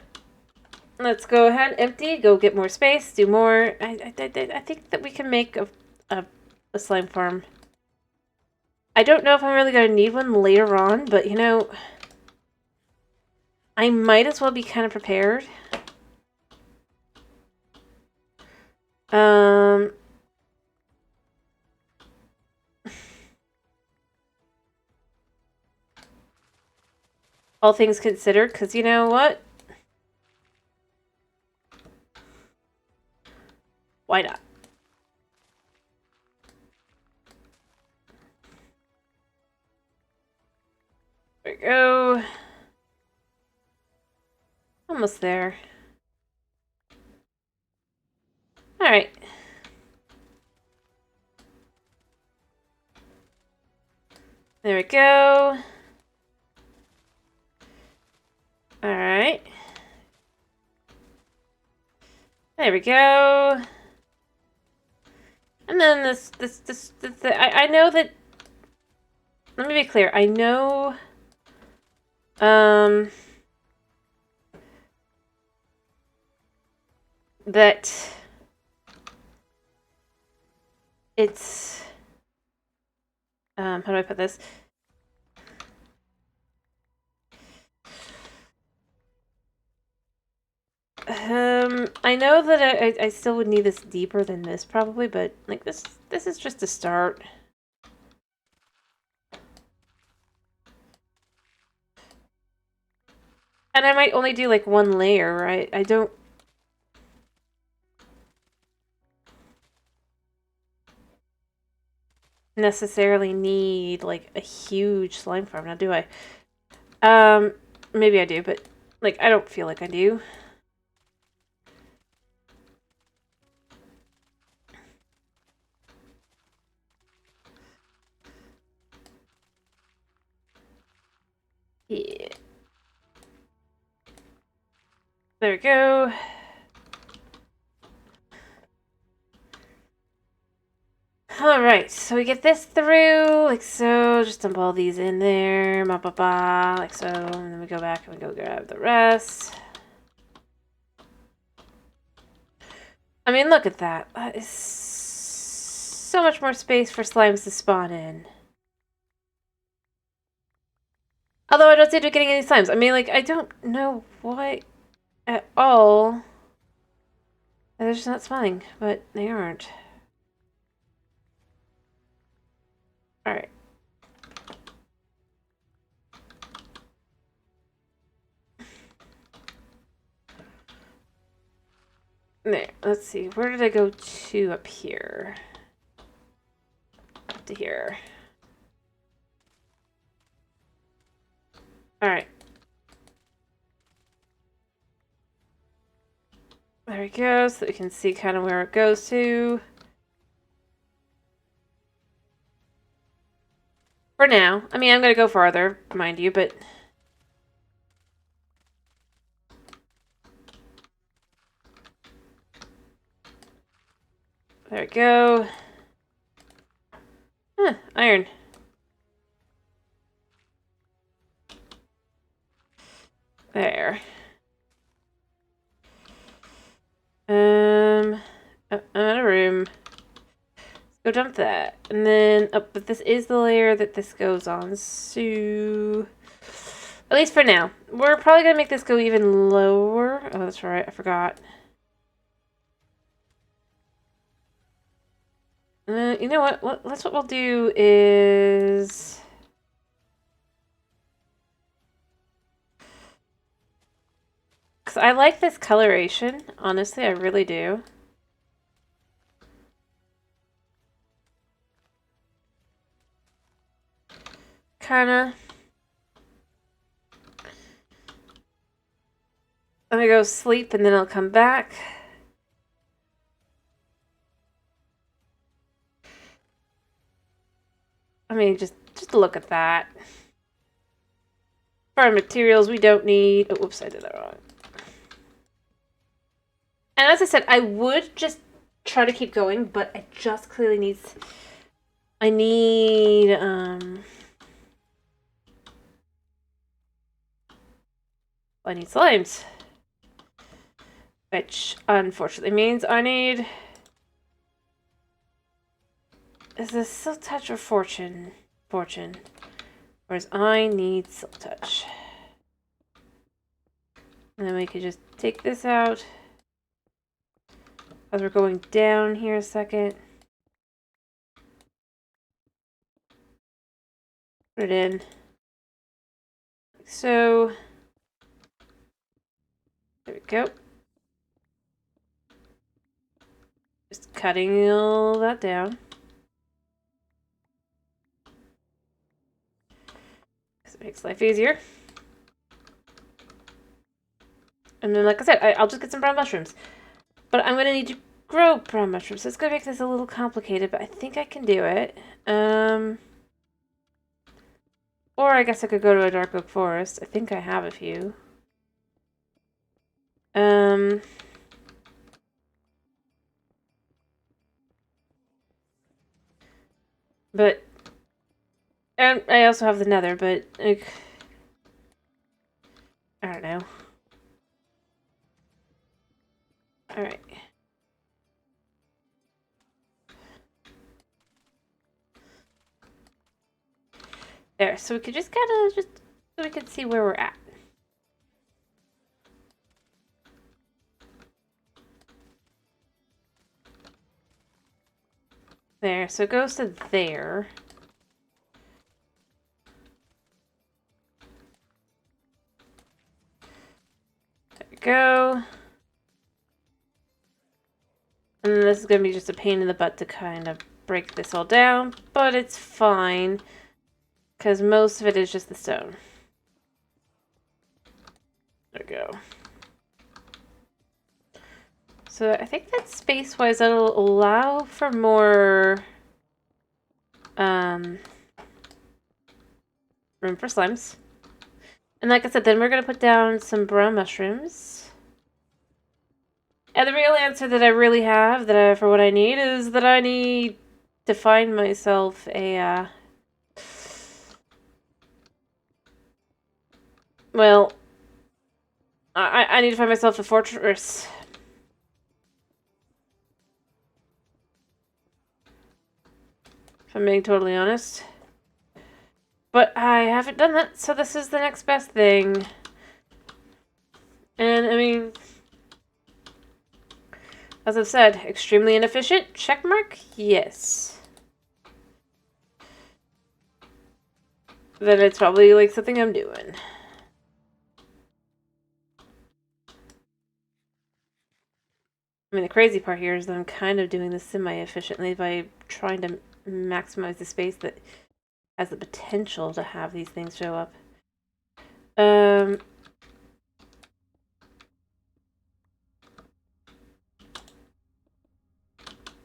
S1: Let's go ahead, empty, go get more space, do more. I think that we can make a slime farm. I don't know if I'm really going to need one later on, but you know, I might as well be kind of prepared. All things considered, because you know what? Why not? There we go. Almost there. Alright. There we go. Alright. There we go. And then this I know that, let me be clear, I know, that it's, how do I put this? I know that I still would need this deeper than this probably, but like this is just a start. And I might only do like one layer, right? I don't necessarily need like a huge slime farm now, do I? Maybe I do, but like I don't feel like I do. Yeah. There we go. Alright, so we get this through, like so. Just dump all these in there, like so. And then we go back and we go grab the rest. I mean, look at that. That is so much more space for slimes to spawn in. Although I don't seem to be getting any slimes. I mean, like, I don't know why at all. They're just not spawning, but they aren't. Alright. There, let's see. Where did I go to up here? Up to here. Alright. There we go, so we can see kind of where it goes to. For now. I mean, I'm going to go farther, mind you, but... There we go. Huh, iron. There. I'm out of room. Let's go dump that. And then, oh, but this is the layer that this goes on, so... At least for now. We're probably going to make this go even lower. Oh, that's right, I forgot. You know what? That's what we'll do is... Because I like this coloration. Honestly, I really do. Kinda. I'm gonna go sleep and then I'll come back. I mean, just look at that. For our materials we don't need... Oh, whoops, I did that wrong. And as I said, I would just try to keep going, but I just clearly need... I need slimes. Which, unfortunately, means I need... Is this Silk Touch or Fortune? Fortune. Whereas I need Silk Touch. And then we could just take this out. As we're going down here a second. Put it in. Like so. There we go. Just cutting all that down. Because it makes life easier. And then, like I said, I'll just get some brown mushrooms. But I'm going to need to grow brown mushrooms. So it's going to make this a little complicated, but I think I can do it. Or I guess I could go to a dark oak forest. I think I have a few. But... And I also have the nether, but... Like, I don't know. Alright. There, so we could just kind of so we can see where we're at. There, so it goes to there. There we go. And then this is going to be just a pain in the butt to kind of break this all down, but it's fine. Because most of it is just the stone. There we go. So I think that space-wise that'll allow for more room for slimes. And like I said, then we're going to put down some brown mushrooms. And the real answer that I really have for what I need is that I need to find myself a well, I need to find myself a fortress. If I'm being totally honest. But I haven't done that, so this is the next best thing. And, I mean, as I've said, extremely inefficient? Check mark? Yes. Then it's probably, like, something I'm doing. I mean, the crazy part here is that I'm kind of doing this semi-efficiently by trying to maximize the space that has the potential to have these things show up.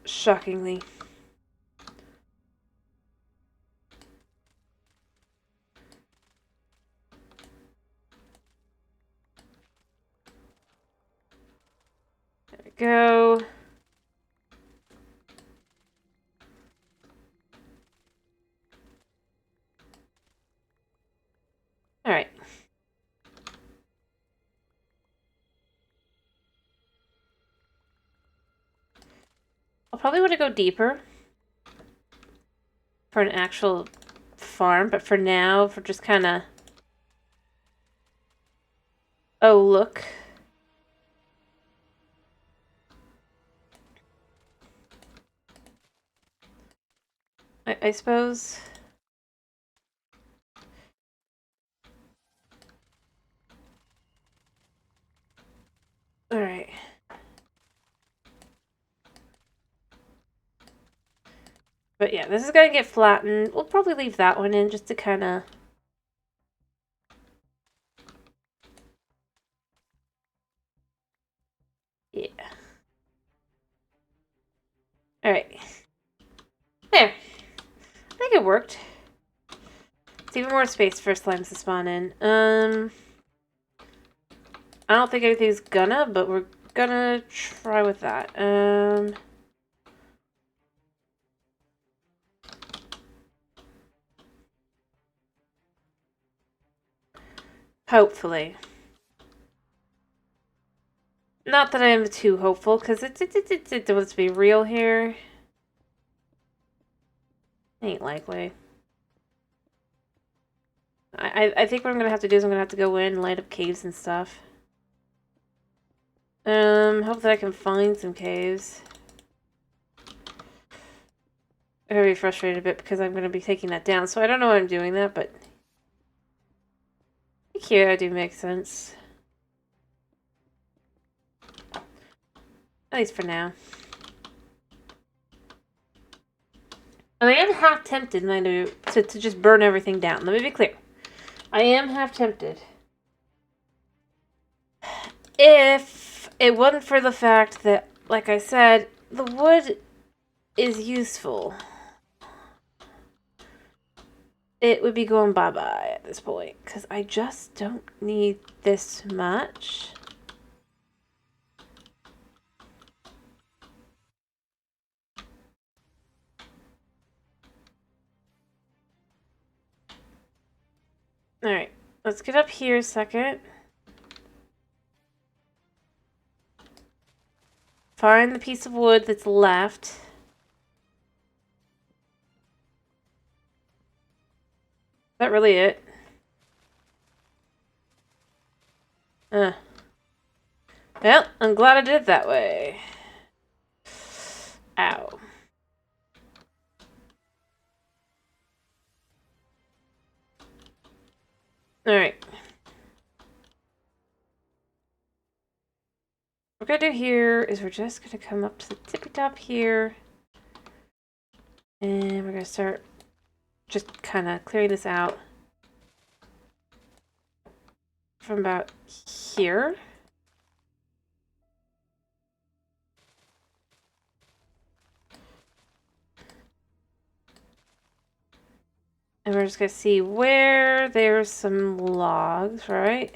S1: Shockingly. There we go. Alright. I'll probably want to go deeper for an actual farm, but for now, for just kind of... Oh, look. I suppose. Alright. But yeah, this is going to get flattened. We'll probably leave that one in just to kind of... Yeah. Alright. There. I think it worked. It's even more space for slimes to spawn in. I don't think anything's gonna, but we're gonna try with that. Hopefully. Not that I am too hopeful, because let's be real here. Ain't likely. I think what I'm gonna have to do is I'm gonna have to go in and light up caves and stuff. Hope that I can find some caves. I'm gonna be frustrated a bit because I'm gonna be taking that down, so I don't know why I'm doing that, but I think here I do make sense. At least for now. And I am half tempted, mind you, to just burn everything down. Let me be clear. I am half tempted. If it wasn't for the fact that, like I said, the wood is useful, it would be going bye-bye at this point, because I just don't need this much. Alright, let's get up here a second. Find the piece of wood that's left. Is that really it? Well, I'm glad I did it that way. Ow. Alright. What we're gonna do here is we're just gonna come up to the tippy top here. And we're gonna start just kind of clearing this out from about here. And we're just gonna see where there's some logs, right?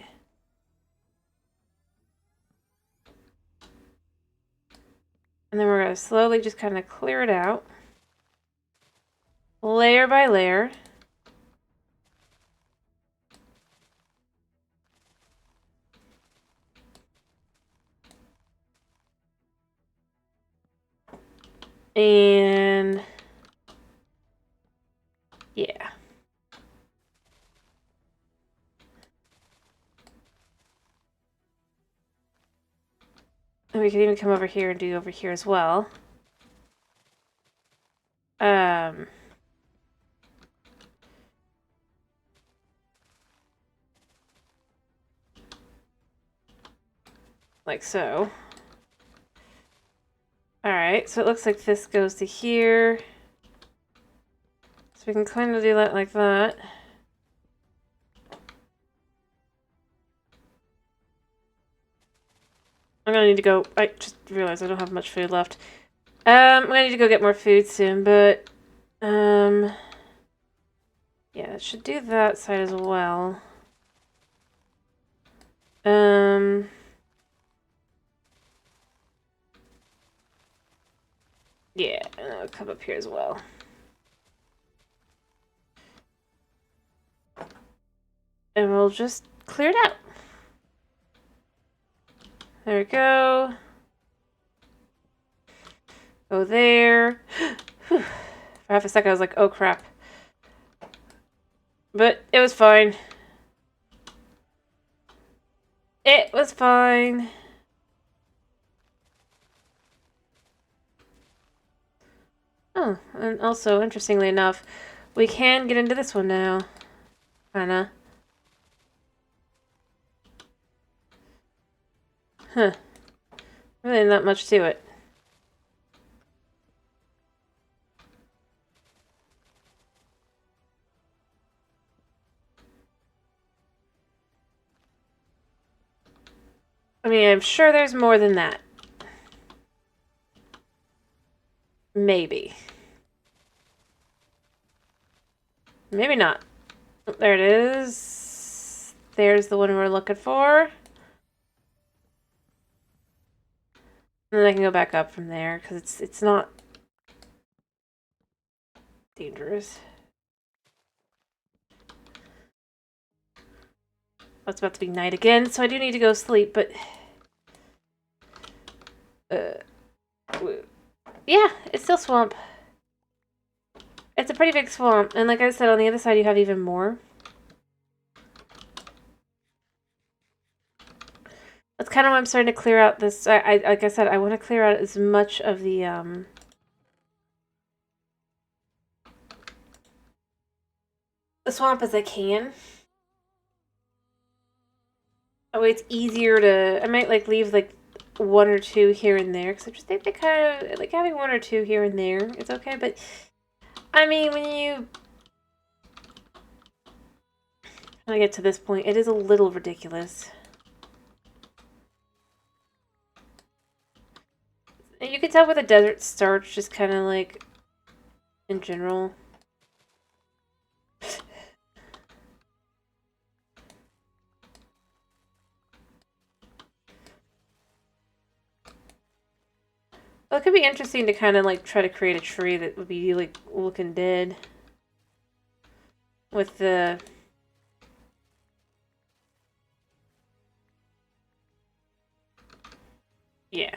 S1: And then we're gonna slowly just kind of clear it out. Layer by layer. And yeah. And we can even come over here and do over here as well. Like so. Alright, so it looks like this goes to here. So we can kind of do that like that. I'm gonna need to go... I just realized I don't have much food left. I'm gonna need to go get more food soon, but... yeah, it should do that side as well. Yeah, and I'll come up here as well. And we'll just clear it out. There we go. Go there. For half a second I was like, oh crap. But it was fine. It was fine. Oh, and also, interestingly enough, we can get into this one now. Kinda. Huh. Really not much to it. I mean, I'm sure there's more than that. Maybe. Maybe not. Oh, there it is. There's the one we're looking for. And then I can go back up from there, because it's not dangerous. Oh, it's about to be night again, so I do need to go sleep, but... yeah, it's still swamp. It's a pretty big swamp, and like I said, on the other side you have even more. That's kind of why I'm starting to clear out this... like I said, I want to clear out as much of the swamp as I can. Oh, it's easier to... I might, like, leave, like, one or two here and there, because I just think they kind of... like, having one or two here and there, it's okay, but... I mean, when you... when I get to this point, it is a little ridiculous. You can tell where the desert starts, just kind of, like, in general. Well, it could be interesting to kind of, like, try to create a tree that would be, like, looking dead. With the... yeah.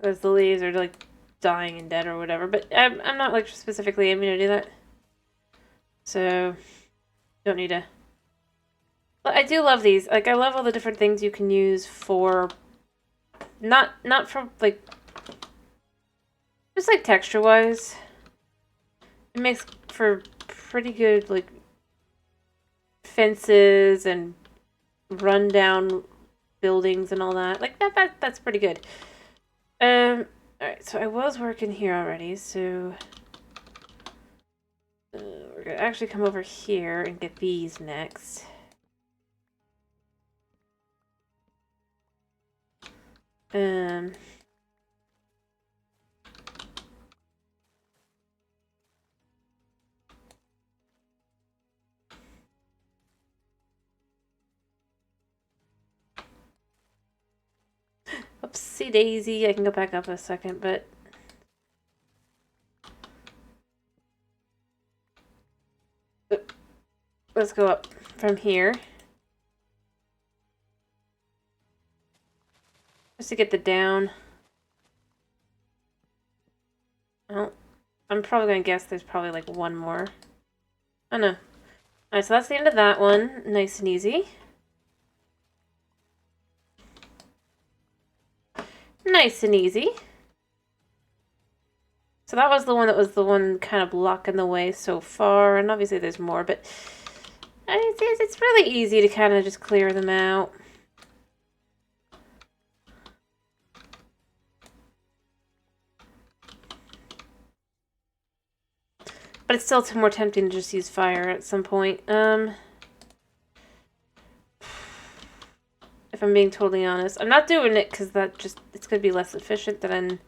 S1: As the leaves are, like, dying and dead or whatever. But I'm not, like, specifically aiming to do that. So, don't need to... But I do love these. Like, I love all the different things you can use for... Not for, like... just, like, texture-wise. It makes for pretty good, like... fences and rundown buildings and all that. Like, that's pretty good. Alright, so I was working here already, so... we're gonna actually come over here and get these next. Oopsie daisy, I can go back up in a second, but... let's go up from here. Just to get the down. Oh, I'm probably going to guess there's probably like one more. Oh no. Alright, so that's the end of that one. Nice and easy. Nice and easy. So that was the one kind of blocking the way so far, and obviously there's more, but it's really easy to kind of just clear them out. But it's still more tempting to just use fire at some point. If I'm being totally honest. I'm not doing it because it's going to be less efficient than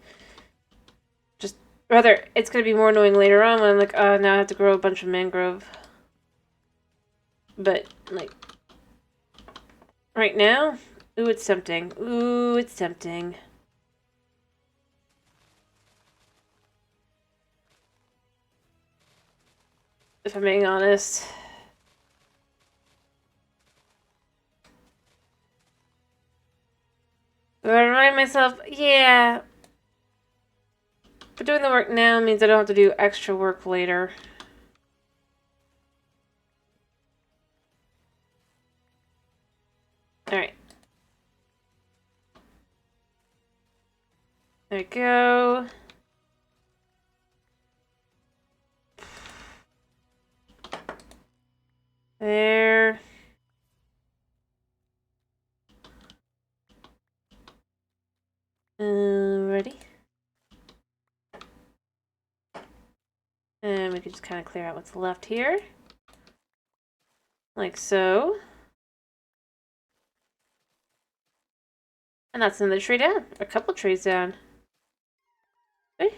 S1: rather, it's going to be more annoying later on when I'm like, oh, now I have to grow a bunch of mangrove. But, like, right now, ooh, it's tempting. Ooh, it's tempting. If I'm being honest. But I remind myself, yeah. But doing the work now means I don't have to do extra work later. Alright. There we go. There. Ready? And we can just kind of clear out what's left here. Like so. And that's another tree down. A couple trees down. Okay.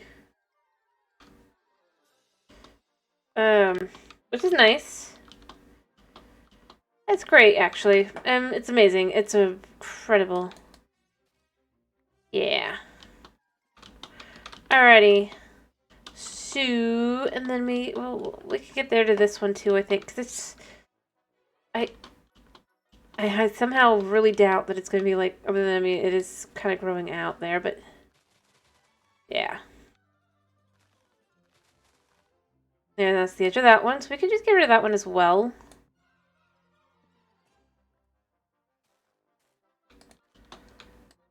S1: Which is nice. It's great, actually. It's amazing. It's incredible. Yeah. Alrighty. So, and then we could get there to this one too, I think, because it's, I somehow really doubt that it's going to be like, other than, I mean, it is kind of growing out there, but, yeah. There, that's the edge of that one, so we could just get rid of that one as well.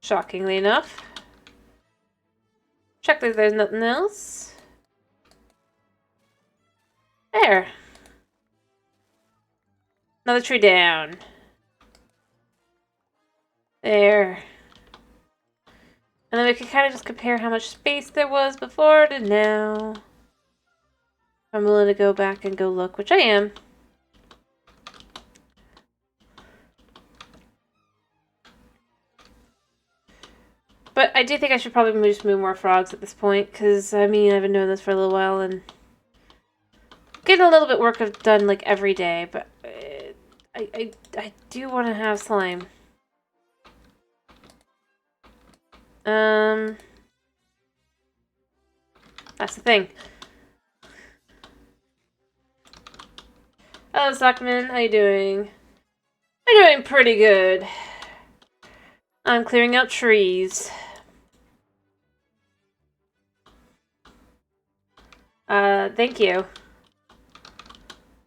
S1: Shockingly enough. Check that there's nothing else. There. Another tree down. There. And then we can kind of just compare how much space there was before to now. I'm willing to go back and go look, which I am. But I do think I should probably just move more frogs at this point, because, I mean, I've been doing this for a little while, and getting a little bit work done, like, every day, but I do want to have slime. That's the thing. Hello, Stockman. How you doing? I'm doing pretty good. I'm clearing out trees. Thank you.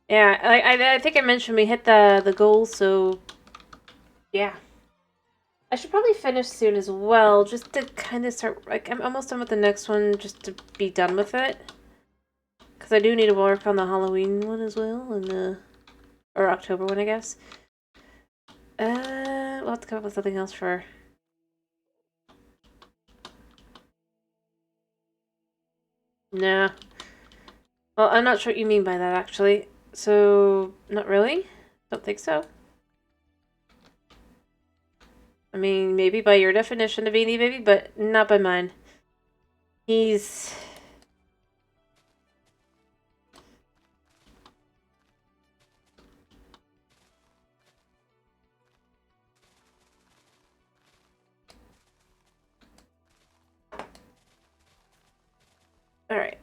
S1: Yeah, I think I mentioned we hit the goal, so yeah. I should probably finish soon as well, just to kind of start, like, I'm almost done with the next one, just to be done with it. Because I do need to work on the Halloween one as well, and or October one, I guess. We'll have to come up with something else for... Nah. Well, I'm not sure what you mean by that, actually. So, not really? Don't think so. I mean, maybe by your definition of Beanie Baby, but not by mine. He's... Alright.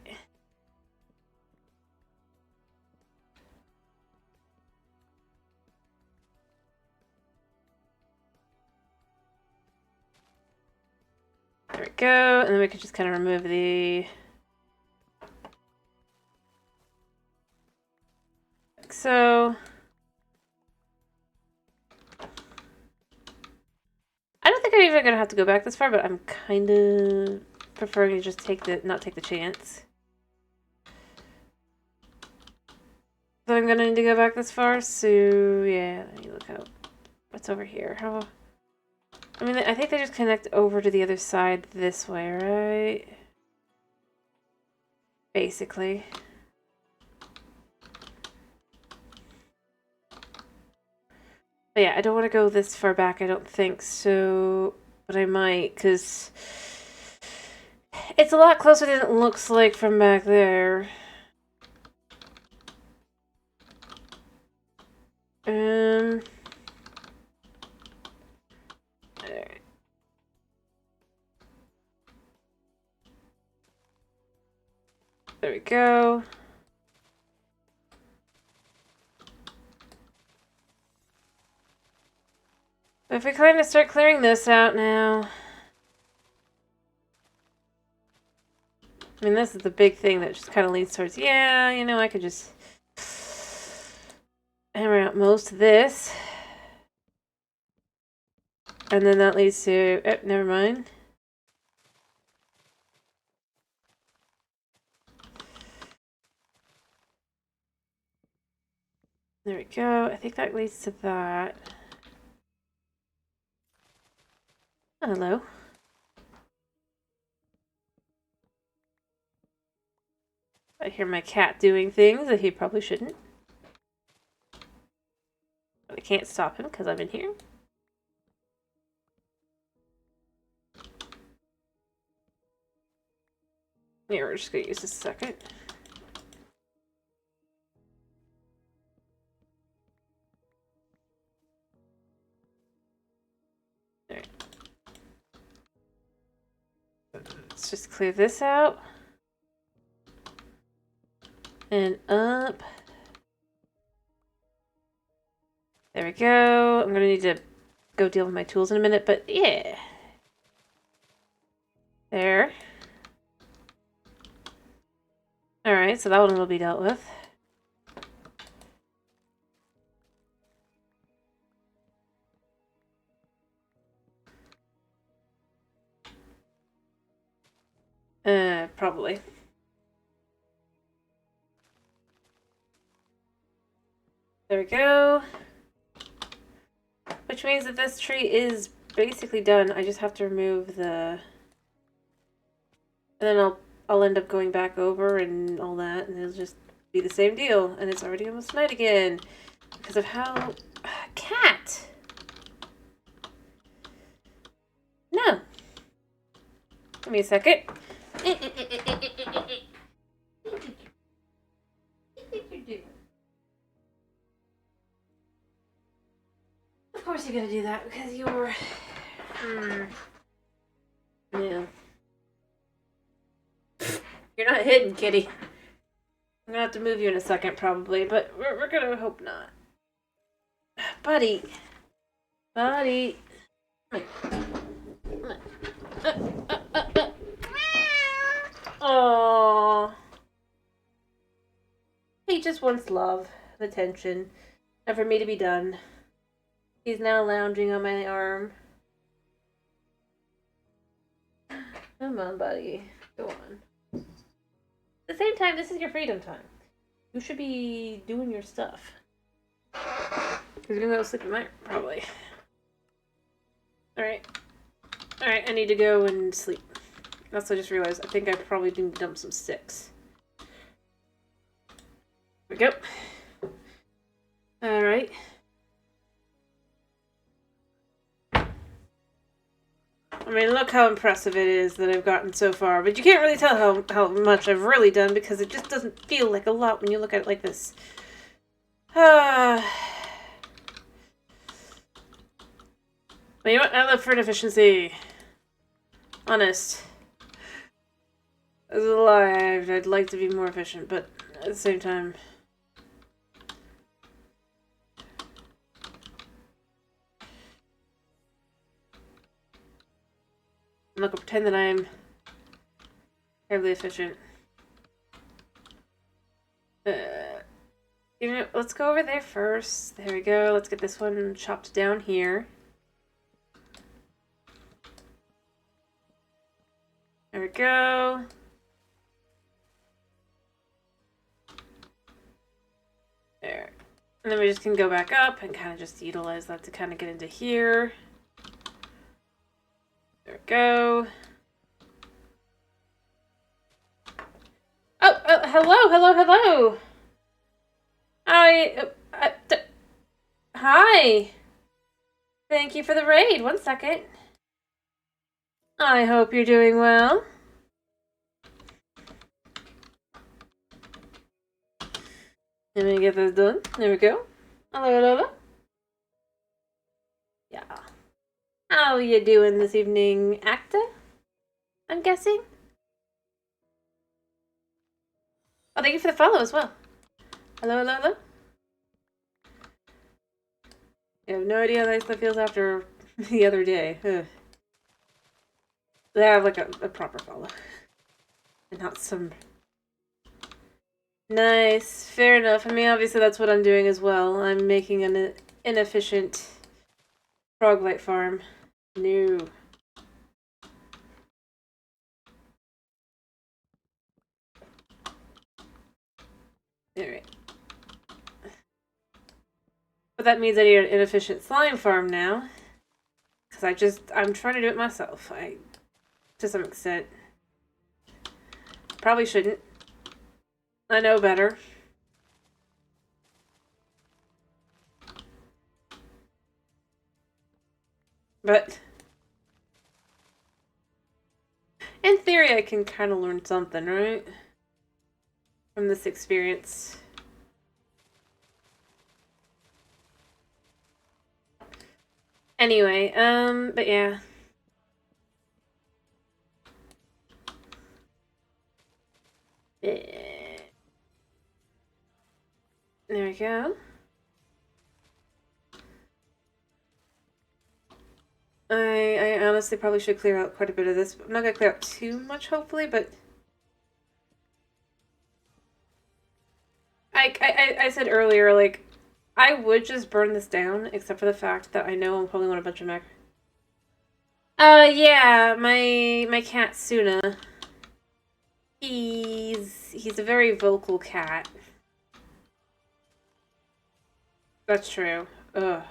S1: There we go, and then we can just kind of remove the... Like so... I don't think I'm even gonna have to go back this far, but I'm kind of preferring to just not take the chance. So I'm gonna need to go back this far, so yeah, let me look up what's over here. I mean, I think they just connect over to the other side this way, right? Basically. But yeah, I don't want to go this far back, I don't think, so... But I might, because... It's a lot closer than it looks like from back there. Alright. There we go. If we kind of start clearing this out now... I mean, this is the big thing that just kind of leads towards, yeah, you know, I could just hammer out most of this. And then that leads to, oh, never mind. There we go. I think that leads to that. Oh, hello. I hear my cat doing things that he probably shouldn't. But I can't stop him because I'm in here. Yeah, we're just going to use this a second. Alright. Let's just clear this out. And up. There we go. I'm going to need to go deal with my tools in a minute, but yeah. There. Alright, so that one will be dealt with. Probably. There we go. Which means that this tree is basically done. I just have to remove the... And then I'll end up going back over and all that, and it'll just be the same deal. And it's already almost night again. Because of how... Cat! No! Give me a second. Of course you're gonna do that, because you're... Yeah. You're not hidden, kitty. I'm gonna have to move you in a second, probably, but we're gonna hope not. Buddy. Buddy. Aww. He just wants love, attention, and for me to be done. He's now lounging on my arm. Come on, buddy. Go on. At the same time, this is your freedom time. You should be doing your stuff. Because you're gonna go to sleep at night, probably. Alright. Alright, I need to go and sleep. That's what I just realized. I think I probably need to dump some sticks. There we go. Alright. I mean, look how impressive it is that I've gotten so far. But you can't really tell how much I've really done because it just doesn't feel like a lot when you look at it like this. But you know what? I live for inefficiency. Honest. That's a lie. I'd like to be more efficient, but at the same time... I'm not gonna pretend that I'm terribly efficient. You know, let's go over there first. There we go. Let's get this one chopped down here. There we go. There. And then we just can go back up and kind of just utilize that to kind of get into here. There we go. Oh, hello. Hi. Thank you for the raid. 1 second. I hope you're doing well. Let me get this done. There we go. Hello. Yeah. How you doing this evening, actor? I'm guessing. Oh, thank you for the follow as well. Hello. I have no idea how nice that feels after the other day. Ugh. They have like a proper follow. And not some... Nice. Fair enough. I mean, obviously that's what I'm doing as well. I'm making an inefficient frog-light farm. No. Alright. But that means I need an inefficient slime farm now. Because I'm trying to do it myself. To some extent. Probably shouldn't. I know better. But in theory, I can kind of learn something, right? From this experience. Anyway, but yeah. There we go. I honestly probably should clear out quite a bit of this. I'm not gonna clear out too much, hopefully, but I said earlier, like, I would just burn this down, except for the fact that I know I'm probably want a bunch of mac. Yeah, my cat Suna. He's a very vocal cat. That's true. Ugh.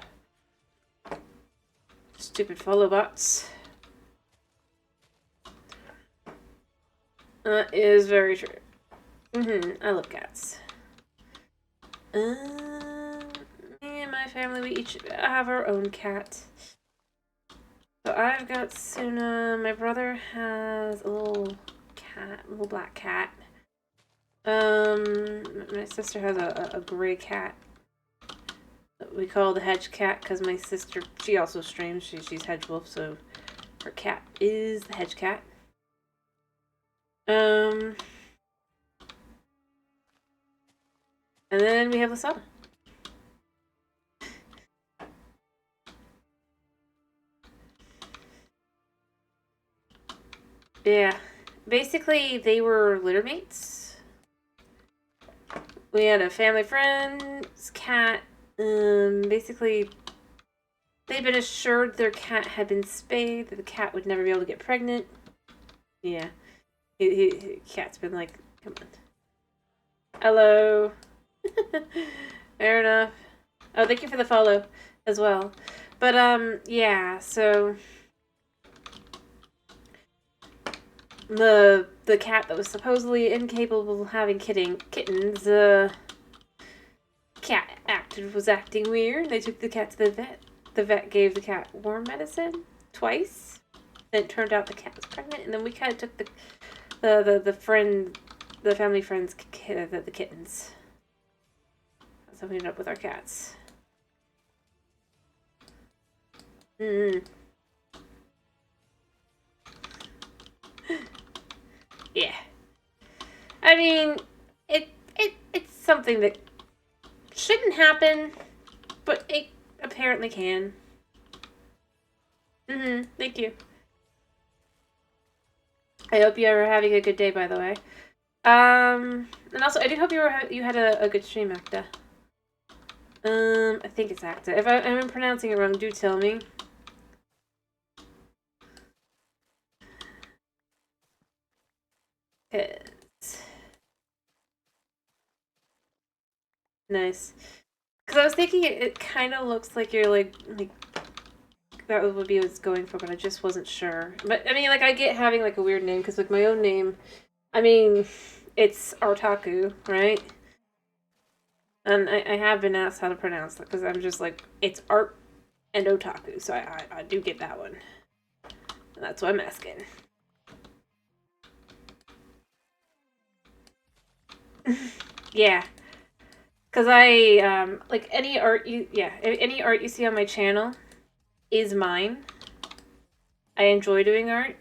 S1: Stupid follow bots. That is very true. I love cats. Me and my family, we each have our own cat. So I've got Suna. My brother has a little cat, a little black cat. My sister has a gray cat. We call the hedge cat because my sister, she also streams. She's hedge wolf, so her cat is the hedge cat. And then we have Lasana. Yeah. Basically, they were litter mates. We had a family friend's cat. Basically, they'd been assured their cat had been spayed, that the cat would never be able to get pregnant. Yeah. Cat's been like, come on. Hello. Fair enough. Oh, thank you for the follow as well. But, yeah, so the cat that was supposedly incapable of having kittens, cat was acting weird. They took the cat to the vet. The vet gave the cat worm medicine twice. Then it turned out the cat was pregnant, and then we kind of took the family friend's the kittens. So we ended up with our cats. Yeah. I mean, it's something that shouldn't happen, but it apparently can. Thank you. I hope you are having a good day, by the way. And also, I do hope you had a good stream, Acta. I think it's Acta. If I'm pronouncing it wrong, do tell me. Nice. Because I was thinking it kind of looks like you're like that would be what it's going for, but I just wasn't sure. But I mean, like, I get having like a weird name because like my own name, I mean, it's Artaku, right? And I have been asked how to pronounce that because I'm just like, it's art and otaku, so I do get that one. And that's why I'm asking. Yeah. Because like any art any art you see on my channel is mine. I enjoy doing art.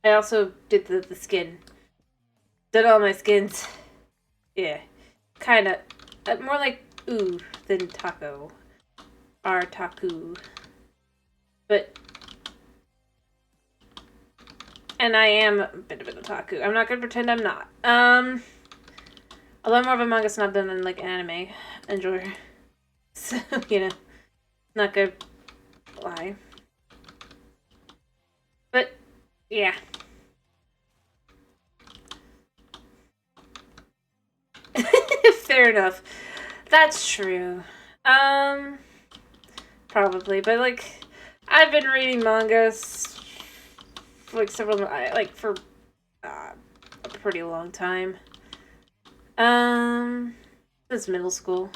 S1: I also did the skin. Did all my skins. Yeah. Kind of. More like ooh than taco. Artaku. But. And I am a bit of an otaku. I'm not gonna pretend I'm not. Although I'm more of a manga snob than like anime enjoyer. So, you know. Not gonna lie. But, yeah. Fair enough. That's true. Probably, but like, I've been reading mangas for like several, like for a pretty long time. Since middle school.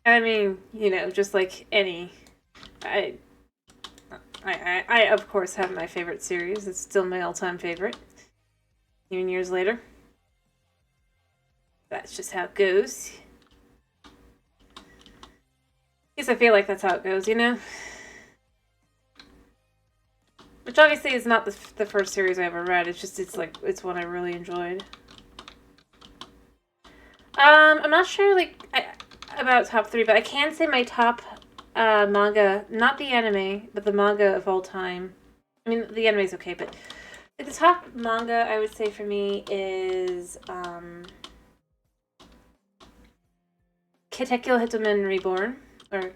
S1: I mean, you know, just like any, I, I of course have my favorite series. It's still my all-time favorite, even years later. That's just how it goes. I guess I feel like that's how it goes, you know? Which obviously is not the first series I ever read. It's just, it's one I really enjoyed. I'm not sure, like, about top 3, but I can say my top manga, not the anime, but the manga of all time. I mean, the anime's okay, but the top manga I would say for me is Kitekyo Hitman Reborn, or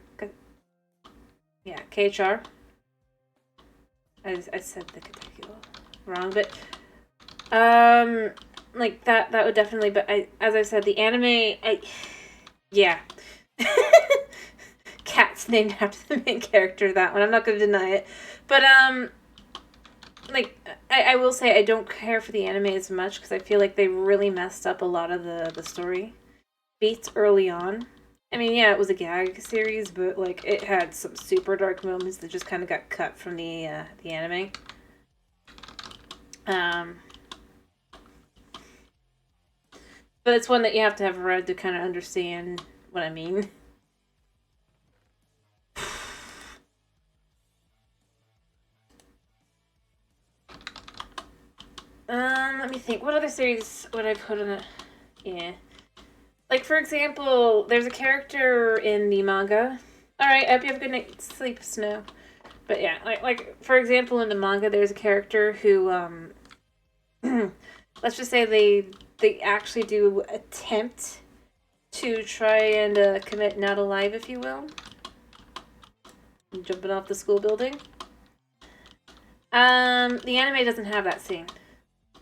S1: yeah, KHR. I said the Kitekyo wrong, but like that would definitely. But as I said, the anime, yeah. Cat's named after the main character of that one. I'm not going to deny it, but like I will say I don't care for the anime as much because I feel like they really messed up a lot of the story beats early on. I mean, yeah, it was a gag series, but like it had some super dark moments that just kind of got cut from the anime. But it's one that you have to have read to kind of understand what I mean. Let me think. What other series would I put in it? Yeah. Like, for example, there's a character in the manga. Alright, I hope you have a good night's sleep, Snow. But yeah, like for example, in the manga, there's a character who, let's just say they actually do attempt to try and commit not alive, if you will. Jumping off the school building. The anime doesn't have that scene.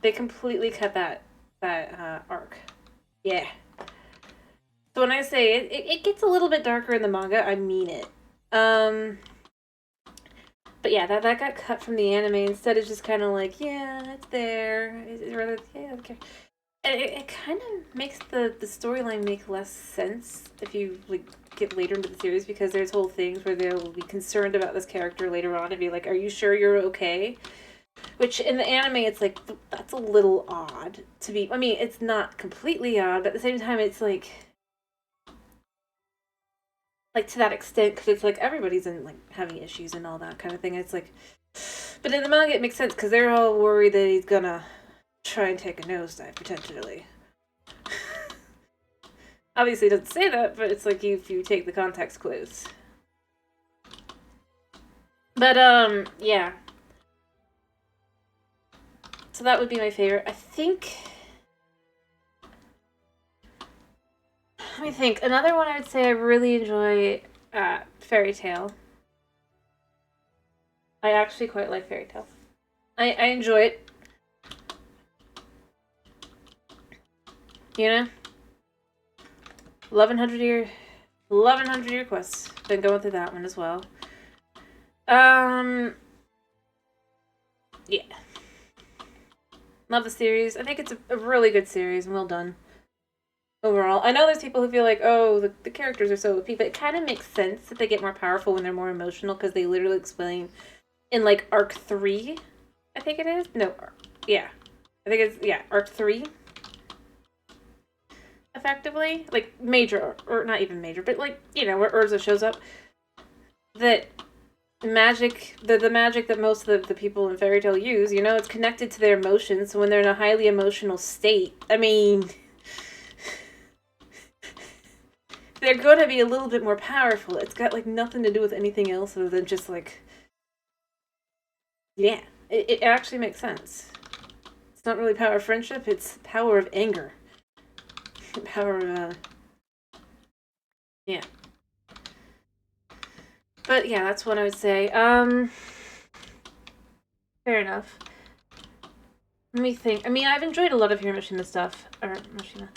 S1: They completely cut that arc. Yeah. So when I say it gets a little bit darker in the manga, I mean it. But yeah, that got cut from the anime. Instead, it's just kind of like, yeah, it's there. It's rather, yeah, okay. It kind of makes the storyline make less sense if you like get later into the series because there's whole things where they'll be concerned about this character later on and be like, "Are you sure you're okay?" Which in the anime, it's like that's a little odd to be. I mean, it's not completely odd, but at the same time, it's like to that extent because it's like everybody's in like having issues and all that kind of thing. It's like, but in the manga, it makes sense because they're all worried that he's gonna try and take a nosedive potentially. Obviously, it doesn't say that, but it's like if you take the context clues. But yeah. So that would be my favorite. I think. Let me think. Another one I would say I really enjoy Fairy Tail. I actually quite like Fairy Tail. I enjoy it. You know? 1100 year quests. Been going through that one as well. Yeah. Love the series. I think it's a really good series and well done. Overall, I know there's people who feel like, oh, the characters are so OP, but it kind of makes sense that they get more powerful when they're more emotional because they literally explain in like arc 3, I think it is. No, yeah, I think it's arc 3. Effectively, like major or not even major, but like where Urza shows up. That magic, the magic that most of the people in Fairy Tail use, it's connected to their emotions. So when they're in a highly emotional state, I mean. They're going to be a little bit more powerful. It's got, like, nothing to do with anything else other than just, like... Yeah. It actually makes sense. It's not really power of friendship, it's power of anger. Power of, yeah. But, yeah, that's what I would say. Fair enough. Let me think. I mean, I've enjoyed a lot of Hiroshima stuff. Or Mishima.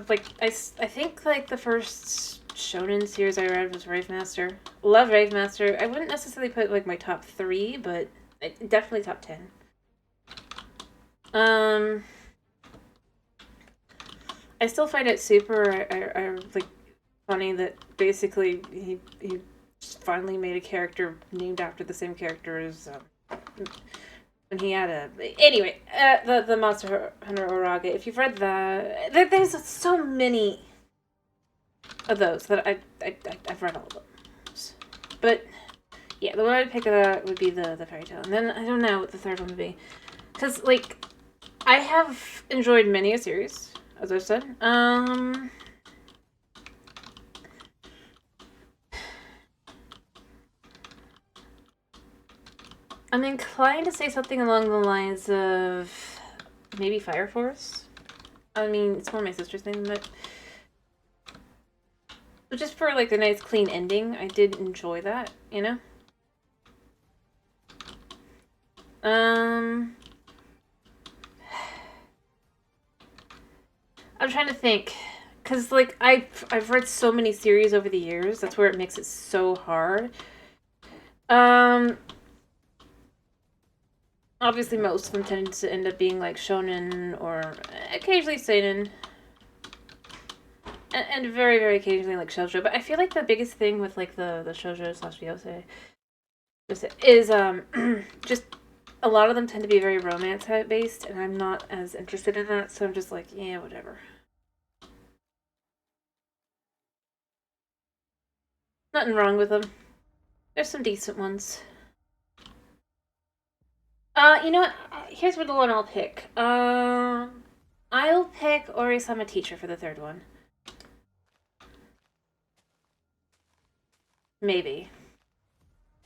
S1: Like, I think, like, the first shonen series I read was Rave Master. Love Rave Master. I wouldn't necessarily put, like, my top 3, but definitely top 10. I still find it super, like, funny that basically he finally made a character named after the same character as, when he had a... Anyway, the Monster Hunter Oraga. If you've read that... There's so many of those that I've read all of them. But, yeah, the one I'd pick would be the fairy tale. And then, I don't know what the third one would be. Because, like, I have enjoyed many a series, as I've said. I'm inclined to say something along the lines of maybe Fire Force. I mean, it's more my sister's name, but just for, like, the nice clean ending, I did enjoy that, you know? I'm trying to think, because, like, I've read so many series over the years. That's where it makes it so hard. Obviously, most of them tend to end up being, like, shonen or occasionally seinen. And very, very occasionally, like, shoujo. But I feel like the biggest thing with, like, the shoujo slash ryosei is, just a lot of them tend to be very romance-based, and I'm not as interested in that, so I'm just like, yeah, whatever. Nothing wrong with them. There's some decent ones. You know what? Here's what the one I'll pick. I'll pick Ori-sama Teacher for the third one. Maybe.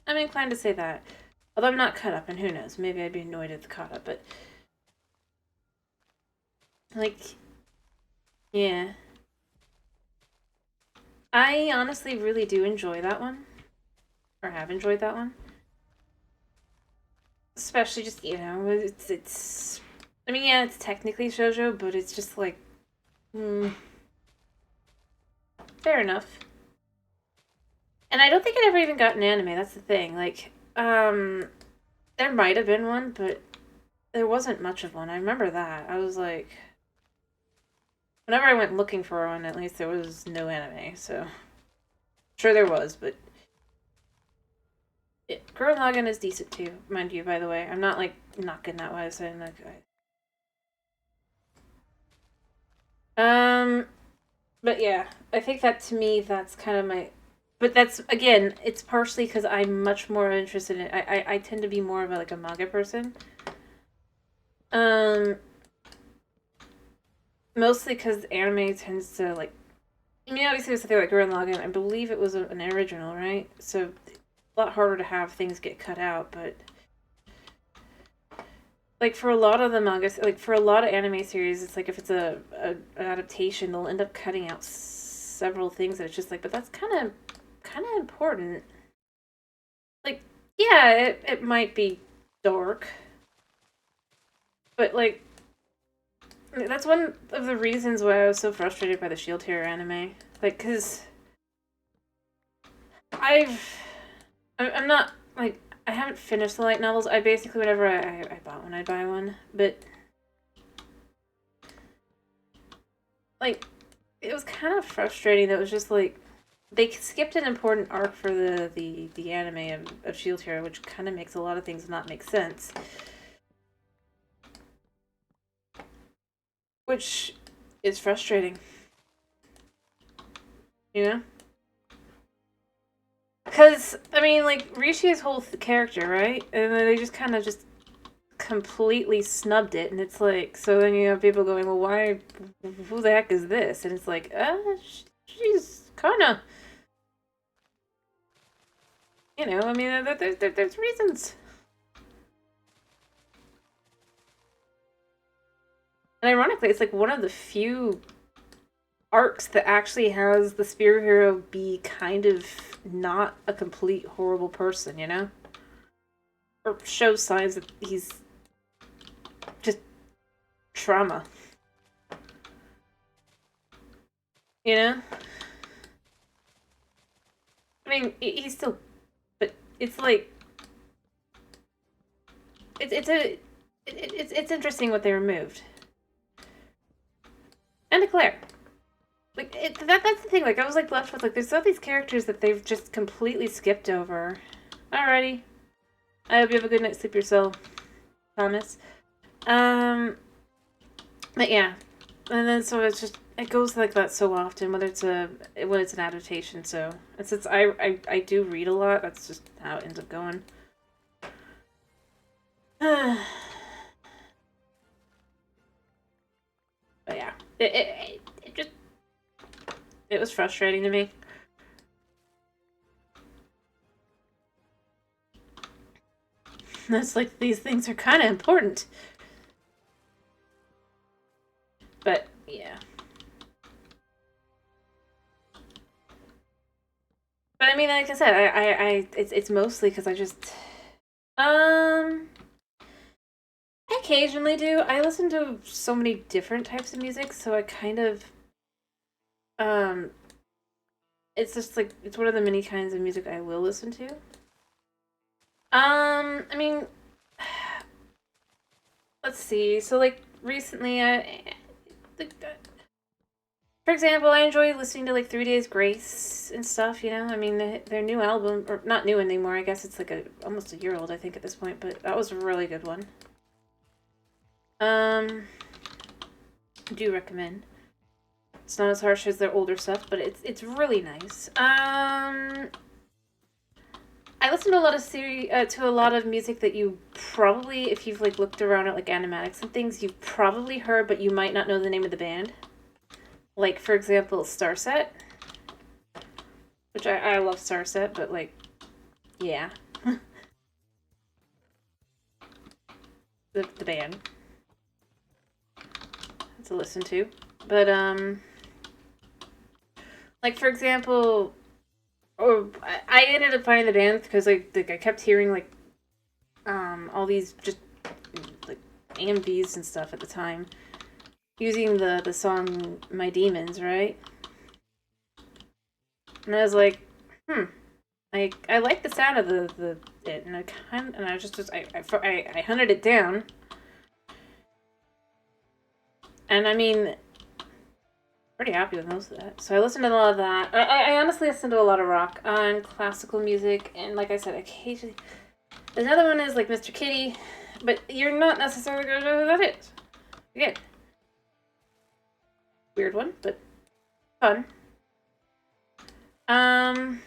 S1: I'm inclined to say that. Although I'm not caught up, and who knows? Maybe I'd be annoyed at the caught up, but... Like... Yeah. I honestly really do enjoy that one. Or have enjoyed that one. Especially just, you know, it's... I mean, yeah, it's technically shoujo, but it's just like... fair enough. And I don't think it ever even got an anime, that's the thing. Like, there might have been one, but there wasn't much of one. I remember that. I was like... Whenever I went looking for one, at least there was no anime, so... Sure there was, but... Gurren Lagann is decent too, mind you, by the way. I'm not, like, knocking that way, saying, like... But yeah, I think that to me, that's kind of my... But that's, again, it's partially because I'm much more interested in... I tend to be more of a, like, a manga person. Mostly because anime tends to, like... I mean, obviously, there's something like Gurren Lagann. I believe it was an original, right? So, a lot harder to have things get cut out, but... Like, for a lot of the manga, like, for a lot of anime series, it's like if it's an adaptation, they'll end up cutting out several things that it's just like, but that's kind of important. Like, yeah, it might be dark, but, like, that's one of the reasons why I was so frustrated by the Shield Hero anime. Like, because I'm not, like, I haven't finished the light novels. I basically, whenever I bought one, I'd buy one. But, like, it was kind of frustrating that it was just, like, they skipped an important arc for the anime of Shield Hero, which kind of makes a lot of things not make sense. Which is frustrating. You know? Because, I mean, like, Rishi's whole character, right? And then they just kind of just completely snubbed it, and it's like, so then you have people going, well, why, who the heck is this? And it's like, she's kind of, you know, I mean, there's reasons. And ironically, it's like one of the few arcs that actually has the Spear Hero be kind of not a complete horrible person, you know? or shows signs that he's just trauma. You know? I mean, he's still, but it's like, it's interesting what they removed. And Claire. Like, that's the thing, like, I was, like, left with, like, there's all these characters that they've just completely skipped over. Alrighty. I hope you have a good night's sleep yourself, Thomas. But yeah. And then, so it's just, it goes like that so often, when it's an adaptation, so, and since I do read a lot, that's just how it ends up going. But yeah, it just, it was frustrating to me. That's like, these things are kind of important. But, yeah. But I mean, like I said, it's mostly because I just, I occasionally do. I listen to so many different types of music, so I kind of, it's just like, it's one of the many kinds of music I will listen to. I mean, let's see. So, like, recently, for example, I enjoy listening to, like, 3 Days Grace and stuff, you know? I mean, their new album, or not new anymore, I guess it's, like, almost a year old, I think, at this point, but that was a really good one. Do recommend. It's not as harsh as their older stuff, but it's really nice. I listen to a lot of to a lot of music that you probably, if you've like looked around at like animatics and things, you've probably heard, but you might not know the name of the band. Like, for example, Starset, which I love Starset, but like, yeah, the band to listen to, but like, for example, or I ended up finding the band because like I kept hearing like all these just like AMVs and stuff at the time using the song My Demons, right? And I was like, I like the sound of it, and I just I hunted it down, and I mean, pretty happy with most of that. So I listened to a lot of that. I honestly listen to a lot of rock and classical music, and like I said, occasionally. Another one is like Mr. Kitty, but you're not necessarily going to know who that is. Again, weird one, but fun. And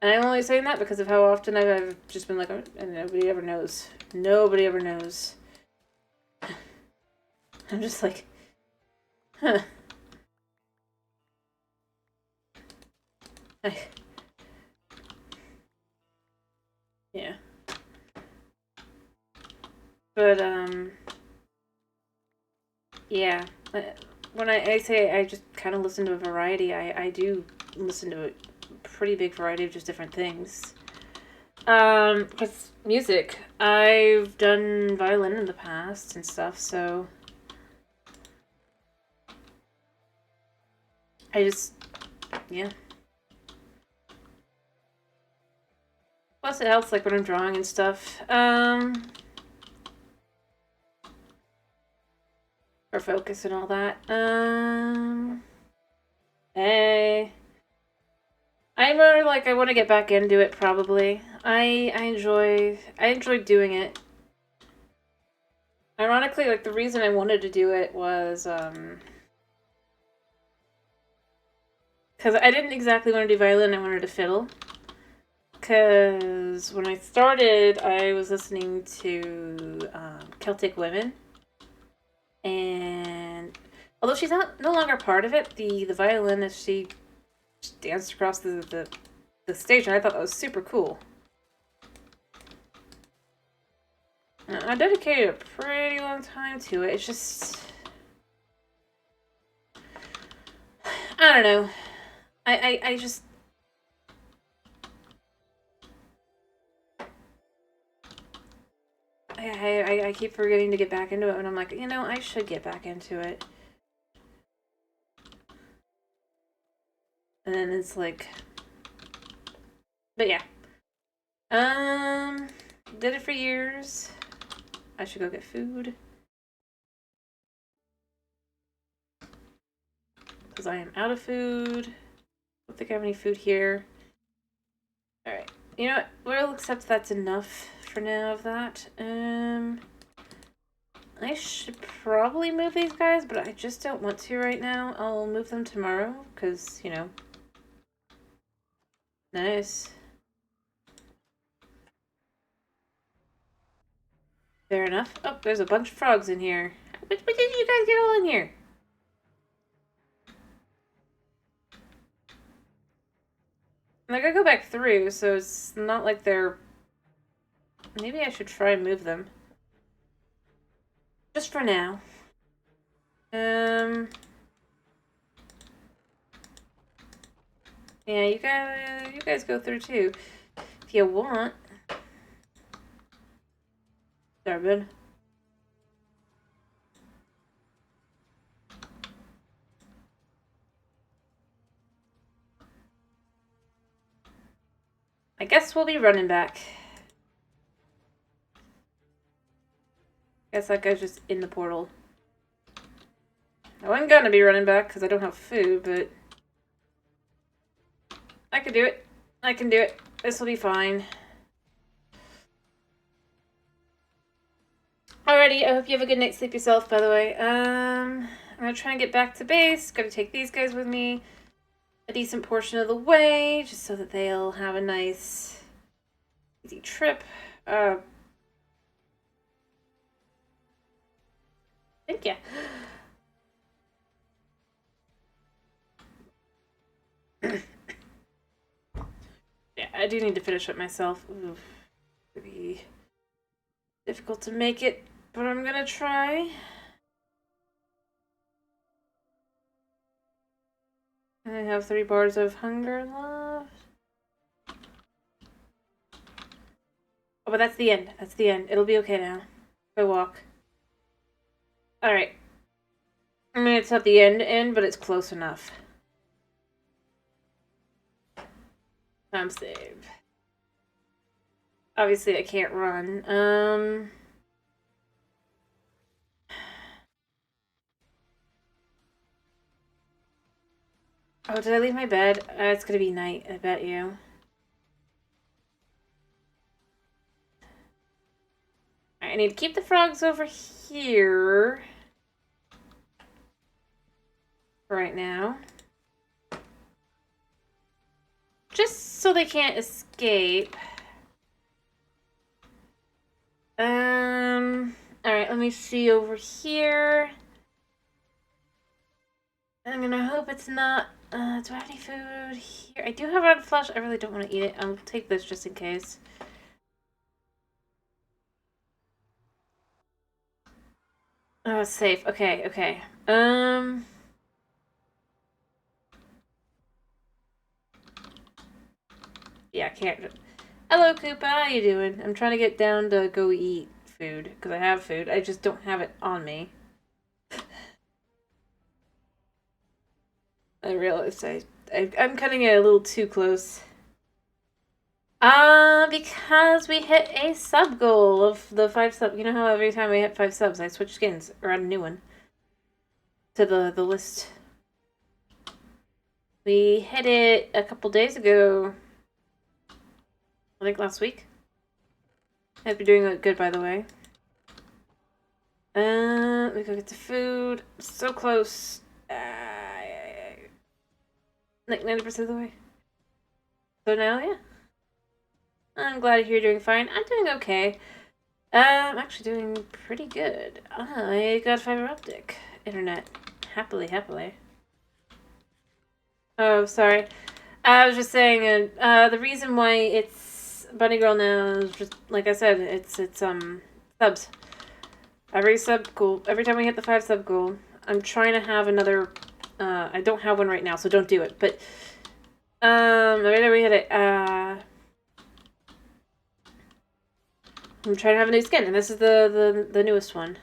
S1: I'm only saying that because of how often I've just been like, oh, and nobody ever knows. Nobody ever knows. I'm just like, huh. Yeah. But, yeah. When I say I just kind of listen to a variety, I do listen to a pretty big variety of just different things. Because music, I've done violin in the past and stuff, so I just, yeah. Plus it helps, like, when I'm drawing and stuff. For focus and all that. Hey. I'm really, like, I want to get back into it, probably. I enjoy doing it. Ironically, like, the reason I wanted to do it was, because I didn't exactly want to do violin, I wanted to fiddle. Because when I started, I was listening to Celtic Women. And although she's no longer part of it, the violinist, she danced across the stage, and I thought that was super cool. And I dedicated a pretty long time to it. It's just, I don't know. I just, I keep forgetting to get back into it, and I'm like, you know, I should get back into it. And then it's like, but yeah. Did it for years. I should go get food. Because I am out of food. Don't think I have any food here. Alright. You know what? We'll accept that's enough for now of that. I should probably move these guys, but I just don't want to right now. I'll move them tomorrow, because, you know. Nice. Fair enough. Oh, there's a bunch of frogs in here. When did you guys get all in here? Like, I go back through, so it's not like they're... Maybe I should try and move them. Just for now. Yeah, you guys go through too, if you want. Durbin. I guess we'll be running back. Guess that guy's just in the portal. I wasn't gonna be running back because I don't have food, but I can do it. I can do it. This will be fine. Alrighty, I hope you have a good night's sleep yourself, by the way. I'm gonna try and get back to base. Gotta take these guys with me a decent portion of the way, just so that they'll have a nice, easy trip. Thank you. Yeah, I do need to finish it myself. Ooh, it'll be difficult to make it, but I'm gonna try. I have 3 bars of hunger left. Oh, but that's the end. That's the end. It'll be okay now. Go walk. Alright. I mean, it's not the end, but it's close enough. Time save. Obviously, I can't run. Oh, did I leave my bed? It's gonna be night, I bet you. I need to keep the frogs over here. Right now. Just so they can't escape. Alright, let me see over here. I'm gonna hope it's not... do I have any food here? I do have red flesh. I really don't want to eat it. I'll take this just in case. Oh, it's safe. Okay, okay. Yeah, I can't... Hello, Koopa. How you doing? I'm trying to get down to go eat food, because I have food. I just don't have it on me. I realized I'm cutting it a little too close. Because we hit a sub goal of the 5 subs. You know how every time we hit 5 subs, I switch skins or add a new one to the list. We hit it a couple days ago. I think last week. I hope you're doing good, by the way. Let me go get the food. So close. Like 90% of the way. So now, yeah. I'm glad to hear you're doing fine. I'm doing okay. I'm actually doing pretty good. I got fiber optic internet. Happily, happily. Oh, sorry. I was just saying, the reason why it's Bunny Girl now is just, like I said, it's subs. Every sub goal, every time we hit the 5 sub goal, I'm trying to have another, I don't have one right now, so don't do it, but, every time we hit it, I'm trying to have a new skin, and this is the newest one.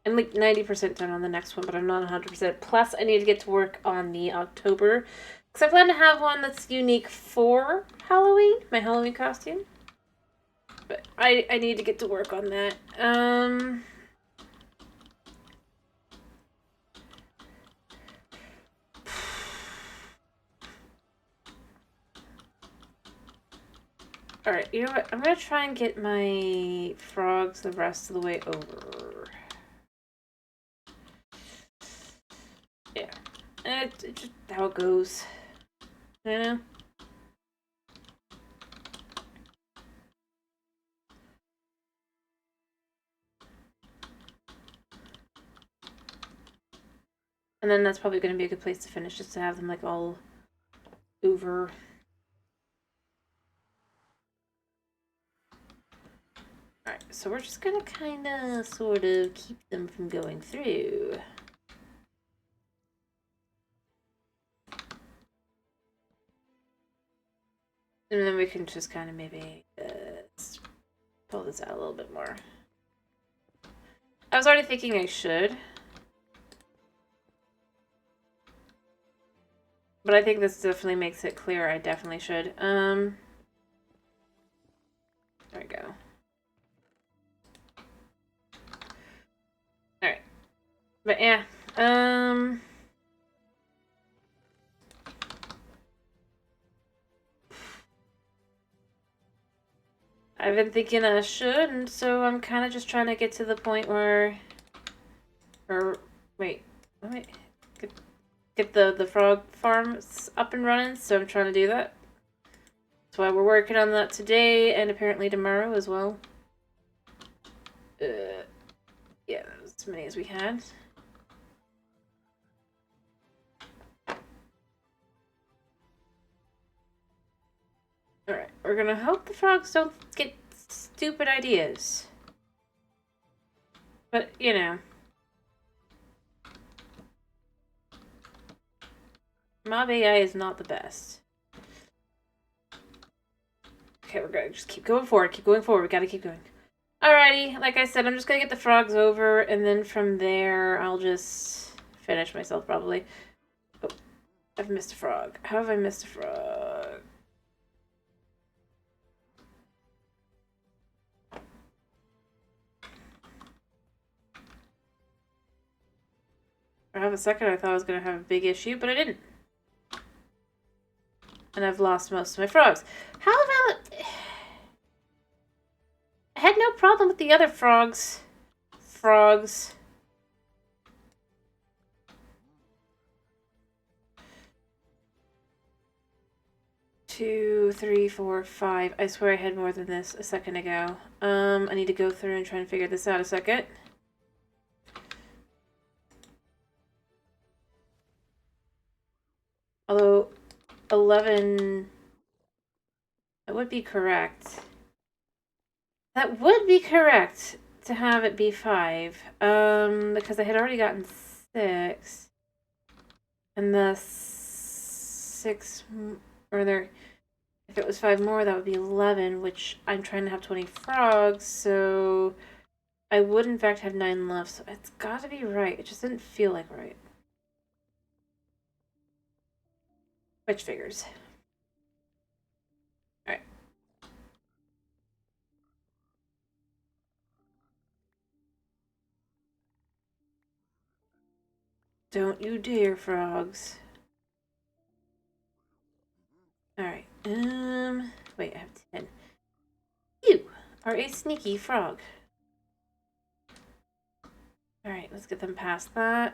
S1: I'm like 90% done on the next one, but I'm not 100%. Plus, I need to get to work on the October. Because I plan to have one that's unique for Halloween, my Halloween costume. But I need to get to work on that. Alright, you know what? I'm going to try and get my frogs the rest of the way over. Yeah. It's just how it goes. You know? And then that's probably going to be a good place to finish, just to have them like all over. Alright, so we're just going to kind of sort of keep them from going through. And then we can just kind of maybe pull this out a little bit more. I was already thinking I should. But I think this definitely makes it clear I definitely should. There we go. Alright. But yeah. I've been thinking I should, and so I'm kind of just trying to get to the point where... wait. Get the frog farms up and running, so I'm trying to do that. That's why we're working on that today, and apparently tomorrow as well. Yeah, that was as many as we had. Alright, we're gonna hope the frogs don't get stupid ideas. But, you know. Mob AI is not the best. Okay, we're gonna just keep going forward. Keep going forward. We gotta keep going. Alrighty, like I said, I'm just gonna get the frogs over, and then from there, I'll just finish myself, probably. Oh, I've missed a frog. How have I missed a frog? For half a second, I thought I was gonna have a big issue, but I didn't. And I've lost most of my frogs. How about... I had no problem with the other frogs. Frogs. Two, three, four, five. I swear I had more than this a second ago. I need to go through and try and figure this out a second. Although, 11... That would be correct. That would be correct to have it be 5. Because I had already gotten 6. And the 6... Or there... If it was 5 more, that would be 11, which I'm trying to have 20 frogs, so... I would, in fact, have 9 left, so it's gotta be right. It just didn't feel like right. Which figures. Alright. Don't you dare, frogs. Alright, wait, I have 10. You are a sneaky frog. Alright, let's get them past that.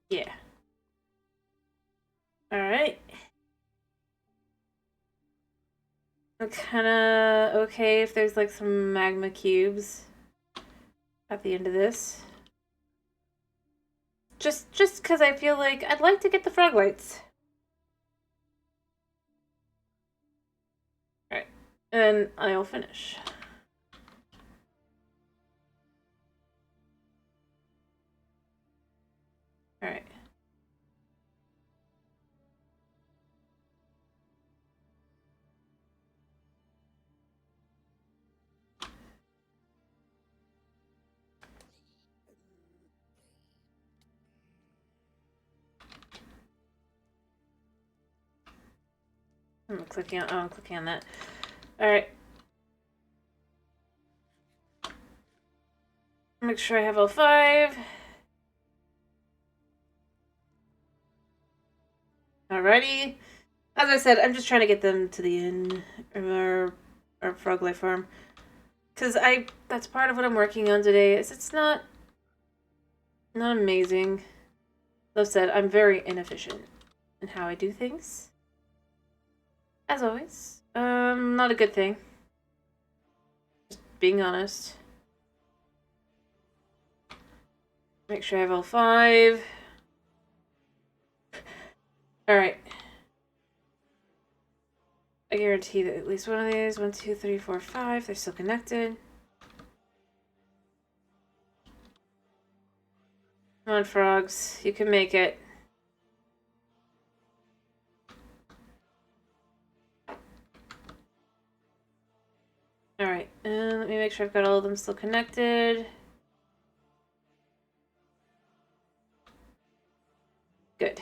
S1: Yeah. Alright. I'm kinda okay if there's like some magma cubes at the end of this. Just because I feel like I'd like to get the frog lights. Alright. And I'll finish. Alright. I'm clicking on that. Alright. Make sure I have all 5. Alrighty. As I said, I'm just trying to get them to the end of our frog life farm. Because that's part of what I'm working on today. It's not amazing. As I said, I'm very inefficient in how I do things. As always. Not a good thing. Just being honest. Make sure I have all 5. Alright. I guarantee that at least one of these, 1, 2, 3, 4, 5, they're still connected. Come on, frogs. You can make it. Alright, and let me make sure I've got all of them still connected. Good.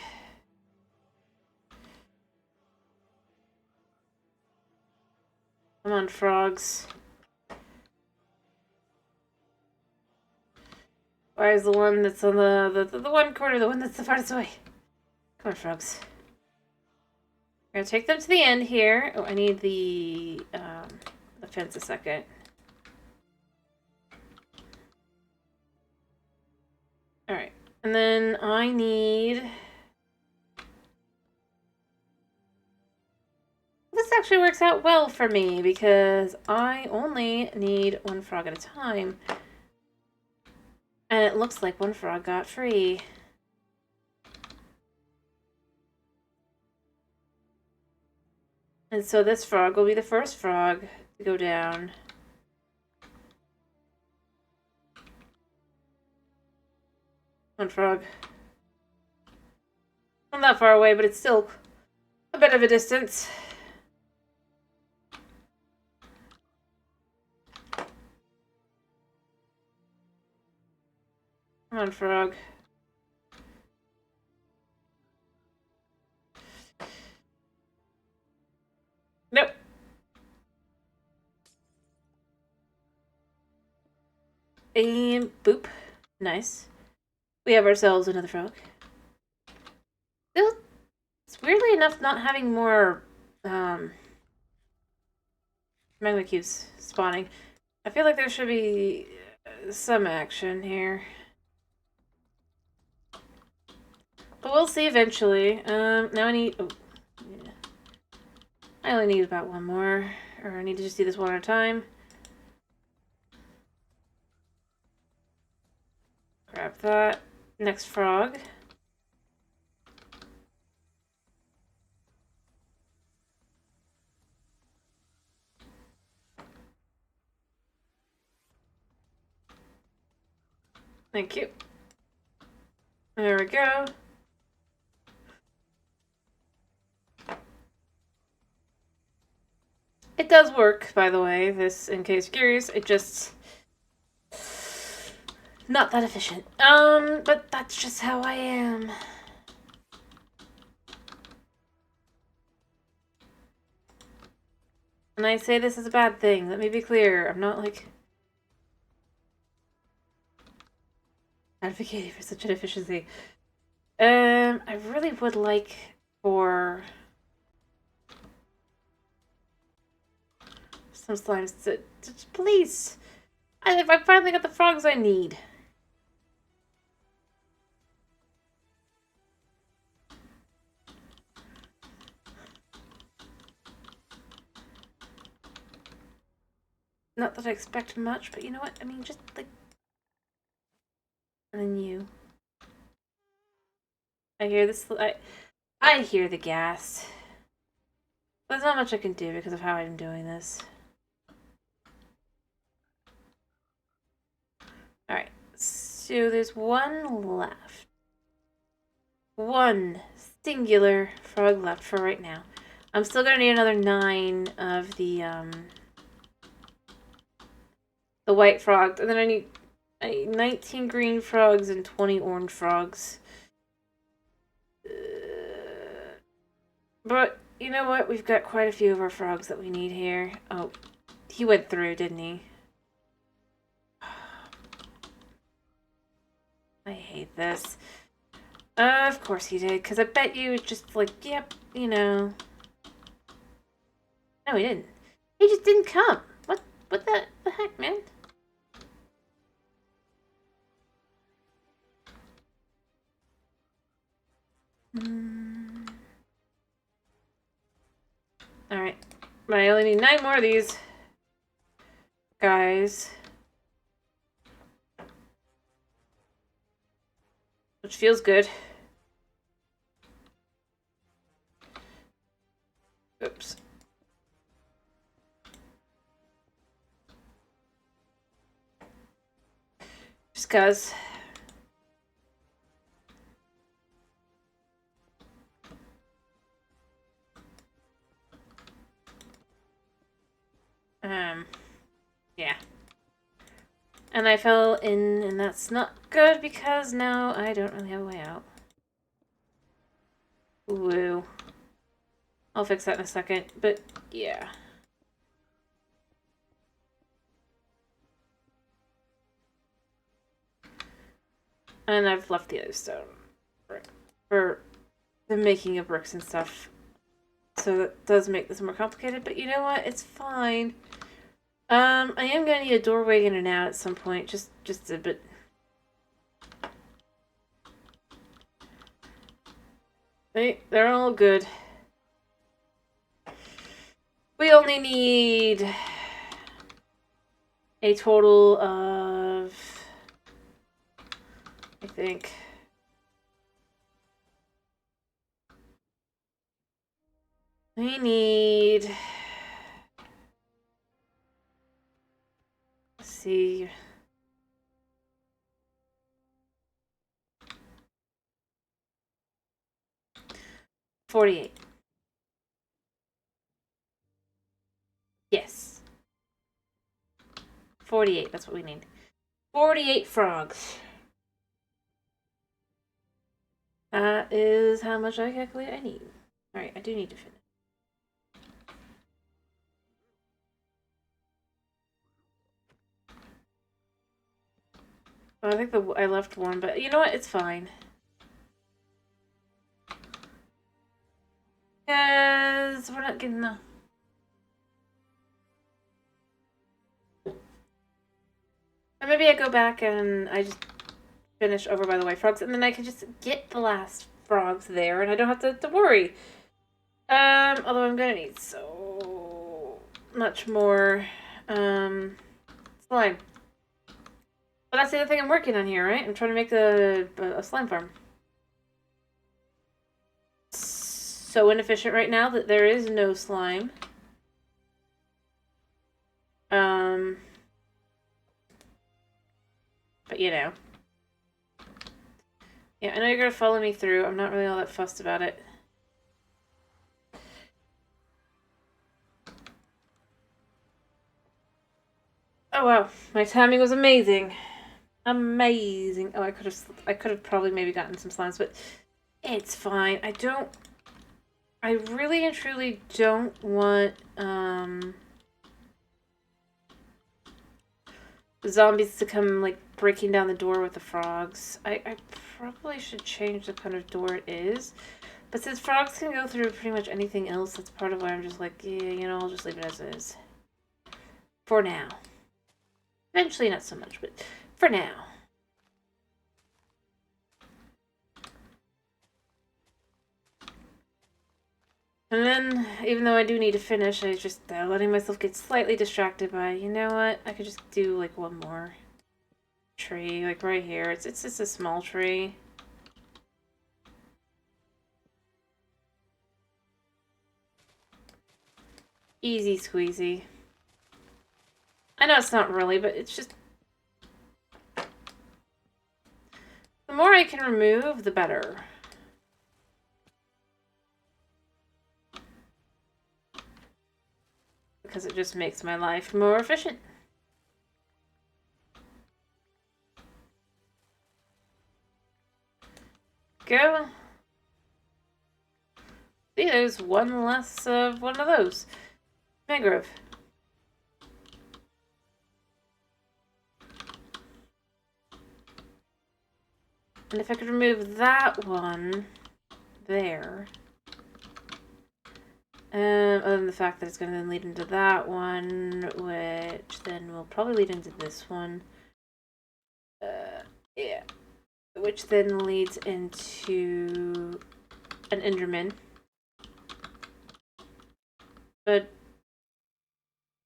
S1: Come on, frogs. Why is the one that's on the one corner the one that's the farthest away? Come on, frogs. We're gonna take them to the end here. Oh, I need the fence a second. Alright, and then I need... This actually works out well for me because I only need 1 frog at a time. And it looks like 1 frog got free. And so this frog will be the first frog to go down. One frog. Not that far away, but it's still a bit of a distance. Come on, frog. Nope. And boop. Nice. We have ourselves another frog. Still, it's weirdly enough not having more magma cubes spawning. I feel like there should be some action here. But we'll see eventually. Now I need... Oh, yeah. I only need about 1 more. Or I need to just do this one at a time. Grab that. Next frog. Thank you. There we go. It does work, by the way, this, in case you're curious, it just... Not that efficient. But that's just how I am. And I say this is a bad thing, let me be clear, I'm not, like... advocating for such an efficiency. I really would like for... some slimes to please! I finally got the frogs I need. Not that I expect much, but you know what? I mean, just, like... And then you. I hear this... I hear the gas. There's not much I can do because of how I'm doing this. Alright, so there's 1 left. 1 singular frog left for right now. I'm still gonna need another 9 of the white frogs, and then I need 19 green frogs and 20 orange frogs. But you know what? We've got quite a few of our frogs that we need here. Oh, he went through, didn't he? I hate this. Of course he did, because I bet you just like, yep, you know. No, he didn't. He just didn't come. What the heck, man? Alright. I only need 9 more of these guys. Which feels good. Oops. Just cause. Yeah. And I fell in, and that's not good because now I don't really have a way out. Woo. I'll fix that in a second, but yeah. And I've left the other stone for the making of bricks and stuff. So that does make this more complicated, but you know what? It's fine. I am gonna need a doorway in and out at some point, just a bit. They're all good. We only need a total of, I think, we need, let's see, 48. Yes. 48, that's what we need. 48 frogs. That is how much I calculate I need. Alright, I do need to finish. Oh, I think I left one, but you know what? It's fine. Because we're not getting the... Or maybe I go back and I just finish over by the white frogs, and then I can just get the last frogs there, and I don't have to worry. Although I'm gonna need so much more, slime. But that's the other thing I'm working on here, right? I'm trying to make a slime farm. So inefficient right now that there is no slime. But you know. Yeah, I know you're gonna follow me through. I'm not really all that fussed about it. Oh wow, my timing was amazing. Amazing. Oh, I could have probably maybe gotten some slimes, but it's fine. I really and truly don't want zombies to come like breaking down the door with the frogs. I probably should change the kind of door it is. But since frogs can go through pretty much anything else, that's part of why I'm just like, yeah, you know, I'll just leave it as is. For now. Eventually not so much, but for now. And then, even though I do need to finish, I just letting myself get slightly distracted by, you know what, I could just do like one more tree, like right here. It's just a small tree. Easy squeezy. I know it's not really, but it's just... The more I can remove, the better. Because it just makes my life more efficient. Go. See, there's one less of one of those. Mangrove. And if I could remove that one there, other than the fact that it's going to then lead into that one, which then will probably lead into this one. Yeah. Which then leads into an Enderman. But,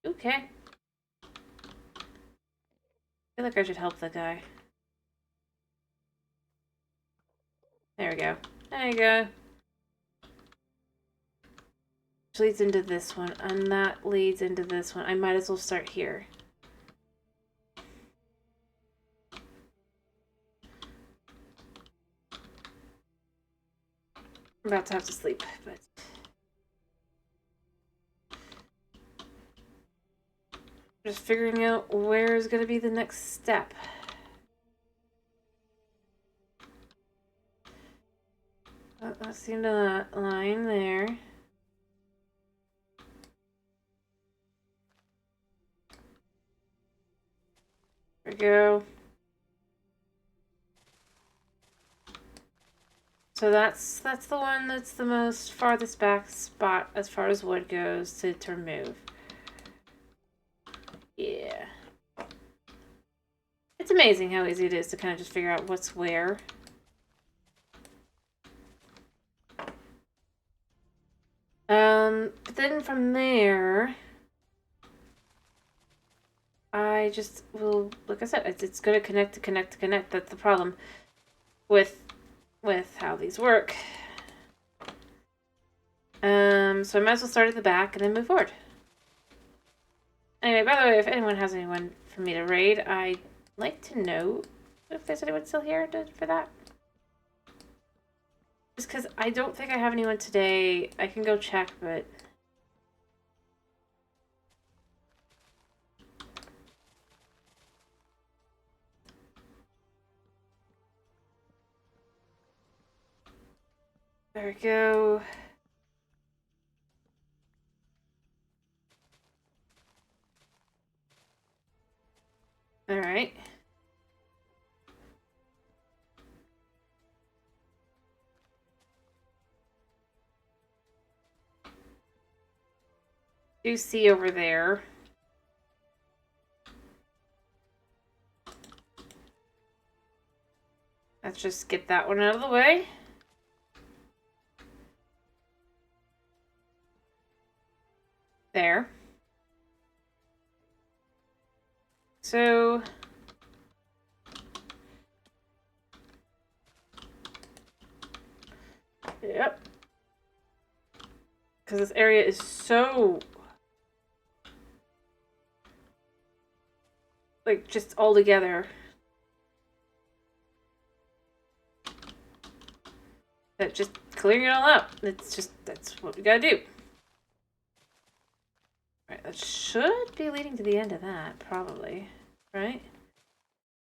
S1: okay. I feel like I should help the guy. There we go. There you go. Which leads into this one, and that leads into this one. I might as well start here. I'm about to have to sleep, but... just figuring out where is going to be the next step. Let's see into that line there. There we go. So that's the one that's the most farthest back spot as far as wood goes to remove. Yeah. It's amazing how easy it is to kind of just figure out what's where. But then from there, I just will, like I said, it's going to connect. That's the problem with how these work. So I might as well start at the back and then move forward. Anyway, by the way, if anyone has anyone for me to raid, I'd like to know if there's anyone still here for that. Just because I don't think I have anyone today. I can go check, but... there we go. Alright. Do see over there. Let's just get that one out of the way. There. So... yep. Because this area is so... like, just all together. That just clearing it all up. It's just, that's what we gotta do. Right, that should be leading to the end of that, probably. Right?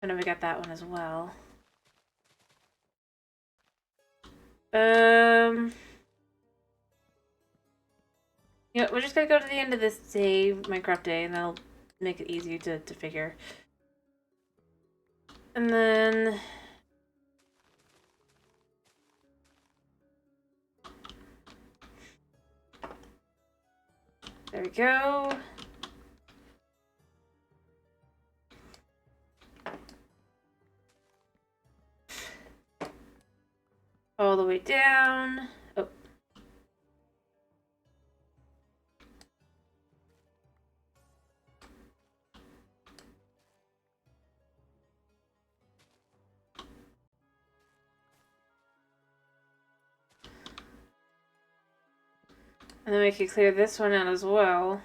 S1: I know we got that one as well. You know, we're just gonna go to the end of this day, Minecraft day, and that'll make it easier to figure. And then... there we go. All the way down. Oh. And then we can clear this one out as well.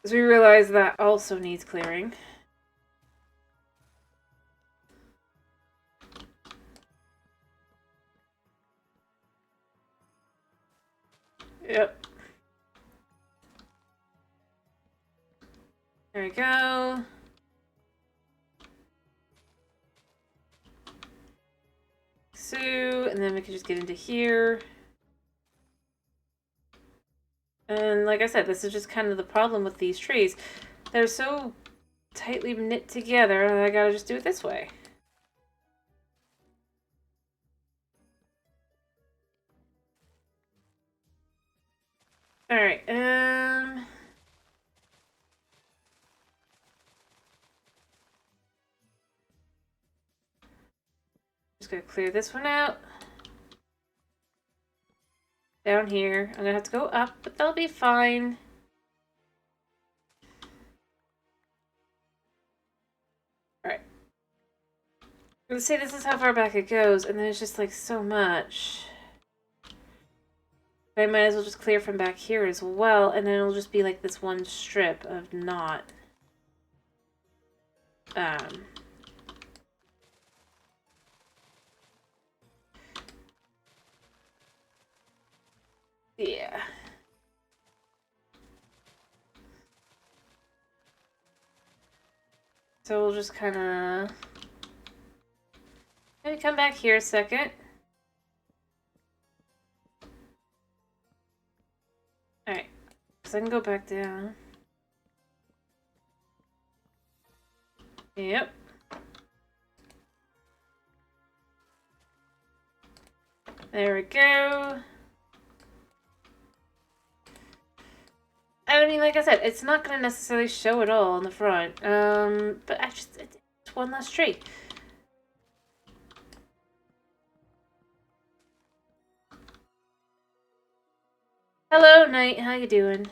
S1: Because we realize that also needs clearing. Yep. There we go. through, and then we can just get into here. And like I said, this is just kind of the problem with these trees. They're so tightly knit together, and I gotta just do it this way. Alright, just gonna clear this one out. Down here. I'm gonna have to go up, but they'll be fine. Alright. Let's say this is how far back it goes, and then it's just like so much. I might as well just clear from back here as well, and then it'll just be like this one strip of not. Yeah. So we'll just kind of maybe come back here a second. Alright, so I can go back down. Yep. There we go. I mean, like I said, it's not going to necessarily show at all in the front. But it's one less tree. Hello, Knight. How you doing?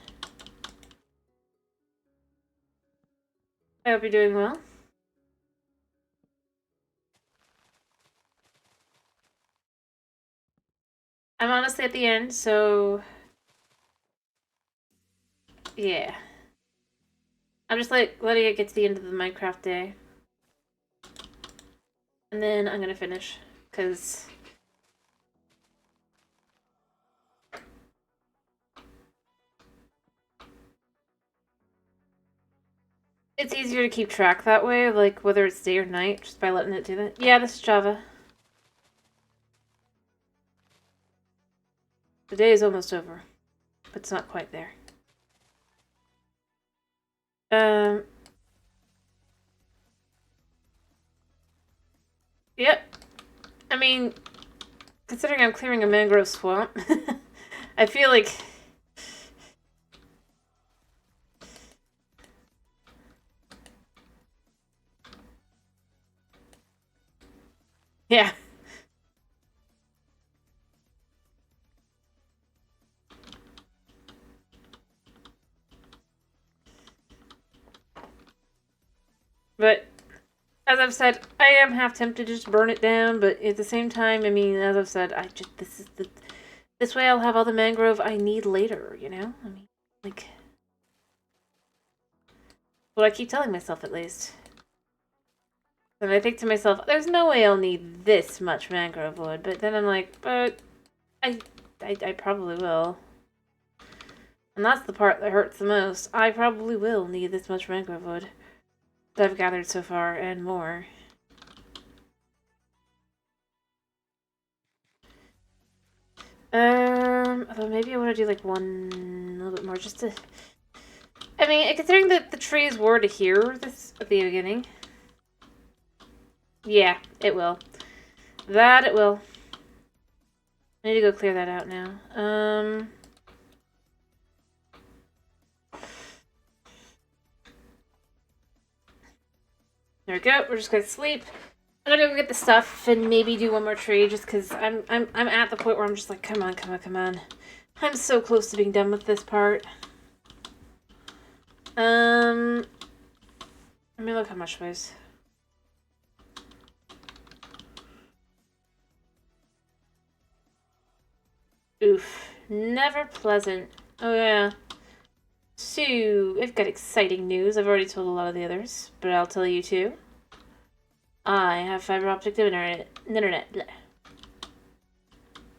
S1: I hope you're doing well. I'm honestly at the end, so yeah. I'm just like letting it get to the end of the Minecraft day. And then I'm gonna finish, because it's easier to keep track that way, like whether it's day or night, just by letting it do that. Yeah, this is Java. The day is almost over, but it's not quite there. Yep. I mean, considering I'm clearing a mangrove swamp, I feel like... Yeah. But, as I've said, I am half tempted to just burn it down, but at the same time, I mean, as I've said, this way I'll have all the mangrove I need later, you know? I mean, like... What I keep telling myself, at least. And I think to myself, there's no way I'll need this much mangrove wood, but then I'm like, but... I probably will. And that's the part that hurts the most. I probably will need this much mangrove wood that I've gathered so far, and more. Although maybe I want to do like one a little bit more just to... I mean, considering that the trees were to hear this at the beginning. Yeah, it will. That it will. I need to go clear that out now. There we go. We're just gonna sleep. I'm gonna go get the stuff and maybe do one more tree just because I'm at the point where I'm just like, come on, come on, come on. I'm so close to being done with this part. Let me look how much weighs. Oof. Never pleasant. Oh yeah. So, I've got exciting news. I've already told a lot of the others, but I'll tell you too. I have fiber optic internet blah.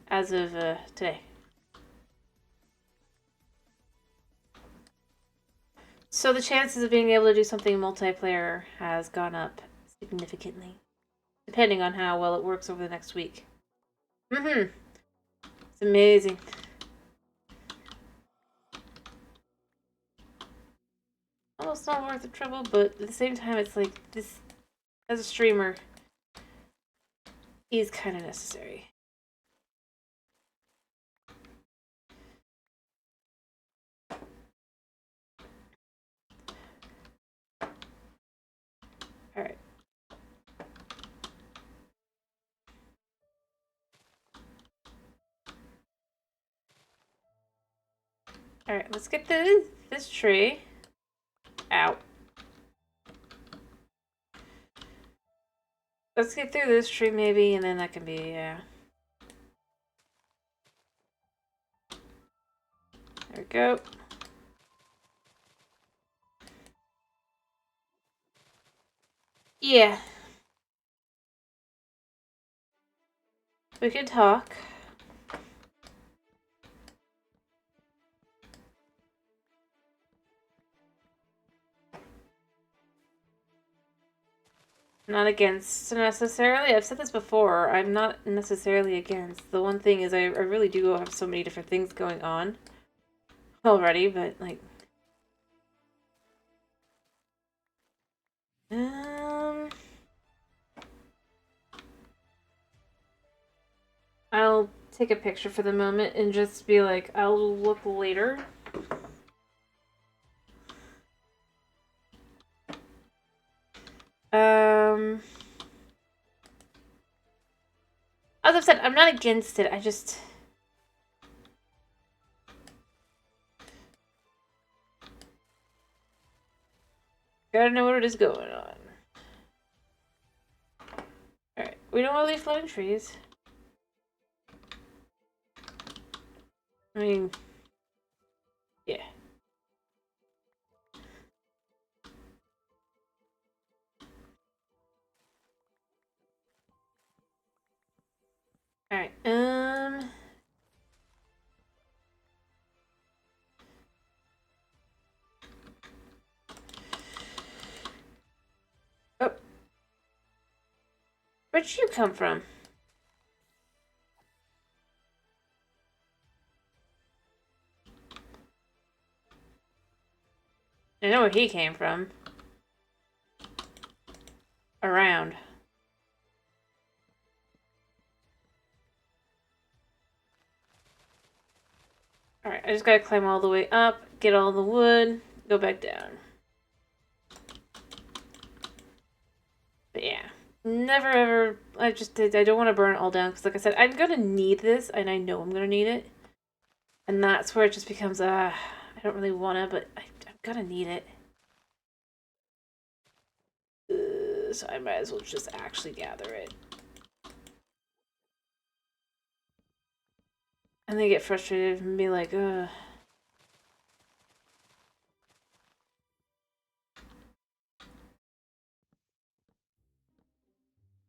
S1: As of today. So the chances of being able to do something multiplayer has gone up significantly, depending on how well it works over the next week. Mm-hmm. It's amazing. Almost not worth the trouble, but at the same time, it's like this, as a streamer, is kind of necessary. Alright. Alright, let's get this tree out. Let's get through this tree maybe, and then that can be, yeah. There we go. Yeah. We can talk. Not against necessarily. I've said this before. I'm not necessarily against. The one thing is I really do have so many different things going on already, but like I'll take a picture for the moment and just be like, I'll look later. As I've said, I'm not against it. I just gotta know what it is going on. Alright, we don't want to leave floating trees. I mean, yeah. Alright, oh. Where'd you come from? I know where he came from. Around. Alright, I just gotta climb all the way up, get all the wood, go back down. But yeah. Never ever, I don't want to burn it all down, because like I said, I'm gonna need this, and I know I'm gonna need it. And that's where it just becomes, I don't really want to, but I'm gonna need it. So I might as well just actually gather it. And they get frustrated and be like, ugh.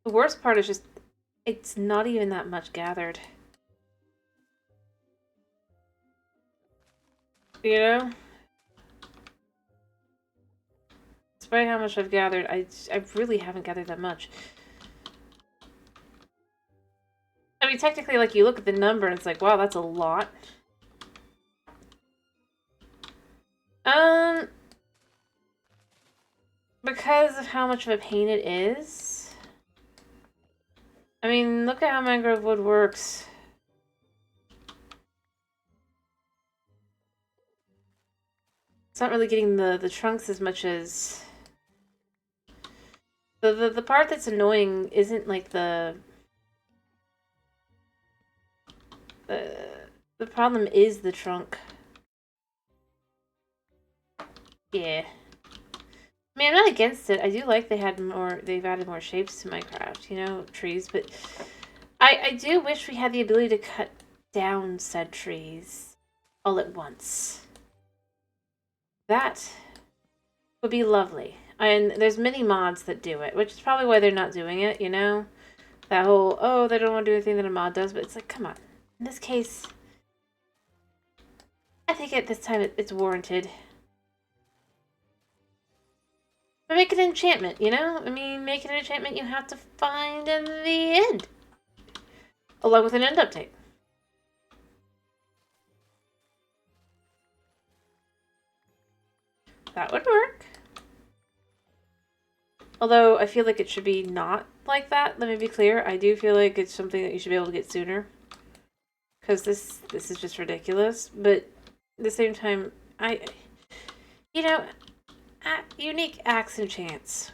S1: The worst part is just, it's not even that much gathered. You know? Despite how much I've gathered, I really haven't gathered that much. I mean, technically, like, you look at the number and it's like, wow, that's a lot. Because of how much of a pain it is. I mean, look at how mangrove wood works. It's not really getting the trunks as much as... The part that's annoying isn't like the problem is the trunk. Yeah. I mean, I'm not against it. I do like they've added more shapes to Minecraft, you know, trees, but I do wish we had the ability to cut down said trees all at once. That would be lovely. And there's many mods that do it, which is probably why they're not doing it, you know? That whole, oh, they don't want to do anything that a mod does, but it's like, come on. In this case, I think at this time it's warranted. But make it an enchantment, you know? I mean, make it an enchantment you have to find in the end. along with an end update. That would work. Although I feel like it should be not like that. Let me be clear. I do feel like it's something that you should be able to get sooner. Because this is just ridiculous. But at the same time, unique acts and chance.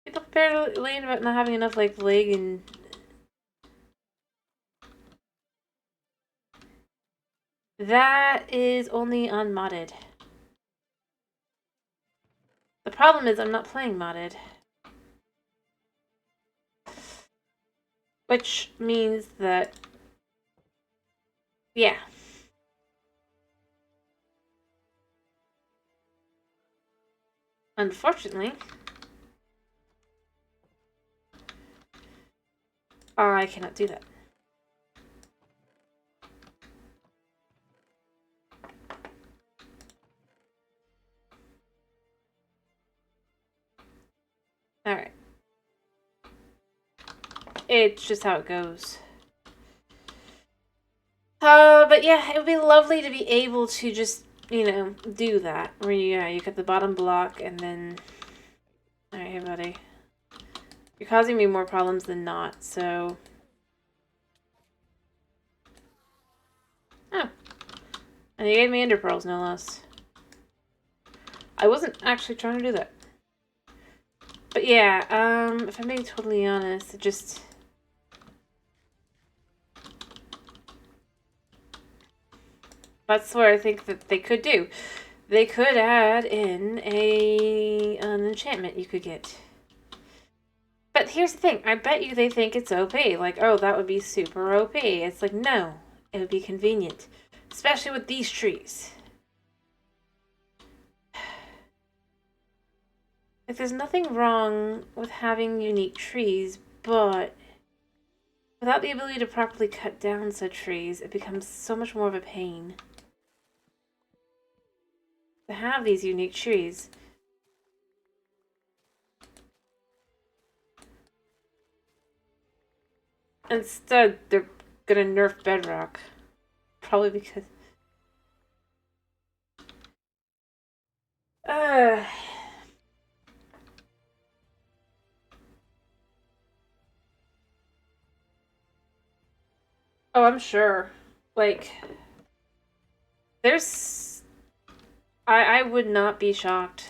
S1: People complain about not having enough, like, leg and... That is only unmodded. The problem is I'm not playing modded. Which means that... Yeah. Unfortunately... I cannot do that. Alright. It's just how it goes. But yeah, it would be lovely to be able to just, do that. Where you cut the bottom block and then... Alright, hey buddy. You're causing me more problems than not, so... Oh. And you gave me ender pearls, no less. I wasn't actually trying to do that. But yeah, if I'm being totally honest, it just... That's what I think that they could do. They could add in an enchantment you could get. But here's the thing. I bet you they think it's OP. Like, oh, that would be super OP. It's like, no. It would be convenient. Especially with these trees. Like, there's nothing wrong with having unique trees, but without the ability to properly cut down said trees, it becomes so much more of a pain to have these unique trees. Instead, they're gonna nerf bedrock. Probably because... Oh, I'm sure. Like, there's... I would not be shocked.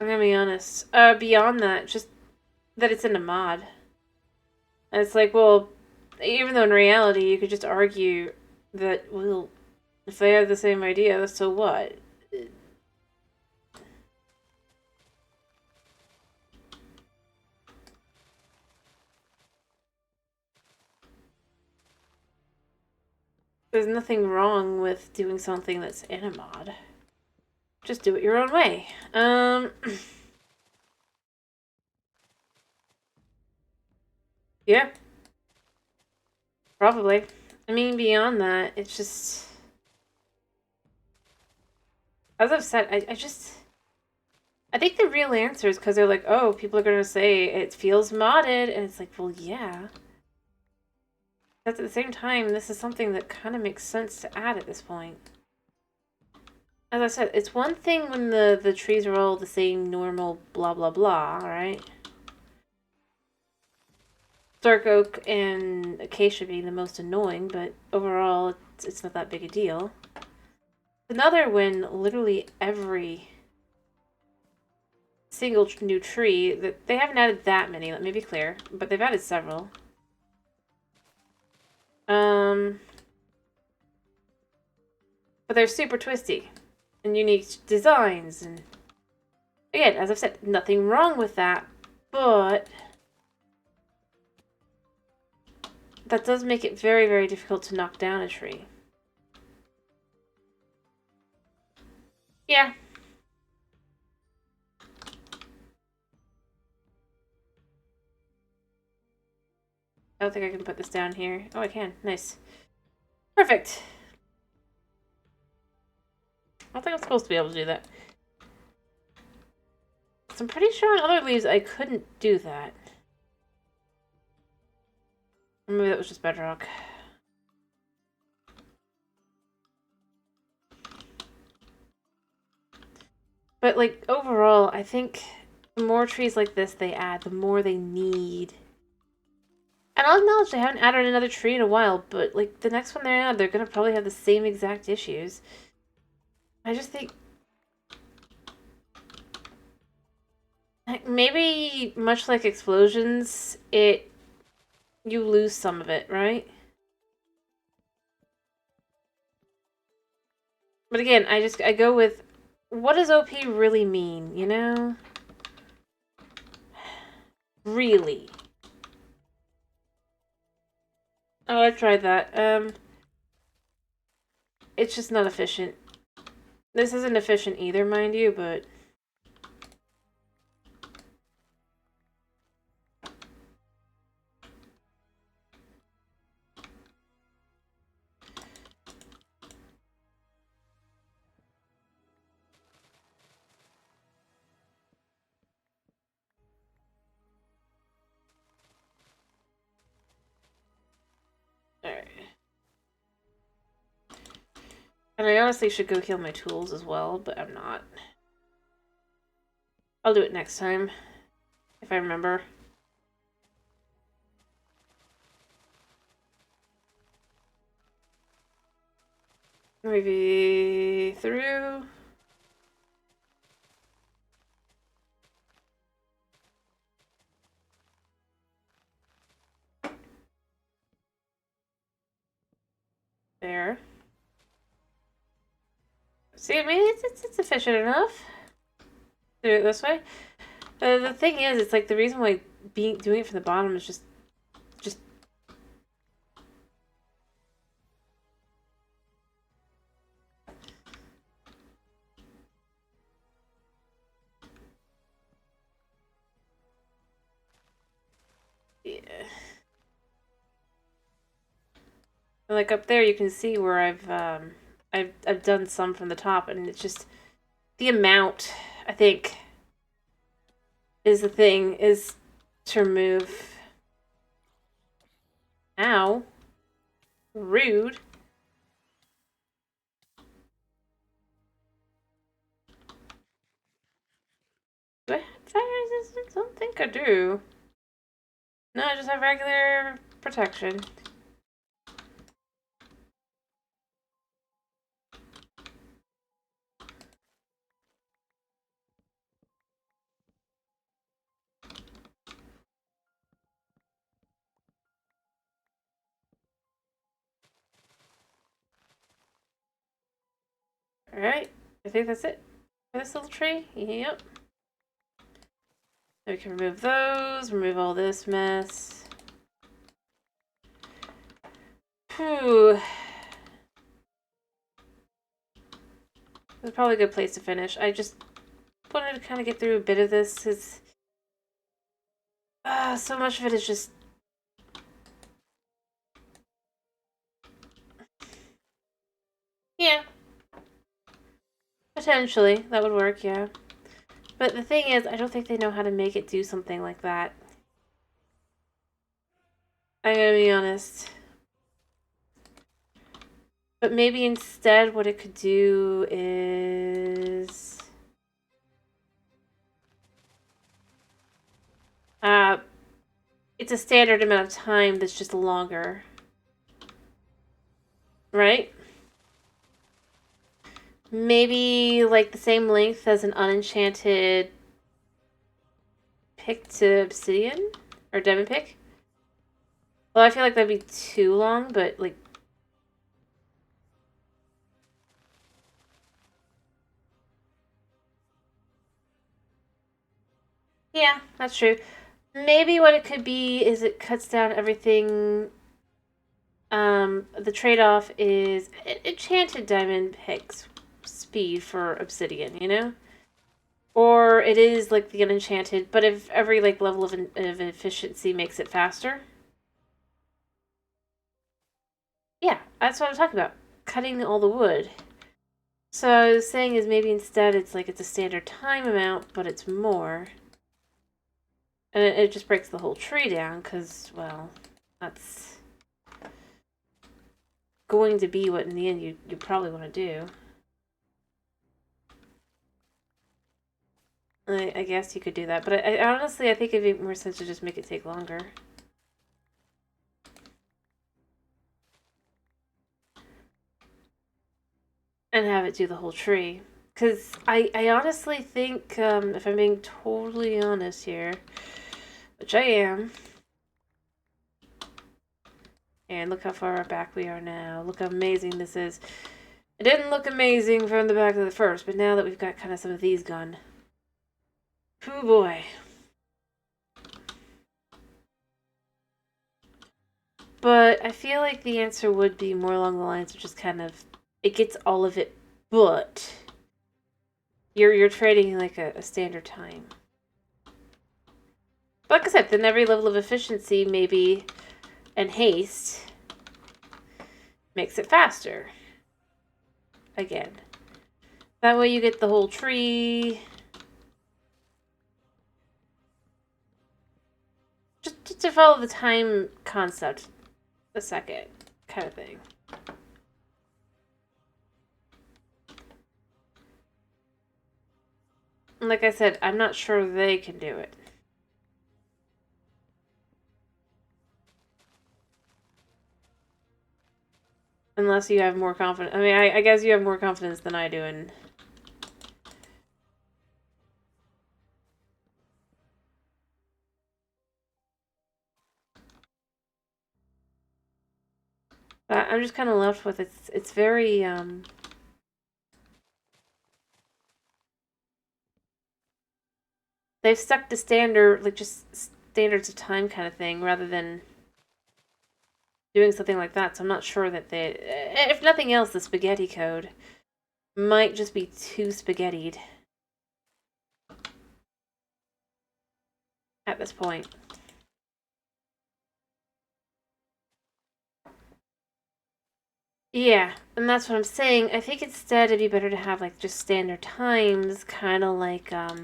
S1: I'm gonna be honest. Beyond that, just that it's in a mod. And it's like, well, even though in reality you could just argue that, well, if they have the same idea, so what? There's nothing wrong with doing something that's in a mod. Just do it your own way. Yeah. Probably. I mean, beyond that, it's just... As I've said, I think the real answer is because they're like, oh, people are going to say it feels modded. And it's like, well, yeah. But at the same time, this is something that kind of makes sense to add at this point. As I said, it's one thing when the trees are all the same normal blah blah blah, right? Dark oak and acacia being the most annoying, but overall, it's not that big a deal. Another when literally every single new tree, that they haven't added that many, let me be clear, but they've added several. But they're super twisty and unique designs, and again, as I've said, nothing wrong with that, but that does make it very, very difficult to knock down a tree. Yeah. I don't think I can put this down here. Oh, I can. Nice. Perfect. I don't think I'm supposed to be able to do that. So I'm pretty sure on other leaves I couldn't do that. Maybe that was just bedrock. But, like, overall, I think the more trees like this they add, the more they need. And I'll acknowledge they haven't added another tree in a while, but, like, the next one they add, they're gonna probably have the same exact issues. I just think... maybe, much like explosions, you lose some of it, right? But again, I go with, what does OP really mean, you know? Really. Oh, I tried that. It's just not efficient. This isn't efficient either, mind you, but... Alright. And I honestly should go heal my tools as well, but I'm not. I'll do it next time, if I remember. Maybe through. There. See, I mean, it's efficient enough. Do it this way. The thing is, it's like the reason why doing it from the bottom is just yeah. Like up there, you can see where I've done some from the top, and it's just the amount, I think, is the thing, is to remove. Ow. Rude. Do I have fire resistance? I don't think I do. No, I just have regular protection. Alright, I think that's it for this little tree. Yep. We can remove those, remove all this mess. Whew. That's probably a good place to finish. I just wanted to kind of get through a bit of this, because so much of it is just... yeah. Potentially, that would work, yeah. But the thing is, I don't think they know how to make it do something like that. I'm gonna be honest. But maybe instead what it could do is... it's a standard amount of time that's just longer. Right? Maybe like the same length as an unenchanted pick to obsidian? Or diamond pick? Well, I feel like that'd be too long, but like... yeah, that's true. Maybe what it could be is it cuts down everything. The trade-off is enchanted diamond picks speed for obsidian, you know? Or it is like the unenchanted, but if every like level of efficiency makes it faster. Yeah, that's what I'm talking about. Cutting all the wood. So I was saying is maybe instead it's like it's a standard time amount, but it's more. And it just breaks the whole tree down because, well, that's going to be what in the end you probably want to do. I guess you could do that, but I honestly I think it'd make more sense to just make it take longer. And have it do the whole tree. Because I honestly think, if I'm being totally honest here, which I am, and look how far back we are now. Look how amazing this is. It didn't look amazing from the back of the first, but now that we've got kind of some of these gone. Oh boy. But I feel like the answer would be more along the lines of just kind of, it gets all of it, but you're trading like a standard time. But like I said, then every level of efficiency maybe and haste makes it faster. Again. That way you get the whole tree. Just to follow the time concept a second kind of thing. And like I said, I'm not sure they can do it. Unless you have more confidence. I mean, I guess you have more confidence than I do in... But I'm just kind of left with it's very, they've stuck to standard, like just standards of time kind of thing, rather than doing something like that. So I'm not sure that they, if nothing else, the spaghetti code might just be too spaghettied at this point. Yeah, and that's what I'm saying. I think instead it'd be better to have like just standard times, kind of like how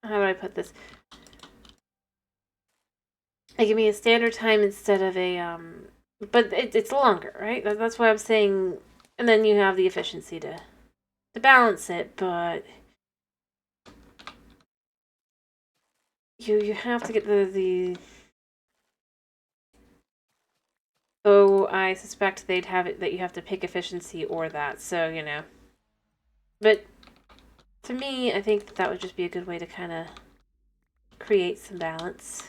S1: do I put this? Like give me a standard time instead of a but it's longer, right? That's why I'm saying, and then you have the efficiency to balance it, but you have to get the oh, I suspect they'd have it that you have to pick efficiency or that, so you know. But to me, I think that would just be a good way to kind of create some balance.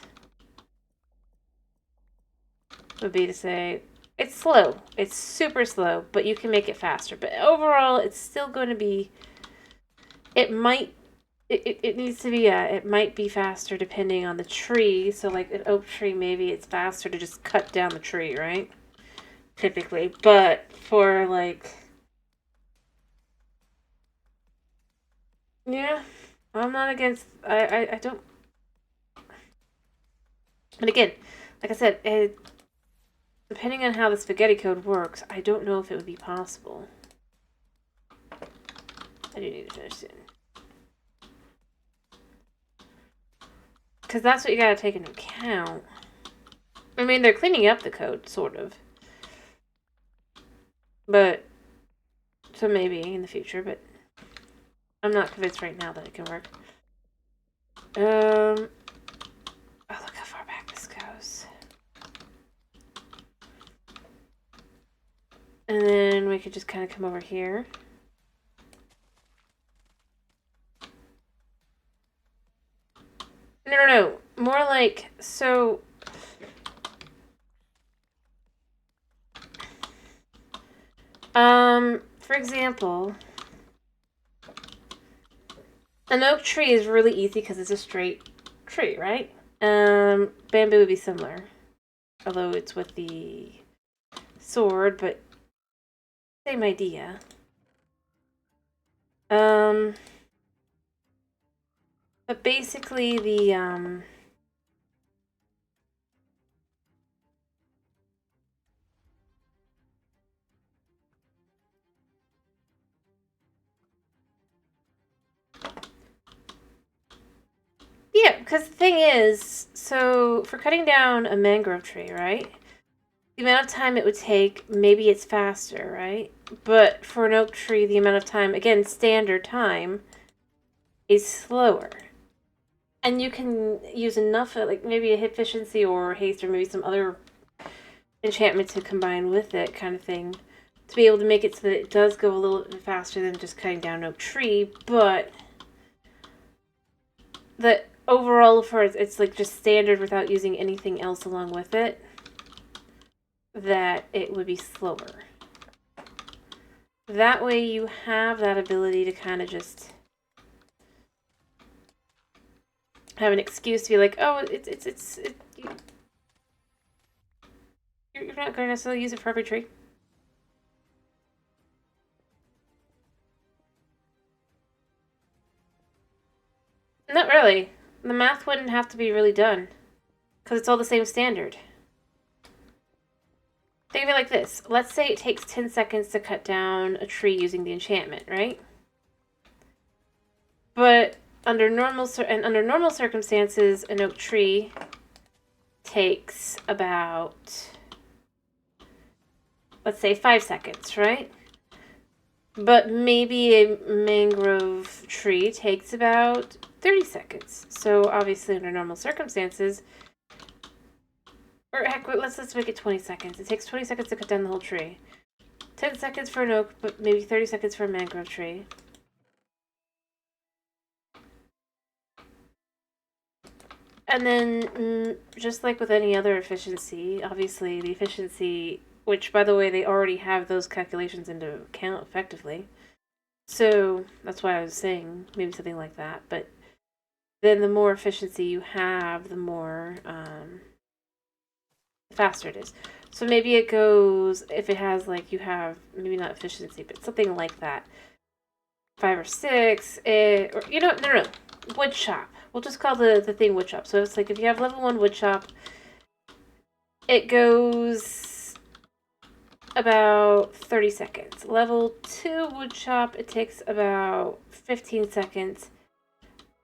S1: Would be to say it's slow, it's super slow, but you can make it faster. But overall, it's still going to be. It might. It needs to be it might be faster depending on the tree. So like an oak tree, maybe it's faster to just cut down the tree, right? Typically, but for like, yeah, I'm not against. I don't. But again, like I said, depending on how the spaghetti code works, I don't know if it would be possible. I do need to finish soon. Because that's what you gotta take into account. I mean, they're cleaning up the code, sort of. But, so maybe in the future, but I'm not convinced right now that it can work. Oh, look how far back this goes. And then we could just kind of come over here. No. More like, so... for example, an oak tree is really easy because it's a straight tree, right? Bamboo would be similar. Although it's with the sword, but same idea. But basically the, yeah, because the thing is, so for cutting down a mangrove tree, right? The amount of time it would take, maybe it's faster, right? But for an oak tree, the amount of time, again, standard time, is slower. And you can use enough, like maybe a efficiency or haste or maybe some other enchantment to combine with it kind of thing to be able to make it so that it does go a little bit faster than just cutting down an oak tree, but the overall for it's like just standard without using anything else along with it, that it would be slower. That way you have that ability to kind of just have an excuse to be like, oh, you're not going to necessarily use it for every tree. Not really. The math wouldn't have to be really done because it's all the same standard. Think of it like this. Let's say it takes 10 seconds to cut down a tree using the enchantment, right? But under normal circumstances, an oak tree takes about, let's say, 5 seconds, right? But maybe a mangrove tree takes about 30 seconds. So obviously under normal circumstances, or heck, let's make it 20 seconds. It takes 20 seconds to cut down the whole tree. 10 seconds for an oak, but maybe 30 seconds for a mangrove tree. And then, just like with any other efficiency, obviously the efficiency, which by the way, they already have those calculations into account effectively. So that's why I was saying maybe something like that. But then the more efficiency you have, the more faster it is. So maybe it goes, if it has like, you have, maybe not efficiency, but something like that. 5 or 6, or, you know, no, wood chop. We'll just call the thing wood chop. So it's like if you have level 1 wood chop, it goes about 30 seconds. Level 2 wood chop, it takes about 15 seconds.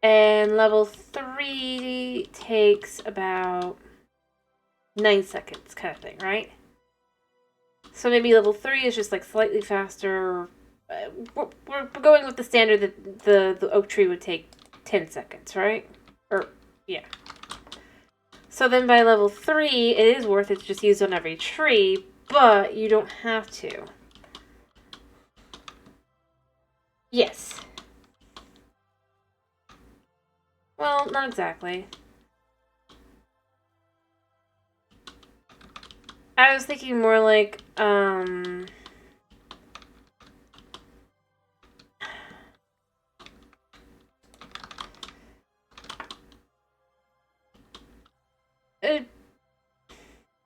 S1: And level 3 takes about 9 seconds kind of thing, right? So maybe level 3 is just like slightly faster. We're going with the standard that the oak tree would take 10 seconds, right? Or, yeah. So then by level 3, it is worth it to just use on every tree, but you don't have to. Yes. Well, not exactly. I was thinking more like,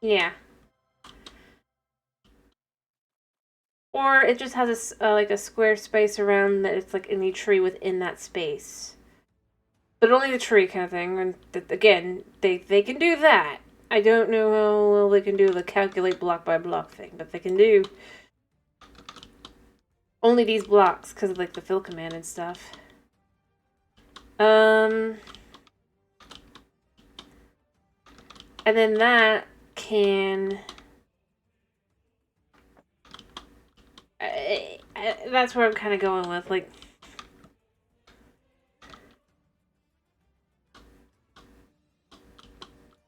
S1: yeah. Or it just has a like a square space around that it's like any tree within that space. But only the tree kind of thing. And again, they can do that. I don't know how well they can do the calculate block by block thing, but they can do only these blocks because of like the fill command and stuff. And then that can... that's where I'm kind of going with, like...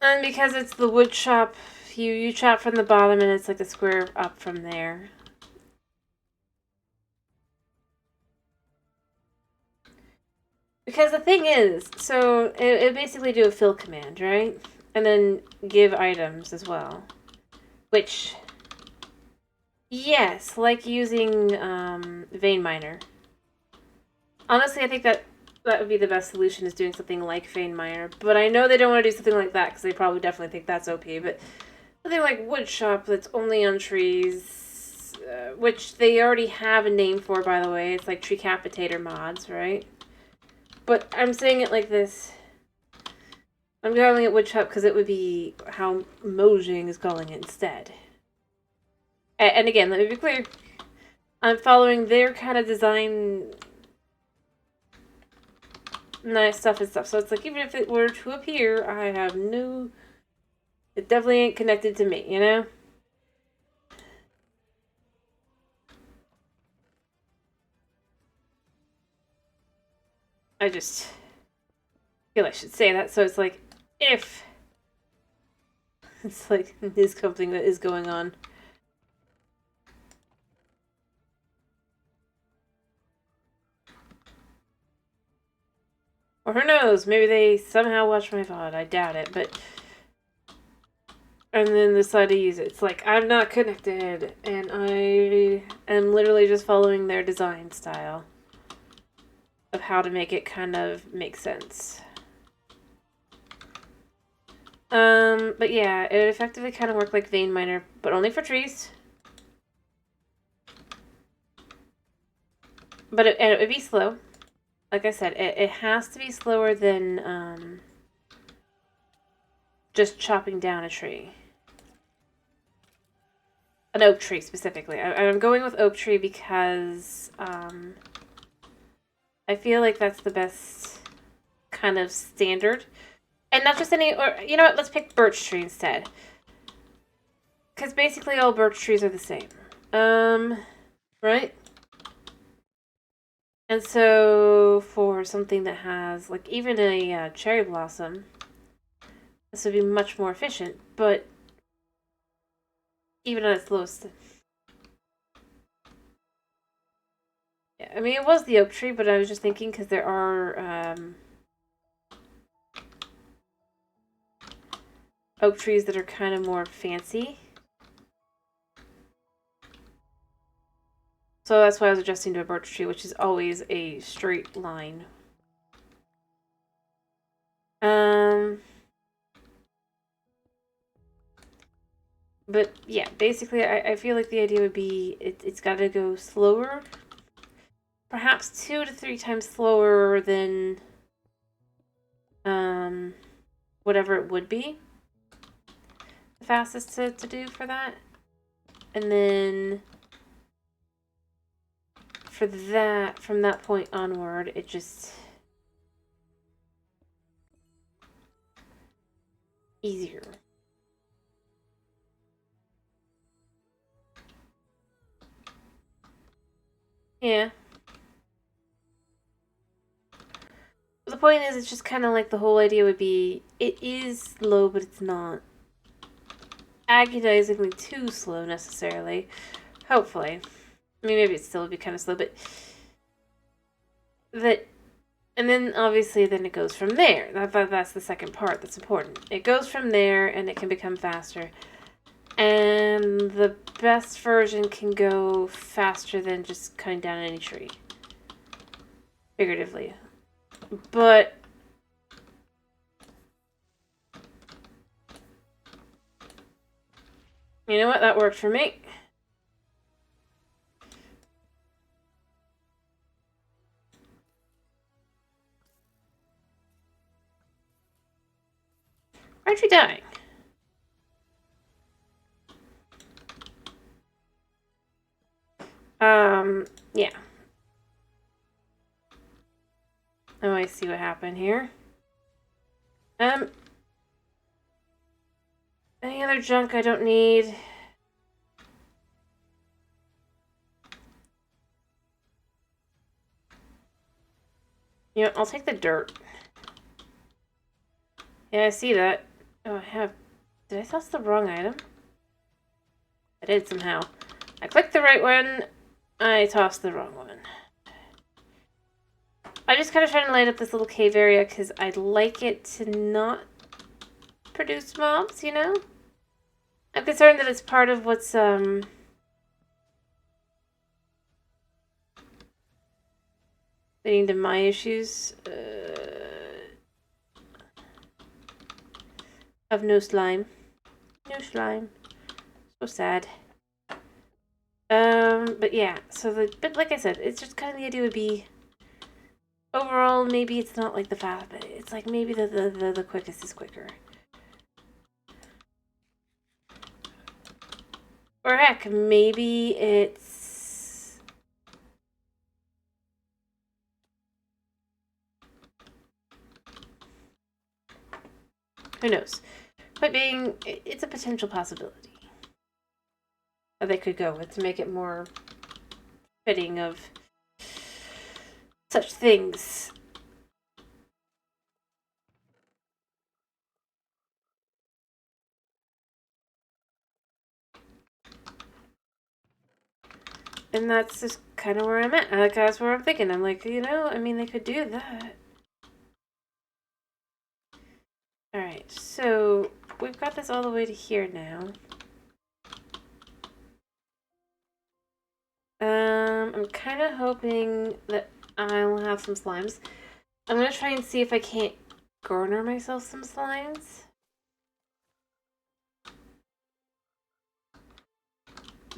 S1: And because it's the wood chop, you chop from the bottom and it's like a square up from there. Because the thing is, so it basically do a fill command, right? And then give items as well. Which, yes, like using Vein Miner. Honestly, I think that would be the best solution, is doing something like Vein Miner. But I know they don't want to do something like that because they probably definitely think that's OP. But something like Wood Shop that's only on trees, which they already have a name for, by the way. It's like Tree-capitator mods, right? But I'm saying it like this. I'm calling it wood chop because it would be how Mojang is calling it instead. And again, let me be clear. I'm following their kind of design, nice stuff and stuff. So it's like, even if it were to appear, I have no... It definitely ain't connected to me, you know? I just feel I should say that. So it's like, if... It's like, is something that is going on. Or who knows, maybe they somehow watch my VOD. I doubt it, but... And then decide to use it. It's like, I'm not connected, and I am literally just following their design style of how to make it kind of make sense. But yeah, it effectively kind of worked like Vein Miner, but only for trees. But it would be slow. Like I said, it has to be slower than just chopping down a tree. An oak tree, specifically. I'm going with oak tree because I feel like that's the best kind of standard. And not just any, or you know what, let's pick birch tree instead. Because basically all birch trees are the same. Right? And so for something that has, like, even a cherry blossom, this would be much more efficient, but even at its lowest. Yeah, I mean, it was the oak tree, but I was just thinking because there are oak trees that are kind of more fancy. So that's why I was adjusting to a birch tree, which is always a straight line. But yeah, basically I feel like the idea would be it's got to go slower. Perhaps 2 to 3 times slower than whatever it would be. The fastest to do for that. And then for that, from that point onward, it just... easier. Yeah. The point is, it's just kind of like the whole idea would be, it is slow, but it's not agonizingly too slow necessarily. Hopefully. I mean, maybe it still would be kind of slow, but that, and then obviously then it goes from there. That's the second part that's important. It goes from there and it can become faster. And the best version can go faster than just cutting down any tree. Figuratively. But you know what? That worked for me. Aren't you dying? Yeah. Oh, I see what happened here. Any other junk I don't need? You know, I'll take the dirt. Yeah, I see that. Oh, I have... Did I toss the wrong item? I did somehow. I clicked the right one. I tossed the wrong one. I'm just kind of trying to light up this little cave area because I'd like it to not produce mobs, you know? I'm concerned that it's part of what's, leading to my issues, of no slime. No slime. So sad. But yeah, but like I said, it's just kind of the idea would be, overall, maybe it's not like the fast, but it's like maybe the quickest is quicker. Or heck, maybe it's... Who knows? But being, it's a potential possibility that they could go with to make it more fitting of such things. And that's just kind of where I'm at. Like, that's where I'm thinking. I'm like, you know, I mean, they could do that. Alright, so we've got this all the way to here now. I'm kind of hoping that I'll have some slimes. I'm going to try and see if I can't garner myself some slimes.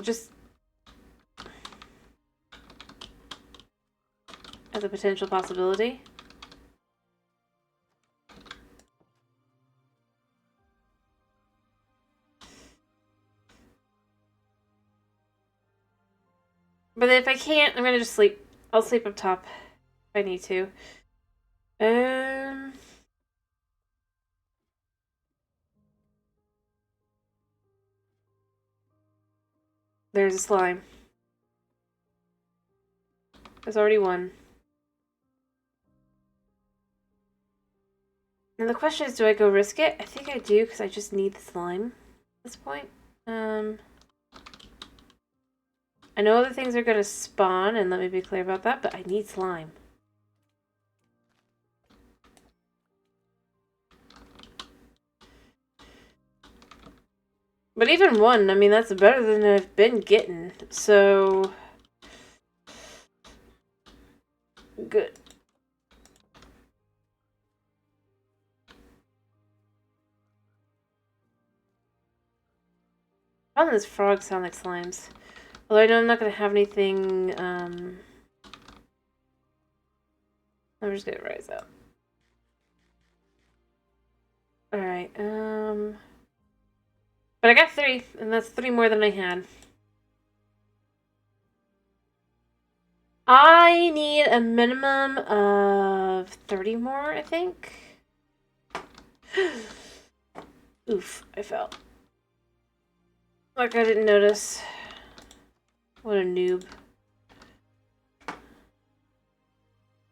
S1: Just as a potential possibility. But if I can't, I'm gonna just sleep. I'll sleep up top if I need to. There's a slime. There's already one. Now the question is, do I go risk it? I think I do, because I just need the slime at this point. I know other things are gonna spawn, and let me be clear about that, but I need slime. But even one, I mean, that's better than I've been getting, so... Good. All those frogs sound like slimes. Although I know I'm not going to have anything, I'm just going to rise up. Alright, but I got 3, and that's 3 more than I had. I need a minimum of 30 more, I think. Oof, I fell. Like I didn't notice. What a noob.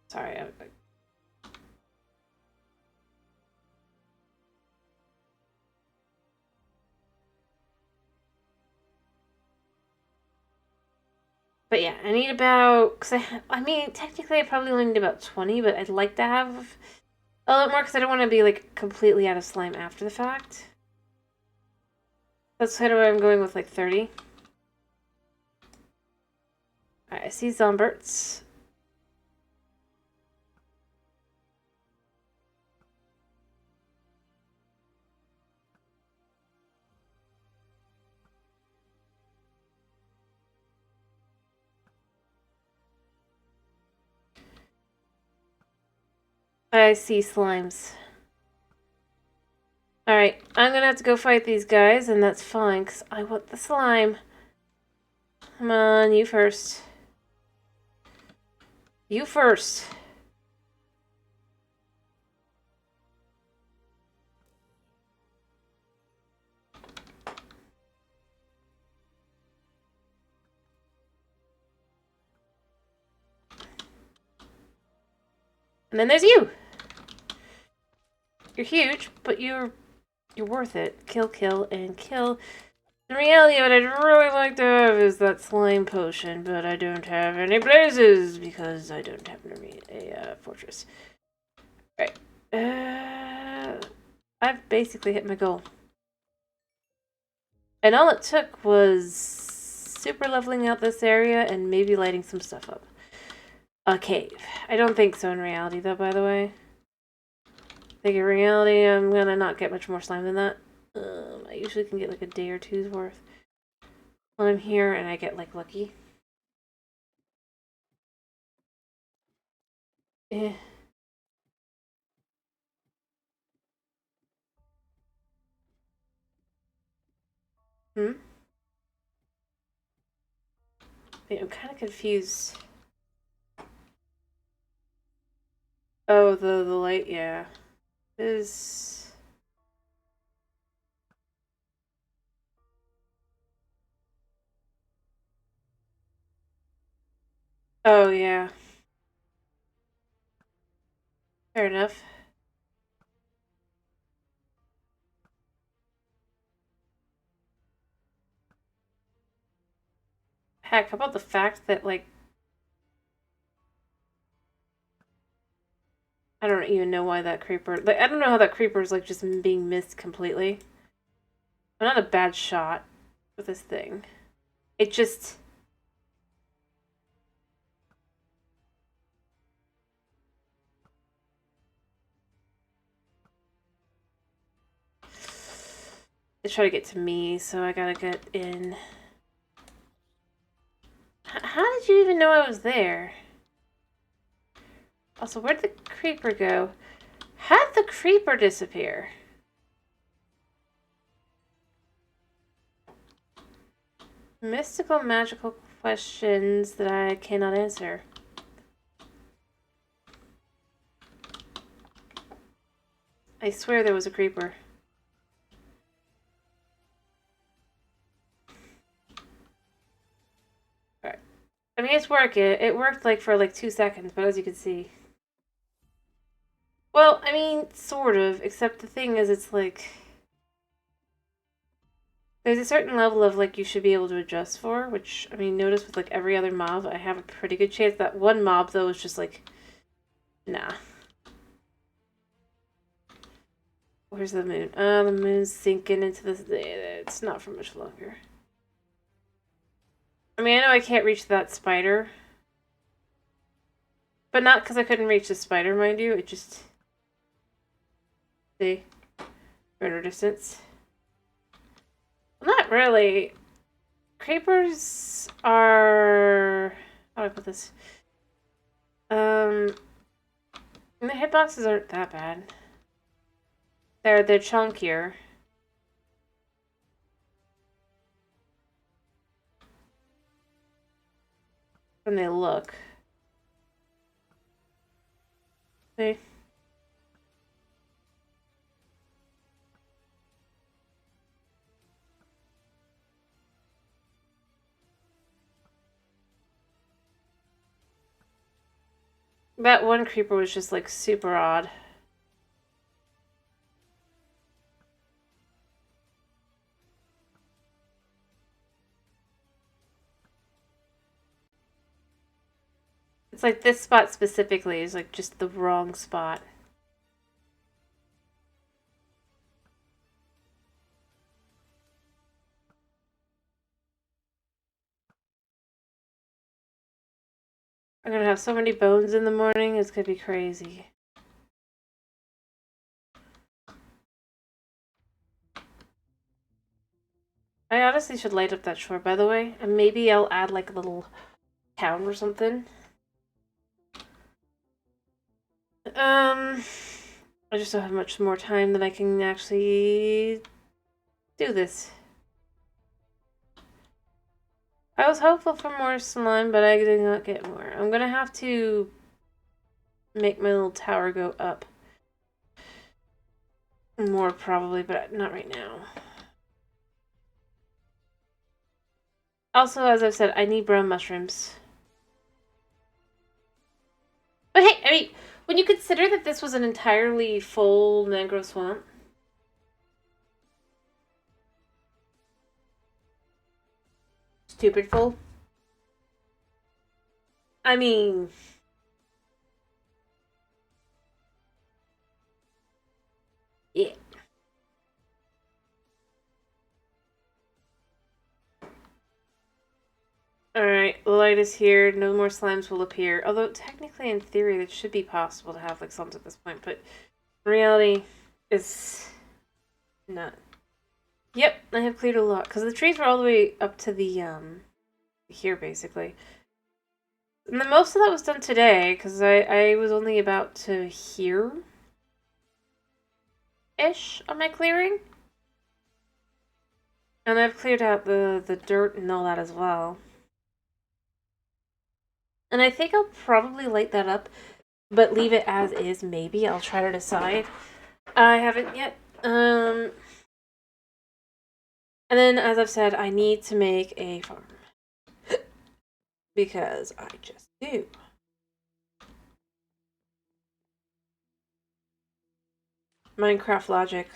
S1: Sorry, But yeah, I need about, because I mean, technically I probably only need about 20, but I'd like to have a lot more because I don't want to be, like, completely out of slime after the fact. That's kind of why I'm going with, like, 30. Alright, I see Zomberts. I see slimes. Alright, I'm gonna have to go fight these guys, and that's fine, because I want the slime. Come on, you first. You first. And then there's you! You're huge, but you're worth it. Kill, kill, and kill. In reality, what I'd really like to have is that slime potion, but I don't have any blazes because I don't have a fortress. Right. I've basically hit my goal. And all it took was super leveling out this area and maybe lighting some stuff up. A cave. I don't think so in reality, though, by the way. I think in reality, I'm gonna not get much more slime than that. I usually can get like a day or two's worth. when I'm here and I get, like, lucky. Eh. Hmm? Wait, I'm kind of confused. Oh, the light, yeah. Is... Oh, yeah. Fair enough. Heck, how about the fact that, like, I don't even know why that creeper... Like, I don't know how that creeper is, like, just being missed completely. I'm not a bad shot with this thing. It just... They try to get to me, so I gotta get in. How did you even know I was there? Also, where'd the creeper go? How'd the creeper disappear? Mystical, magical questions that I cannot answer. I swear there was a creeper. Alright. I mean, it's working. It worked, like, for, like, 2 seconds, but as you can see... Well, I mean, sort of, except the thing is, it's, like... There's a certain level of, like, you should be able to adjust for, which, I mean, notice with, like, every other mob, I have a pretty good chance. That one mob, though, is just, like, nah. Where's the moon? The moon's sinking into this. It's not for much longer. I mean, I know I can't reach that spider. But not because I couldn't reach the spider, mind you. It just... See? Greater distance. Well, not really. Creepers are... How do I put this? The hitboxes aren't that bad. They're chunkier. Than they look. See? That one creeper was just, like, super odd. It's like this spot specifically is, like, just the wrong spot. I'm gonna have so many bones in the morning, it's gonna be crazy. I honestly should light up that shore, by the way. And maybe I'll add, like, a little town or something. I just don't have much more time than I can actually do this. I was hopeful for more slime, but I did not get more. I'm gonna have to make my little tower go up. More probably, but not right now. Also, as I've said, I need brown mushrooms. But hey, I mean, when you consider that this was an entirely full mangrove swamp, stupid full. I mean, yeah. Alright, the light is here. No more slimes will appear. Although, technically, in theory, it should be possible to have, like, slimes at this point. But in reality, it's not. Yep, I have cleared a lot, because the trees were all the way up to the, here, basically. And then most of that was done today, because I was only about to here-ish on my clearing. And I've cleared out the dirt and all that as well. And I think I'll probably light that up, but leave it as is, maybe. I'll try to decide. I haven't yet. And then, as I've said, I need to make a farm. Because I just do. Minecraft logic.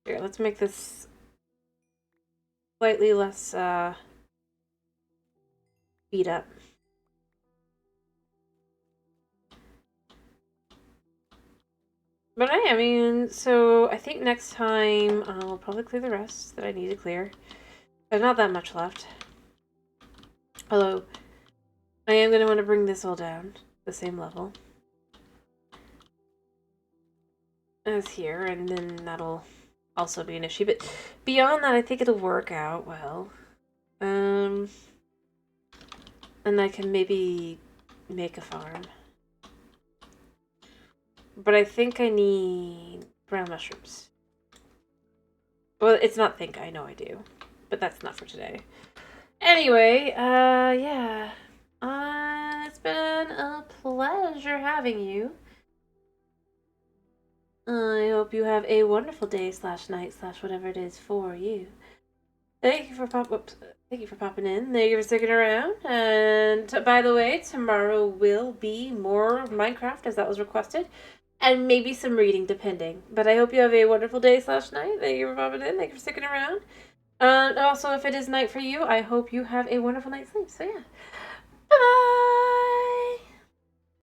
S1: Here, let's make this slightly less, beat up. But I mean, so I think next time I'll probably clear the rest that I need to clear. There's not that much left. Although, I am going to want to bring this all down to the same level as here, and then that'll also be an issue. But beyond that, I think it'll work out well. And I can maybe make a farm. But I think I need brown mushrooms. Well, it's not think, I know I do. But that's not for today. Anyway, yeah. It's been a pleasure having you. I hope you have a wonderful day / night / whatever it is for you. Thank you for popping in. Thank you for sticking around. And by the way, tomorrow will be more Minecraft as that was requested. And maybe some reading, depending. But I hope you have a wonderful day / night. Thank you for popping in. Thank you for sticking around. And also, if it is night for you, I hope you have a wonderful night's sleep. So yeah. Bye-bye!